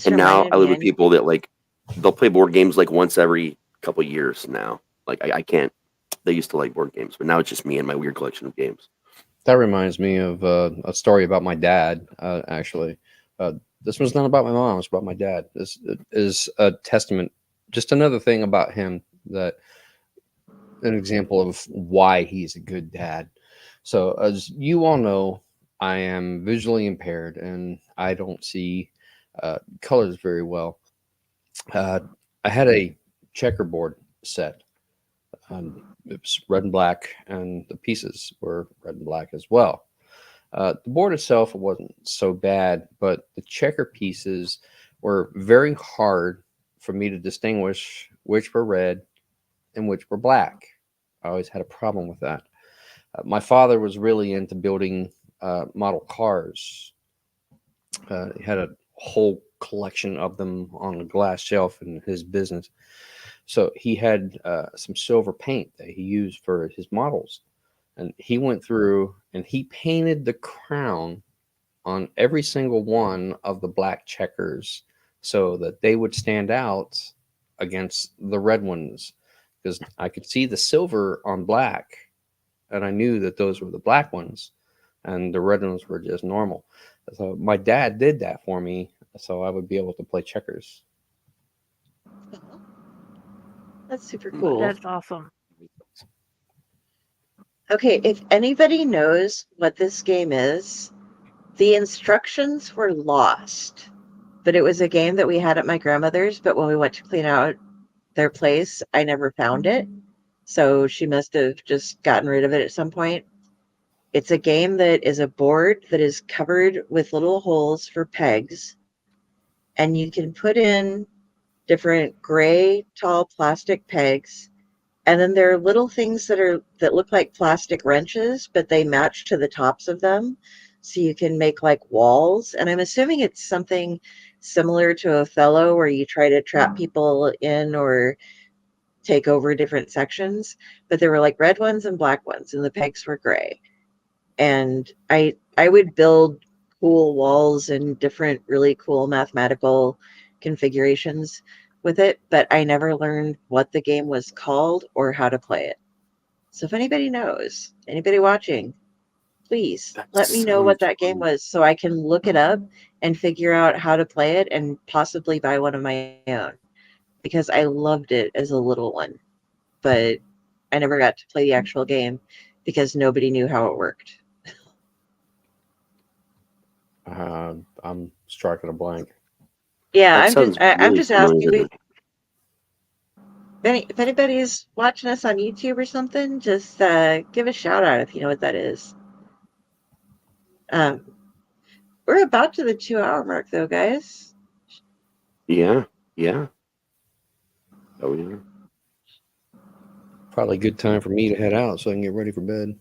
And now I live with people that like they'll play board games like once every couple years now. Like I can't. They used to like board games, but now it's just me and my weird collection of games. That reminds me of a story about my dad. Actually, this one's not about my mom; it's about my dad. This is a testament, just another thing about him that an example of why he's a good dad. So, as you all know, I am visually impaired and I don't see colors very well. I had a checkerboard set. It was red and black, and the pieces were red and black as well. The board itself wasn't so bad, but the checker pieces were very hard for me to distinguish which were red and which were black. I always had a problem with that. My father was really into building model cars. He had a whole collection of them on a glass shelf in his business. So he had some silver paint that he used for his models. And he went through and he painted the crown on every single one of the black checkers so that they would stand out against the red ones. Because I could see the silver on black, and I knew that those were the black ones. and the red ones were just normal. So my dad did that for me, so I would be able to play checkers. That's super cool. That's awesome. Okay, if anybody knows what this game is, the instructions were lost, but it was a game that we had at my grandmother's, but when we went to clean out their place, I never found it. So she must have just gotten rid of it at some point. It's a game that is a board that is covered with little holes for pegs, and you can put in different gray, tall plastic pegs. And then there are little things that look like plastic wrenches, but they match to the tops of them. So you can make like walls. And I'm assuming it's something similar to Othello where you try to trap people in or take over different sections. But there were like red ones and black ones, and the pegs were gray. And I would build cool walls and different really cool mathematical configurations with it, but I never learned what the game was called or how to play it. So if anybody knows, anybody watching, please let me know what that game was so I can look it up and figure out how to play it and possibly buy one of my own, because I loved it as a little one, but I never got to play the actual game because nobody knew how it worked. I'm striking a blank. Yeah, That I'm just asking familiar. if anybody's watching us on YouTube or something, just give a shout out if you know what that is. We're about to the 2-hour mark though, guys. Yeah. Oh yeah. Probably a good time for me to head out so I can get ready for bed.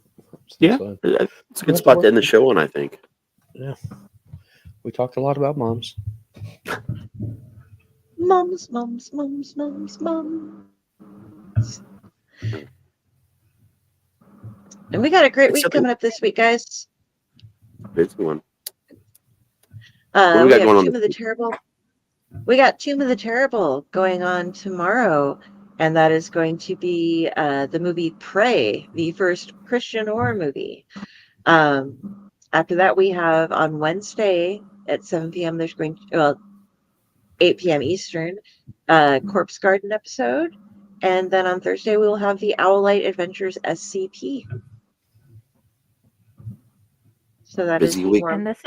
Yeah, So, it's a good spot to end the show on, I think. Yeah. We talked a lot about moms. Moms. And we got a great week coming up this week, guys. Busy one. We got have going on Tomb of the Terrible. We got Tomb of the Terrible going on tomorrow, and that is going to be the movie Prey, the first Christian horror movie. After that, we have on Wednesday at 7 p.m. There's going to 8 p.m. Eastern, Corpse Garden episode, and then on Thursday we will have the Owlite Adventures SCP. So that Busy is week. more. In this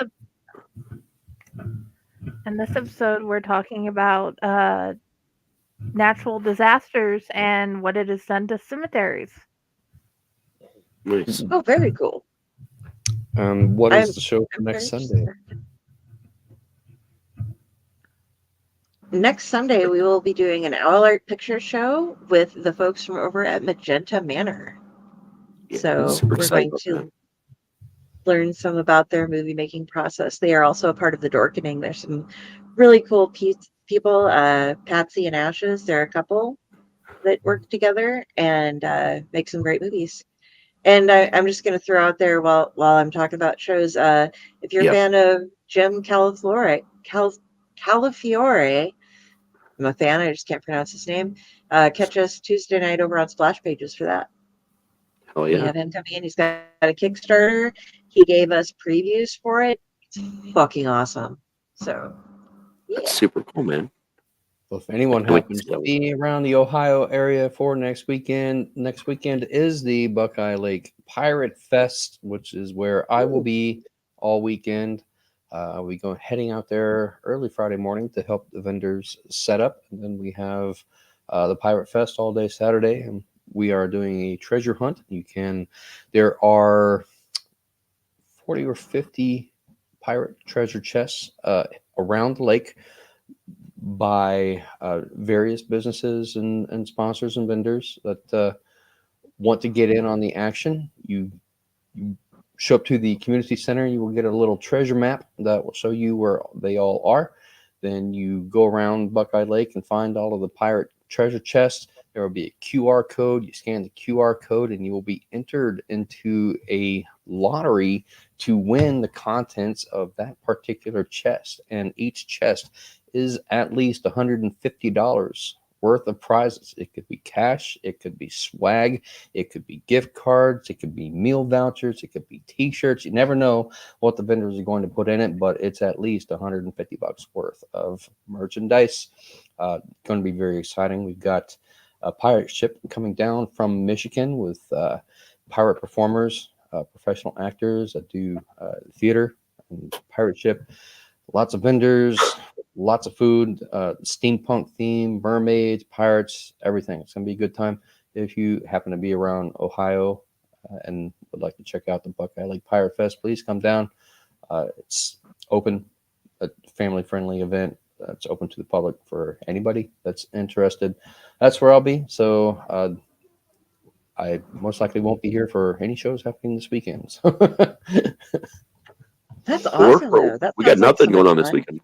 episode, we're talking about natural disasters and what it has done to cemeteries. Nice. Oh, very cool. What is the show for next Sunday? Next Sunday, we will be doing an Owl Art picture show with the folks from over at Magenta Manor. Yeah, so we're going to learn some about their movie making process. They are also a part of the Dorkening. There's some really cool people, Patsy and Ashes. They're a couple that work together and make some great movies. And I'm just going to throw out there while I'm talking about shows, if you're a fan of Jim Calafiore, I'm a fan, I just can't pronounce his name. Catch us Tuesday night over on Splash Pages for that. Oh yeah. We have him coming in. He's got a Kickstarter. He gave us previews for it. It's fucking awesome. So That's super cool, man. Well, if anyone happens to be around the Ohio area for next weekend is the Buckeye Lake Pirate Fest, which is where I will be all weekend. We go heading out there early Friday morning to help the vendors set up, and then we have the Pirate Fest all day Saturday, and we are doing a treasure hunt. There are 40 or 50 pirate treasure chests around the lake by various businesses and sponsors and vendors that want to get in on the action. You show up to the community center, you will get a little treasure map that will show you where they all are. Then you go around Buckeye Lake and find all of the pirate treasure chests. There will be a QR code. You scan the QR code and you will be entered into a lottery to win the contents of that particular chest. And each chest is at least $150 worth of prizes. It could be cash, it could be swag, it could be gift cards, it could be meal vouchers, it could be t-shirts. You never know what the vendors are going to put in it, but it's at least $150 worth of merchandise. Going to be very exciting. We've got a pirate ship coming down from Michigan with pirate performers, professional actors that do theater and pirate ship. Lots of vendors, lots of food, steampunk theme, mermaids, pirates, everything. It's going to be a good time. If you happen to be around Ohio and would like to check out the Buckeye Lake Pirate Fest, please come down. It's open, a family-friendly event. It's open to the public for anybody that's interested. That's where I'll be. So I most likely won't be here for any shows happening this weekend. So. That's awesome, though. That We got sounds like nothing so going much on this fun. weekend.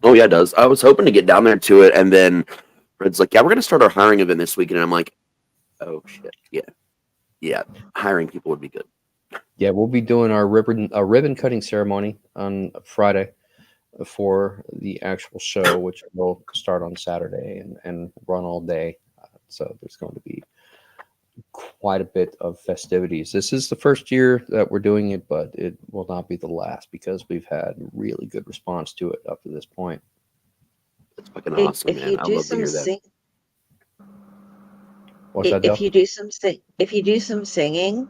Oh yeah, it does. I was hoping to get down there to it, and then Fred's like, "Yeah, we're gonna start our hiring event this weekend." And I'm like, "Oh shit, yeah, hiring people would be good." Yeah, we'll be doing our ribbon cutting ceremony on Friday for the actual show, which will start on Saturday and run all day. So there's going to be quite a bit of festivities. This is the first year that we're doing it, but it will not be the last because we've had really good response to it up to this point. That's fucking awesome, If man. you I do love to some hear that. sing, What's that, if Del? you do some singing,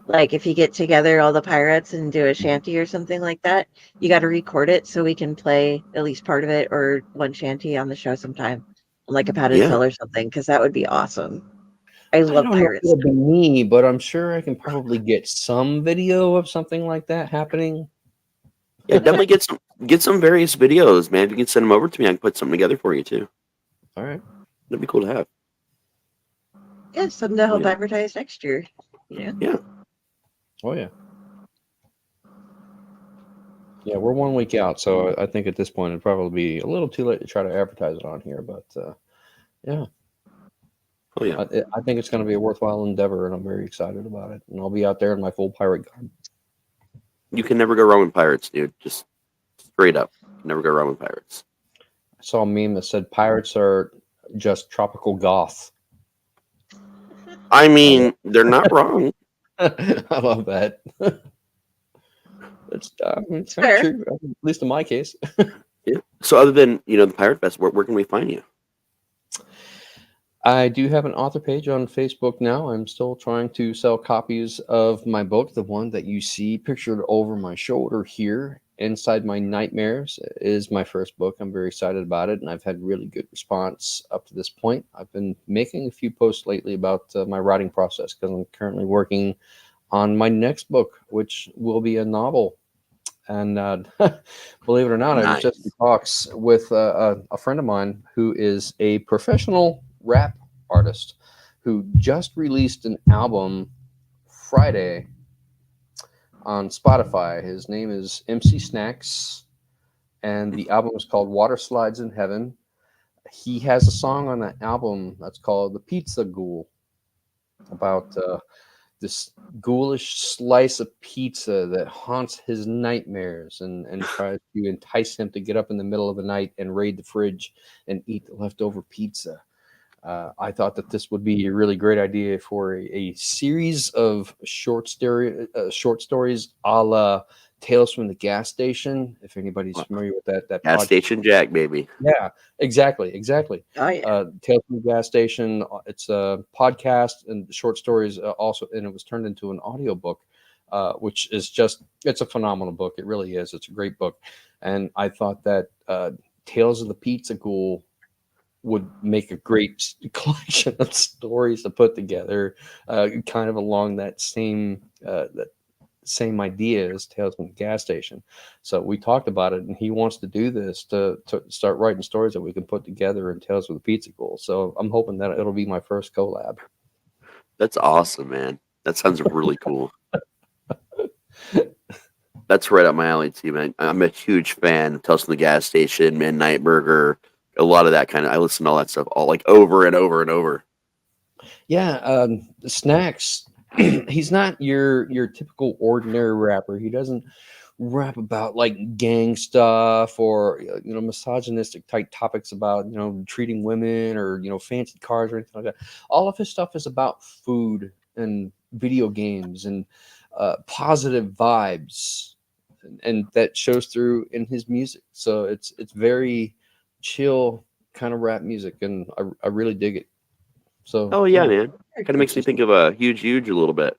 like if you get together all the pirates and do a shanty or something like that, you got to record it so we can play at least part of it or one shanty on the show sometime, like a padded Yeah. cell or something, because that would be awesome. I I love don't know if pirates. it'll be me, but I'm sure I can probably get some video of something like that happening. Yeah, definitely get some various videos, man. If you can send them over to me, I can put something together for you too. All right, that'd be cool to have. Yeah, something to help Yeah. advertise next year. Yeah. Yeah. Oh yeah. Yeah, we're 1 week out, so I think at this point it'd probably be a little too late to try to advertise it on here. But yeah. Oh yeah. I think it's going to be a worthwhile endeavor, and I'm very excited about it. And I'll be out there in my full pirate garb. You can never go wrong with pirates, dude. Just straight up, never go wrong with pirates. I saw a meme that said pirates are just tropical goth. I mean, they're not wrong. I love that. It's kind of true, at least in my case. Yeah. So other than the Pirate Fest, where can we find you? I do have an author page on Facebook now. I'm still trying to sell copies of my book. The one that you see pictured over my shoulder here, Inside My Nightmares, is my first book. I'm very excited about it, and I've had really good response up to this point. I've been making a few posts lately about my writing process because I'm currently working on my next book, which will be a novel. And believe it or not, I was just in talks with a friend of mine who is a professional rap artist who just released an album Friday on Spotify. His name is MC Snacks, and the album is called Water Slides in Heaven. He has a song on that album that's called The Pizza Ghoul, about this ghoulish slice of pizza that haunts his nightmares and tries to entice him to get up in the middle of the night and raid the fridge and eat the leftover pizza. I thought that this would be a really great idea for a series of short stories a la Tales from the Gas Station. If anybody's familiar with that Gas podcast. Station Jack, baby. Yeah, exactly. Oh yeah. Tales from the Gas Station. It's a podcast and short stories also, and it was turned into an audiobook, which is it's a phenomenal book. It really is. It's a great book. And I thought that Tales of the Pizza Ghoul would make a great collection of stories to put together, kind of along that same idea as Tales from the Gas Station. So we talked about it, and he wants to do this to start writing stories that we can put together in Tales of the Pizza Ghoul. So I'm hoping that it'll be my first collab. That's awesome, man. That sounds really cool. That's right up my alley too, man. I'm a huge fan of Tales from the Gas Station, Midnight Burger, a lot of that kind of. I listen to all that stuff all like over and over and over. Yeah, Snacks he's not your typical ordinary rapper. He doesn't rap about like gang stuff or misogynistic type topics about treating women or fancy cars or anything like that. All of his stuff is about food and video games and positive vibes, and that shows through in his music. So it's very chill kind of rap music, and I really dig it. So Oh yeah, man. Kind of makes me think of a huge a little bit.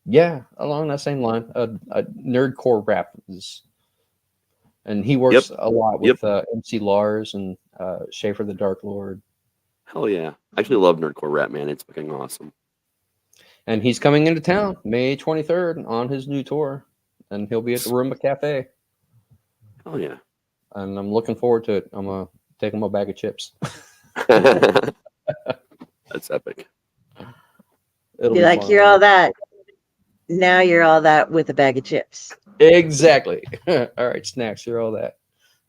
Yeah, along that same line, nerdcore rap is, and he works a lot with MC Lars and Schaefer the Dark Lord. Hell yeah. I actually love nerdcore rap, man. It's fucking awesome. And he's coming into town May 23rd on his new tour, and he'll be at the Roomba Cafe. Oh yeah. And I'm looking forward to it. I'm gonna take him a bag of chips. That's epic. It'll be like, you're all that. Now you're all that with a bag of chips. Exactly. All right, snacks, you're all that.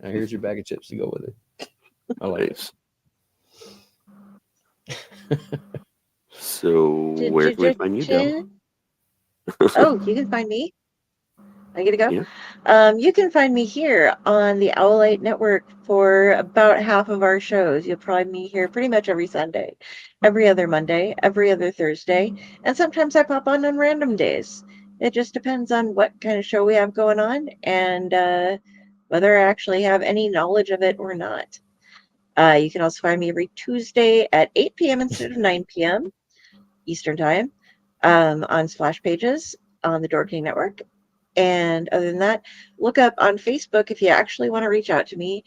Now here's your bag of chips to go with it. I like it. So where can we find you, Del? Oh, you can find me. I get to go. Yeah. You can find me here on the Owlite Network for about half of our shows. You'll probably meet here pretty much every Sunday, every other Monday, every other Thursday, and sometimes I pop on random days. It just depends on what kind of show we have going on and whether I actually have any knowledge of it or not. You can also find me every Tuesday at 8 p.m. instead of 9 p.m. Eastern Time on Splash Pages on the Door King Network. And other than that, look up on Facebook if you actually want to reach out to me.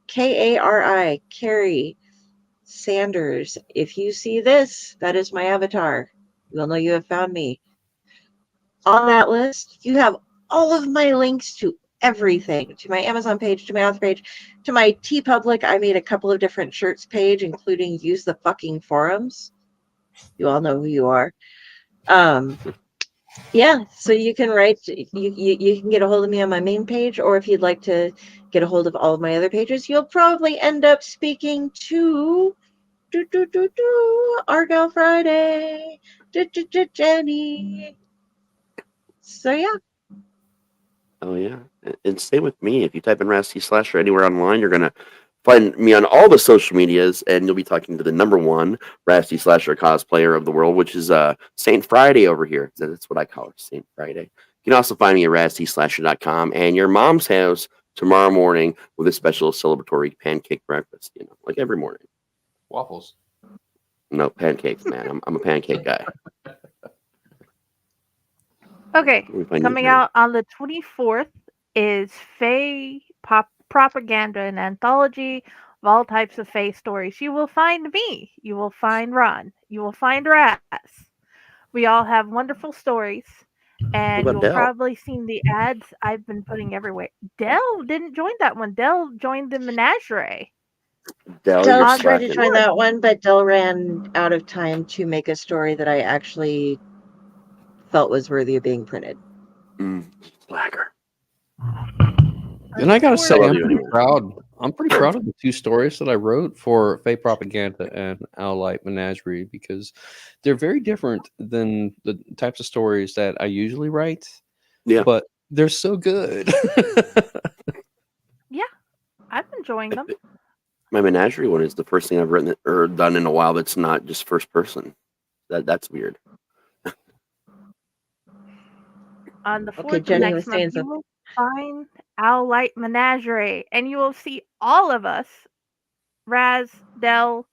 Kari, Carrie Sanders. If you see this, that is my avatar. You'll know you have found me. On that list, you have all of my links to everything, to my Amazon page, to my author page, to my TeePublic. I made a couple of different shirts page, including Use the Fucking Forums. You all know who you are. Yeah, so you can write, you can get a hold of me on my main page, or if you'd like to get a hold of all of my other pages, you'll probably end up speaking to Argyle Friday, Jenny. So yeah. Oh yeah, and stay with me. If you type in Raz T Slasher anywhere online, you're gonna find me on all the social medias, and you'll be talking to the #1 Raz T Slasher cosplayer of the world, which is Saint Friday over here. That's what I call her, Saint Friday. You can also find me at raztslasher.com and your mom's house tomorrow morning with a special celebratory pancake breakfast. Like every morning. Waffles. No pancakes, man. I'm a pancake guy. Okay, coming out on the 24th is Fae Propaganda, an anthology of all types of Fae stories. You will find me. You will find Ron. You will find Raz. We all have wonderful stories. And you'll probably seen the ads I've been putting everywhere. Del didn't join that one. Del joined the Menagerie. Del tried to join that one, but Del ran out of time to make a story that I actually felt was worthy of being printed. Slacker. And I gotta say, I'm pretty proud. I'm pretty proud of the 2 stories that I wrote for Fae Propaganda and Owlite Menagerie, because they're very different than the types of stories that I usually write. Yeah, but they're so good. Yeah, I'm enjoying them. My Menagerie one is the first thing I've written or done in a while that's not just first person. That's weird. On the 4th of next month, you will find Owlite Menagerie, and you will see all of us, Raz, Del,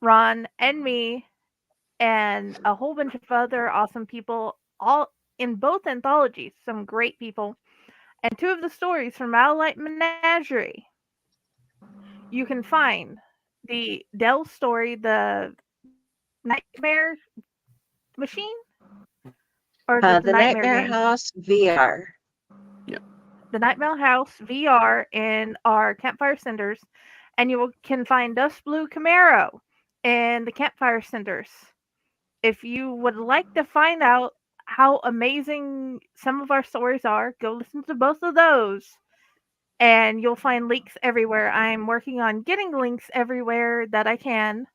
Ron, and me, and a whole bunch of other awesome people, all in both anthologies, some great people, and 2 of the stories from Owlite Menagerie. You can find the Del story, the Nightmare Machine, or the Nightmare House VR. Yeah. The Nightmare House VR in our Campfire Cinders, and you can find Dust Blue Camaro in the Campfire Cinders. If you would like to find out how amazing some of our stories are, go listen to both of those, and you'll find links everywhere. I'm working on getting links everywhere that I can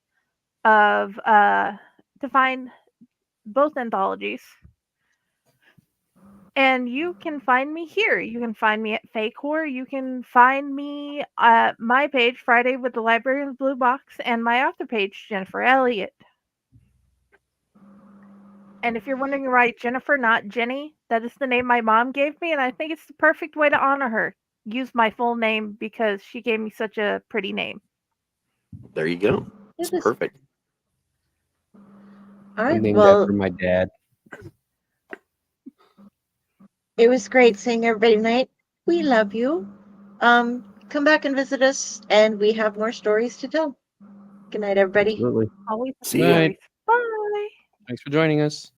of to find both anthologies. And you can find me here. You can find me at Fakehor. You can find me at my page, Friday with the Librarian's Blue Box, and my author page, Jennifer Elliott. And if you're wondering why Jennifer, not Jenny, that is the name my mom gave me, and I think it's the perfect way to honor her. Use my full name because she gave me such a pretty name. There you go. It's perfect. All I'm right, named well, after my dad. it was great seeing everybody tonight. We love you. Come back and visit us, and we have more stories to tell. Good night, everybody. Absolutely. Always See Good ya. night. Bye. Thanks for joining us.